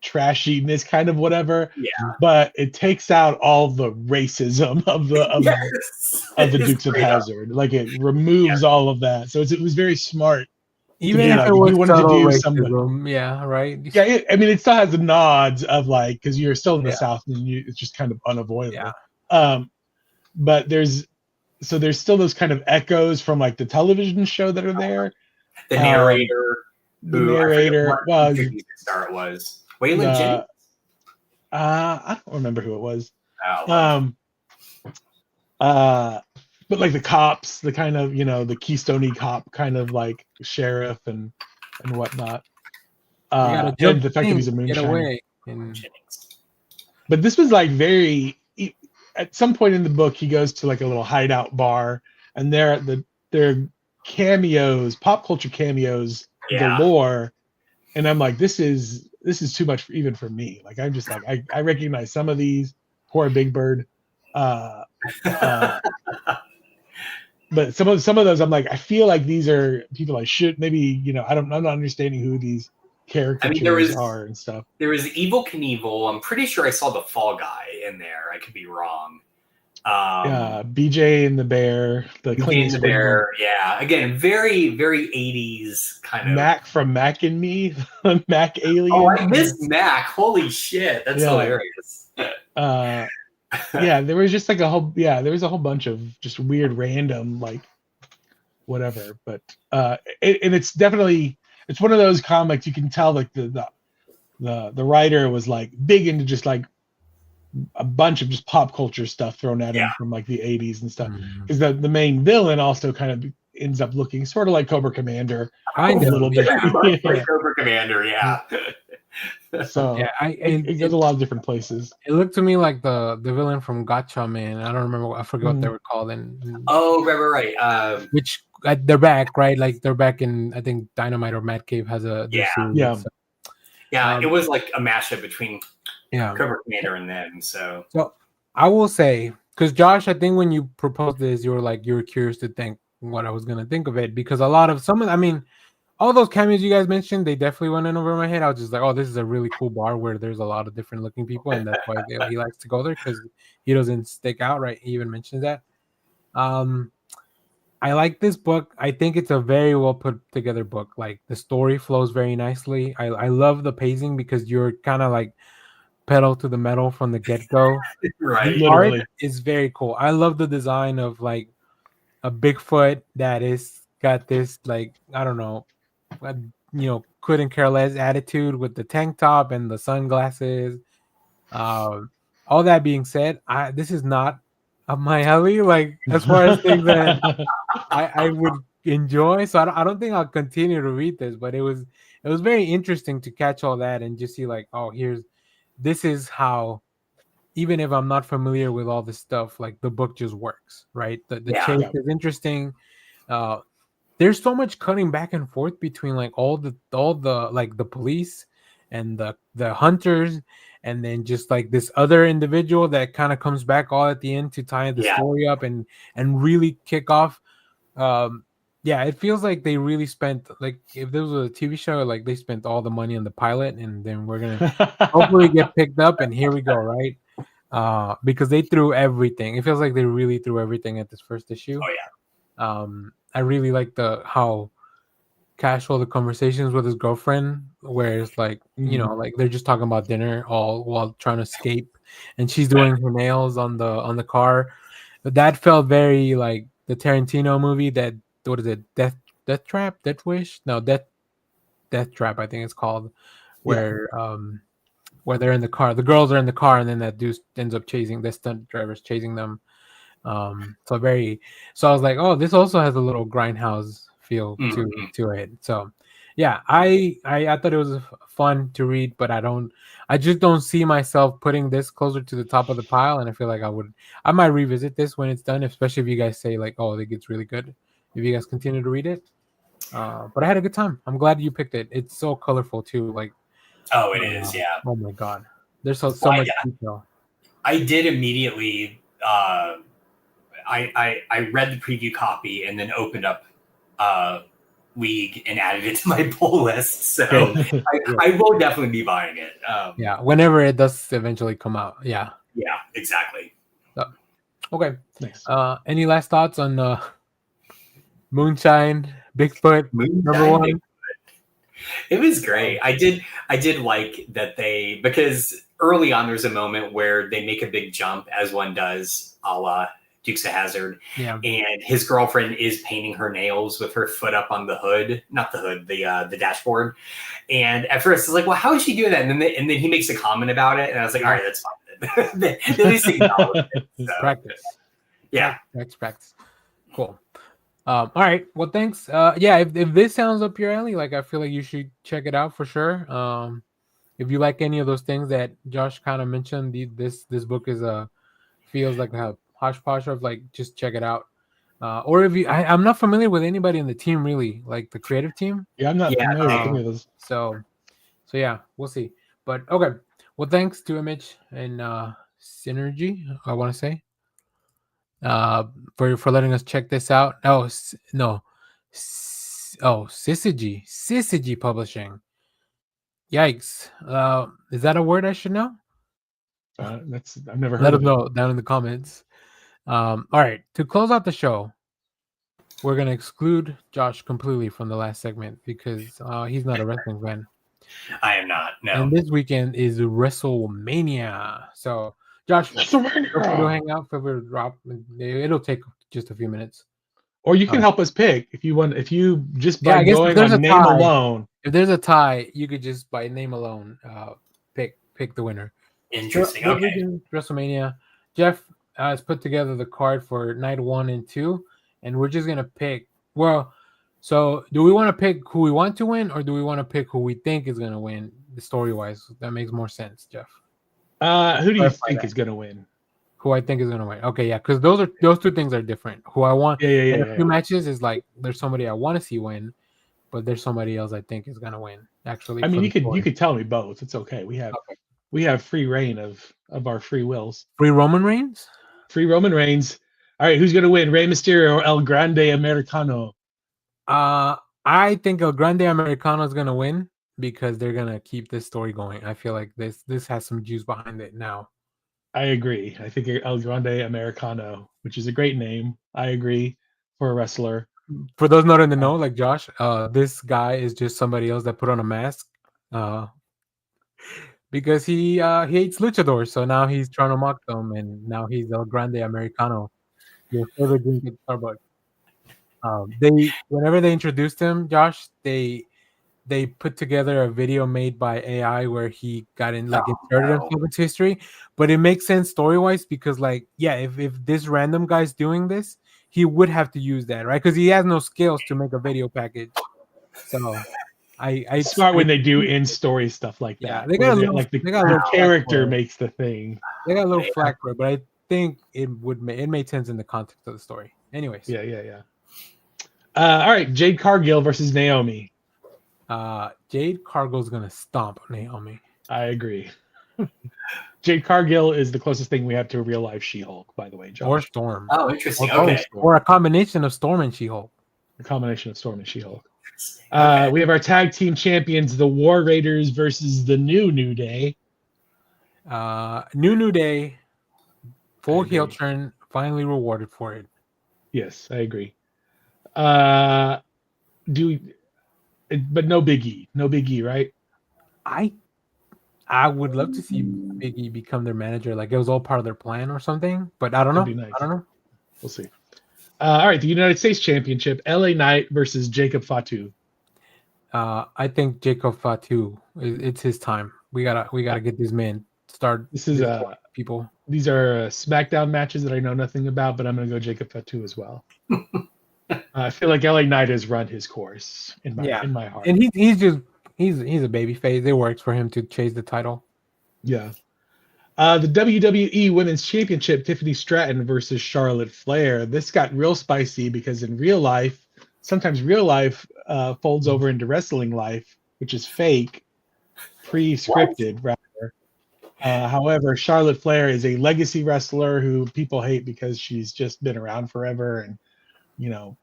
trashiness kind of whatever. Yeah. But it takes out all the racism of the Dukes of Hazzard. Like it removes all of that. So it was very smart. Even if it was subtle racism, right? Yeah, I mean, it still has the nods of like, because you're still in the South and it's just kind of unavoidable. Yeah. But there's still those kind of echoes from like the television show that are there. The narrator. Well, star it was Waylon Jennings. I don't remember who it was. Oh. But like the cops, the kind of the Keystone-y cop kind of like sheriff and whatnot. And the fact that he's a moonshiner. But this was like very. At some point in the book, he goes to like a little hideout bar, and there are cameos, pop culture cameos galore, and I'm like, this is too much even for me. Like I'm just like I recognize some of these. Poor Big Bird, but some of those I'm like I feel like these are people I should maybe I'm not understanding who these caricatures are and stuff. There was Evil Knievel. I'm pretty sure I saw the Fall Guy in there. I could be wrong. BJ and the Bear, the BJ and the Bear. Yeah, again, very, very 80s kind of. Mac from Mac and Me, Mac Alien. Oh, I missed Mac. Holy shit, that's hilarious. Yeah, there was just like a whole bunch of just weird random like whatever, but and it's definitely one of those comics you can tell like the writer was like big into just like a bunch of just pop culture stuff thrown at him from like the 80s and stuff, because the main villain also kind of ends up looking sort of like Cobra Commander a little bit. Like Cobra Commander, yeah. So it goes a lot of different places. It looked to me like the villain from Gotcha Man. I don't remember. I forgot what they were called. Oh, right. Which they're back, right? Like they're back in. I think Dynamite or Mad Cave has a series, so. It was like a mashup between Cobra Commander and them. So I will say, because Josh, I think when you proposed this, you were curious to think what I was gonna think of it, because a lot of all those cameos you guys mentioned, they definitely went in over my head. I was just like, oh, this is a really cool bar where there's a lot of different looking people, and that's why he likes to go there, because he doesn't stick out, right? He even mentions that. I like this book. I think it's a very well put together book. Like the story flows very nicely. I love the pacing because you're kind of like pedal to the metal from the get-go. Right. The art is very cool. I love the design of like a Bigfoot that is got this like, I don't know, couldn't care less attitude with the tank top and the sunglasses. All that being said, this is not up my alley, like as far as things that I would enjoy. So I don't think I'll continue to read this, but it was very interesting to catch all that and just see like, oh, this is how, even if I'm not familiar with all this stuff, like the book just works, right? The chase is interesting. There's so much cutting back and forth between like all the like the police and the hunters, and then just like this other individual that kind of comes back all at the end to tie the story up and really kick off. It feels like they really spent, like if this was a TV show, like they spent all the money on the pilot, and then we're gonna hopefully get picked up, and here we go, right? Because they threw everything. It feels like they really threw everything at this first issue. Oh yeah. I really like how casual the conversations with his girlfriend, where it's like, like they're just talking about dinner all while trying to escape, and she's doing her nails on the car. That felt very like the Tarantino movie what is it? Death Trap? Death Wish? No, Death Trap, I think it's called, where they're in the car. The girls are in the car, and then that dude ends up chasing, the stunt driver's chasing them. So I was like, oh, this also has a little grindhouse feel to it. So yeah, I thought it was fun to read, but I just don't see myself putting this closer to the top of the pile, and I feel like I might revisit this when it's done, especially if you guys say like, oh, I think it's really good, if you guys continue to read it. But I had a good time. I'm glad you picked it. It's so colorful too. Like, oh, it is, yeah. Oh my god, there's so much detail. I did immediately. I read the preview copy and then opened up League and added it to my pull list. So I will definitely be buying it. Whenever it does eventually come out. Yeah, exactly. So, okay. Nice. Any last thoughts on Moonshine Bigfoot number 1? Bigfoot. It was great. I did like that because early on there's a moment where they make a big jump, as one does, a la Dukes of Hazzard. Yeah. And his girlfriend is painting her nails with her foot up on the hood, not the hood, the dashboard. And at first it's like, well, how is she doing that? And then he makes a comment about it, and I was like, all right, that's fine. At least acknowledge it. So, practice. Yeah. Practice. Cool. All right. Well, thanks. If this sounds up your alley, like I feel like you should check it out for sure. If you like any of those things that Josh kind of mentioned, this book is feels like a hodgepodge of like, just check it out. Or if I'm not familiar with anybody in the team really, like the creative team. Yeah, I'm not familiar with any of those. So yeah, we'll see. But okay. Well, thanks to Image and Synergy, I want to say, for letting us check this out. Syzygy Publishing. Yikes! Is that a word I should know? I've never heard Let of us it. know down in the comments. All right, to close out the show, we're gonna exclude Josh completely from the last segment because he's not a wrestling fan. I am not. No. And this weekend is Wrestlemania. So, Josh, feel free to hang out. Feel free to drop. It'll take just a few minutes. Or you can help us pick if you want. If you just Yeah, by I guess going if there's on a name tie, alone. if there's a tie, you could just by name alone pick the winner. Interesting. So, Okay. WrestleMania. Jeff has put together the card for night 1 and 2, and we're just gonna pick. Well, so do we want to pick who we want to win, or do we want to pick who we think is gonna win the story wise? That makes more sense, Jeff. Who do you think is gonna win? Who I think is gonna win? Okay, yeah, because those two things are different. Who I want, in a few matches is like there's somebody I want to see win, but there's somebody else I think is gonna win. Actually, I mean, you could tell me both. It's okay. We have free reign of our free wills. Free Roman Reigns. Free Roman Reigns. All right, who's gonna win? Rey Mysterio or El Grande Americano? I think El Grande Americano is gonna win because they're gonna keep this story going. I feel like this has some juice behind it now. I agree. I think El Grande Americano, which is a great name. I agree for a wrestler. For those not in the know, like Josh, this guy is just somebody else that put on a mask, because he hates luchadors. So now he's trying to mock them, and now he's El Grande Americano, your favorite drink at Starbucks. Whenever they introduced him, Josh, they put together a video made by AI where he got inserted himself into history, but it makes sense story wise because if this random guy's doing this, he would have to use that, right? Because he has no skills to make a video package. So I smart when they do in story stuff like that. Yeah, they got the character makes the thing. They got a little flack for it, but I think it made sense in the context of the story. Anyways, yeah. All right, Jade Cargill versus Naomi. Jade Cargill's gonna stomp Naomi. I agree. Jade Cargill is the closest thing we have to a real life She-Hulk, by the way, Josh. Or Storm. Oh, interesting. Or a combination of Storm and She-Hulk. A combination of Storm and She-Hulk. We have our tag team champions, the War Raiders versus the New Day. New Day, full heel turn, finally rewarded for it. Yes, I agree. But no Big E. No Big E, right? I would love to see Big E become their manager. Like it was all part of their plan or something. But I don't know. That'd be nice. I don't know. We'll see. All right, the United States Championship, LA Knight versus Jacob Fatu. I think Jacob Fatu, it's his time. We gotta get this man start. This is people. These are SmackDown matches that I know nothing about, but I'm gonna go Jacob Fatu as well. I feel like LA Knight has run his course in my heart. And he's a baby face. It works for him to chase the title. Yeah. The WWE Women's Championship, Tiffany Stratton versus Charlotte Flair. This got real spicy because in real life, sometimes real life folds over into wrestling life, which is fake, pre-scripted rather. However, Charlotte Flair is a legacy wrestler who people hate because she's just been around forever and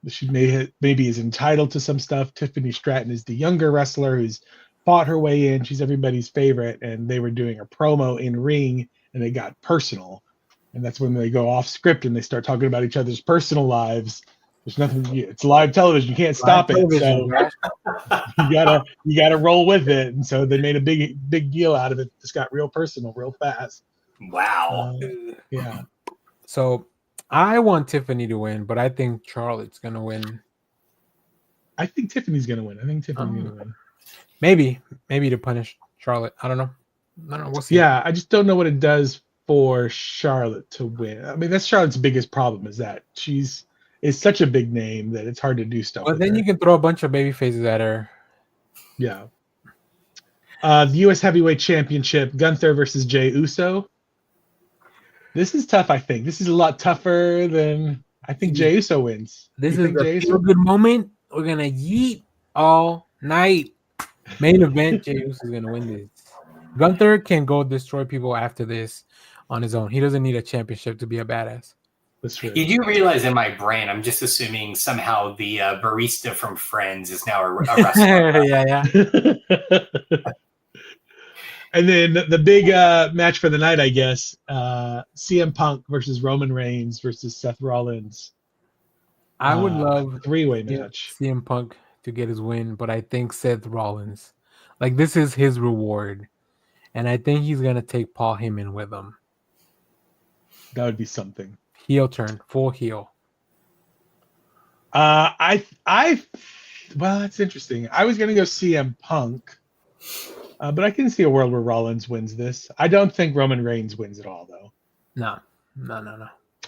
she maybe is entitled to some stuff. Tiffany Stratton is the younger wrestler who's fought her way in. She's everybody's favorite, and they were doing a promo in ring, and it got personal, and that's when they go off script and they start talking about each other's personal lives. There's nothing. It's live television. You can't stop it. So you gotta roll with it. And so they made a big deal out of it. Just got real personal, real fast. Wow. Yeah. So I want Tiffany to win, but I think Charlotte's gonna win. I think Tiffany's gonna win. Gonna win. Maybe to punish Charlotte. I don't know. We'll see. Yeah, I just don't know what it does for Charlotte to win. I mean, that's Charlotte's biggest problem is that she's such a big name that it's hard to do stuff. But then you can throw a bunch of baby faces at her. Yeah. The U.S. Heavyweight Championship, Gunther versus Jey Uso. This is tough, I think. This is a lot tougher than I think Jey Uso wins. This is a feel-good moment. We're going to yeet all night. Main event, Jey Uso is going to win this. Gunther can go destroy people after this on his own. He doesn't need a championship to be a badass. That's true. You do realize in my brain, I'm just assuming somehow the barista from Friends is now a wrestler. Yeah. And then the big match for the night, I guess, CM Punk versus Roman Reigns versus Seth Rollins. I would love three-way match. CM Punk to get his win, but I think Seth Rollins, like this is his reward, and I think he's gonna take Paul Heyman with him. That would be something. Heel turn, full heel. Well, that's interesting. I was gonna go CM Punk, but I can see a world where Rollins wins this. I don't think Roman Reigns wins it all, though. No.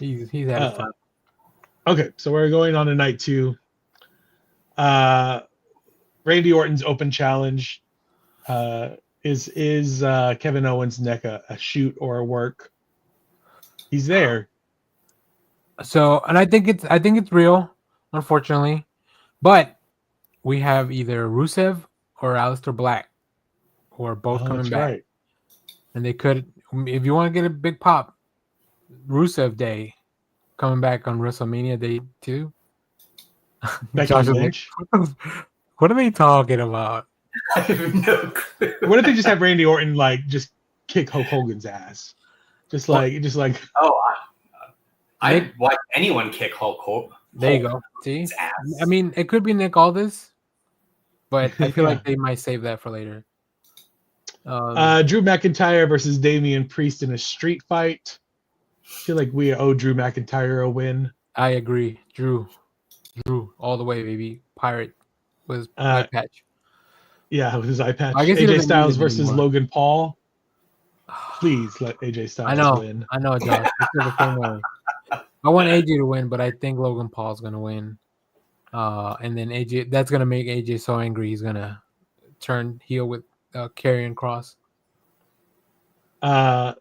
He's had his time. Okay, so we're going on to night 2. Randy Orton's open challenge. Is Kevin Owens' neck a shoot or a work? He's there. So, and I think it's real, unfortunately, but we have either Rusev or Aleister Black, who are both coming back, right. and they could, if you want to get a big pop, Rusev Day coming back on WrestleMania Day 2. Becky Lynch. What are they talking about? I have no clue. What if they just have Randy Orton just kick Hulk Hogan's ass? Just like. Oh, I'd watch anyone kick Hulk Hogan. There you go. See, I mean, it could be Nick Aldis, but I feel like they might save that for later. Drew McIntyre versus Damian Priest in a street fight. I feel like we owe Drew McIntyre a win. I agree. Drew all the way, baby. Pirate with his eye patch. Yeah, with his eye patch. I guess AJ Styles versus Logan Paul. Please let AJ Styles win. I know, Josh. I want AJ to win, but I think Logan Paul's gonna win. And then AJ, that's gonna make AJ so angry he's gonna turn heel with Karrion Kross.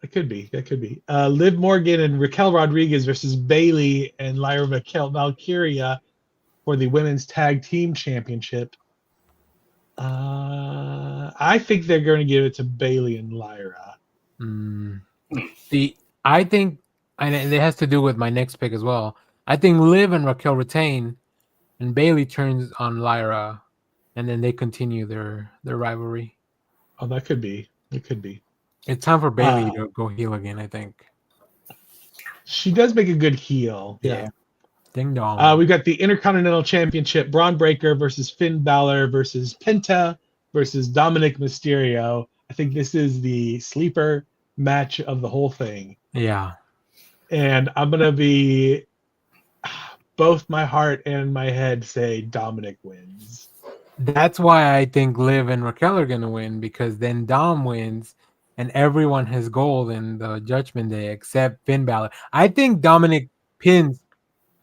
It could be. That could be. Liv Morgan and Raquel Rodriguez versus Bayley and Lyra Valkyria for the Women's Tag Team Championship. I think they're going to give it to Bayley and Lyra. I think, and it has to do with my next pick as well. I think Liv and Raquel retain, and Bayley turns on Lyra, and then they continue their rivalry. Oh, that could be. It could be. It's time for Bayley to go heel again, I think. She does make a good heel. Yeah. Ding dong. We got the Intercontinental Championship, Braun Breaker versus Finn Balor versus Penta versus Dominic Mysterio. I think this is the sleeper match of the whole thing. Yeah. And I'm going to be, both my heart and my head say Dominic wins. That's why I think Liv and Raquel are going to win, because then Dom wins and everyone has gold in the Judgment Day except Finn Balor. I think Dominic pins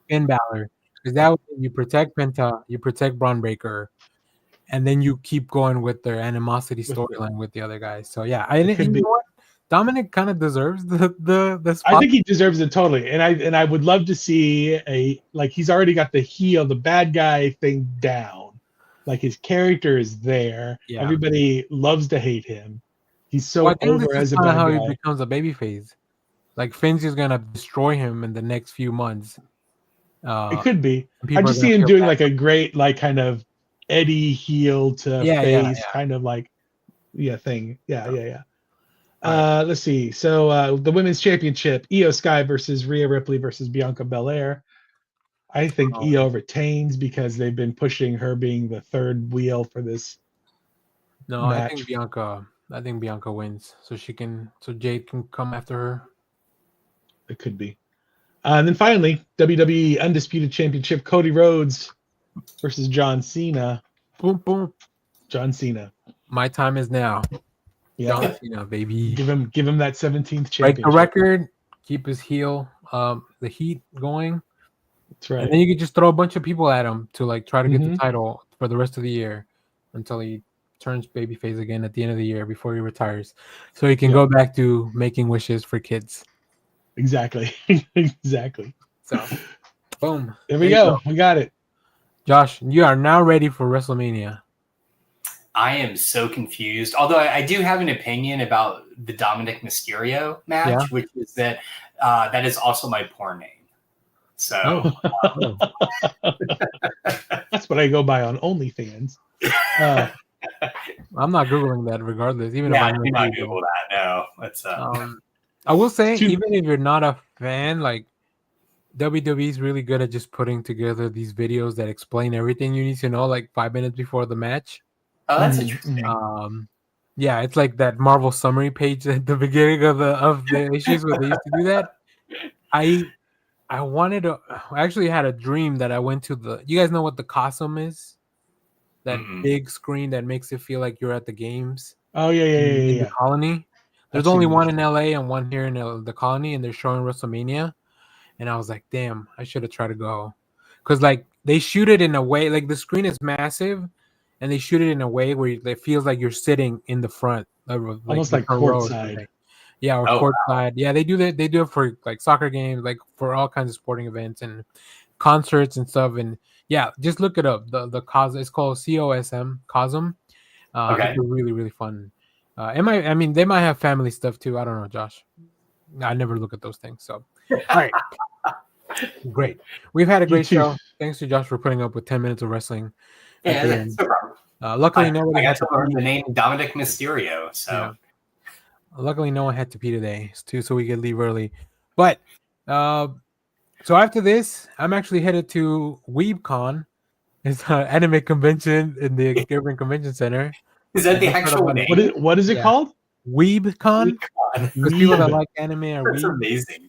Finn Balor, because that way you protect Penta, you protect Braun Breaker, and then you keep going with their animosity storyline with the other guys. So yeah, you know what? Dominic kind of deserves the spot. I think he deserves it totally, and I would love to see he's already got the heel, the bad guy thing down. Like his character is there. Yeah. Everybody loves to hate him. He's so over as a bad how guy. He becomes a babyface. Like Finn's just gonna destroy him in the next few months. It could be. I just see him doing like a great kind of Eddie heel to face kind of thing. Yeah. Let's see. So the women's championship, Io Sky versus Rhea Ripley versus Bianca Belair. I think Io retains because they've been pushing her being the third wheel for this. No, match. I think Bianca wins, so Jade can come after her. It could be. And then finally, WWE Undisputed Championship, Cody Rhodes versus John Cena. Boom, boom. John Cena. My time is now. Yeah. John Cena, baby. Give him that 17th championship. Break the record. Keep his heel, the heat going. That's right. And then you could just throw a bunch of people at him to try to get the title for the rest of the year until he turns babyface again at the end of the year before he retires, so he can go back to making wishes for kids. Exactly. Exactly. So, boom. There we go. We got it. Josh, you are now ready for WrestleMania. I am so confused. Although I do have an opinion about the Dominic Mysterio match, which is that that is also my porn name. So that's what I go by on OnlyFans. I'm not googling that regardless. Even if Yeah, I do know not people. Google that. No, that's I will say, even if you're not a fan, like WWE is really good at just putting together these videos that explain everything you need to know, like 5 minutes before the match. Oh, that's interesting. Yeah, it's like that Marvel summary page at the beginning of the issues where they used to do that. I wanted to. I actually had a dream that I went to the. You guys know what the Cosm is? That big screen that makes it feel like you're at the games. Oh yeah. In the Colony. There's I've only seen one in LA and one here in the Colony, and they're showing Wrestlemania. And I was like, damn, I should have tried to go, because like they shoot it in a way, like the screen is massive, and they shoot it in a way where it feels like you're sitting in the front, almost like front row or courtside. something. Yeah, or courtside. Yeah, they do that. They do it for like soccer games, like for all kinds of sporting events and concerts and stuff. And yeah, just look it up. The Cosm, it's called COSM. Cosm. It's really really fun. I mean, they might have family stuff too. I don't know, Josh. I never look at those things. So, all right. Great. We've had a great show. Thanks to Josh for putting up with 10 minutes of wrestling. Yeah, that's no problem. Luckily, nobody I had got to learn the name Dominic Mysterio. So, luckily, no one had to pee today, too, so we could leave early. But so after this, I'm actually headed to WeebCon. It's an anime convention in the Irving Convention Center. Is that the actual name? What is it called? WeebCon. Because people that like anime are That's amazing.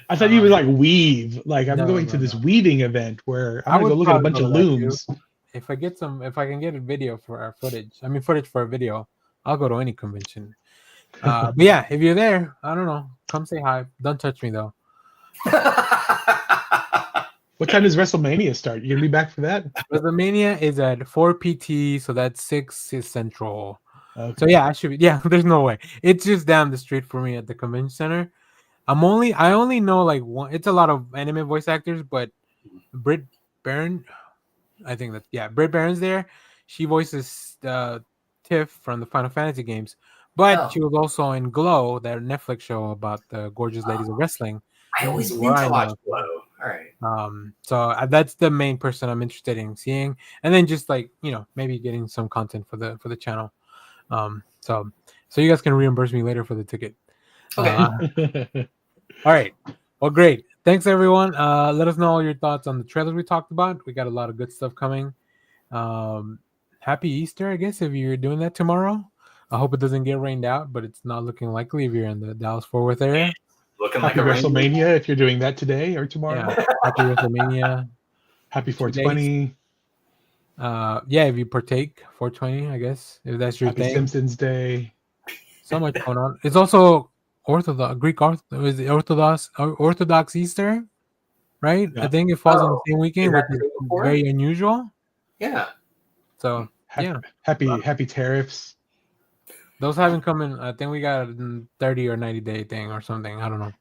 I thought you were like weave. Like I'm going to this weaving event where I'm gonna go look at a bunch of looms. If I can get a video for our footage, footage for a video, I'll go to any convention. But yeah, if you're there, I don't know, come say hi. Don't touch me though. What time does WrestleMania start? You gonna be back for that? WrestleMania is at 4 PT, so that's 6 Central. Okay. So yeah, I should be. Yeah, there's no way. It's just down the street for me at the convention center. I only know like one. It's a lot of anime voice actors, but Britt Baron, I think Britt Baron's there. She voices Tiff from the Final Fantasy games, but she was also in Glow, that Netflix show about the gorgeous ladies of wrestling. I always meant to watch Glow. All right. So that's the main person I'm interested in seeing, and then just like maybe getting some content for the channel. So you guys can reimburse me later for the ticket. Okay. All right. Well, great. Thanks, everyone. Let us know all your thoughts on the trailers we talked about. We got a lot of good stuff coming. Happy Easter, I guess, if you're doing that tomorrow. I hope it doesn't get rained out, but it's not looking likely if you're in the Dallas-Fort Worth area. Looking Happy like WrestleMania if you're doing that today or tomorrow. Yeah. Happy WrestleMania. Happy 420. Yeah, if you partake 420, I guess, if that's your Happy thing. Simpsons Day. So much going on. It's also Orthodox Easter, right? Yeah. I think it falls on the same weekend, which is very unusual. Yeah. So happy tariffs. Those haven't come in. I think we got a 30 or 90-day thing or something. I don't know.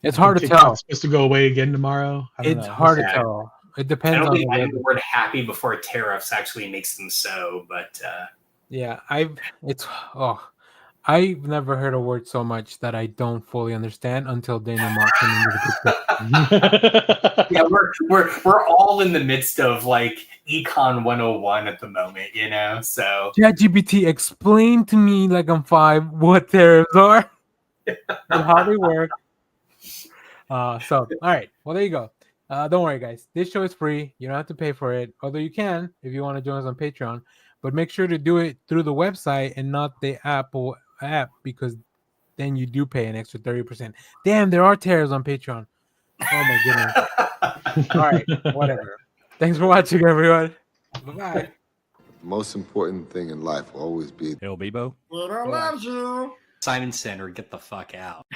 It's hard to tell. It's supposed to go away again tomorrow. It's hard to tell. It depends. I don't think the word "happy" before tariffs actually makes them so, but yeah, I've never heard a word so much that I don't fully understand until Daniel Mark came into the picture. Yeah, we're all in the midst of like Econ 101 at the moment, So ChatGPT, explain to me like I'm 5 what tariffs are and how they work. So all right, well there you go. Don't worry, guys. This show is free. You don't have to pay for it, although you can if you want to join us on Patreon. But make sure to do it through the website and not the Apple app, because then you do pay an extra 30%. Damn, there are tariffs on Patreon. Oh my goodness. All right, whatever. Thanks for watching, everyone. Bye-bye. The most important thing in life will always be Bill Bebo. Peter loves you. Simon Center, get the fuck out.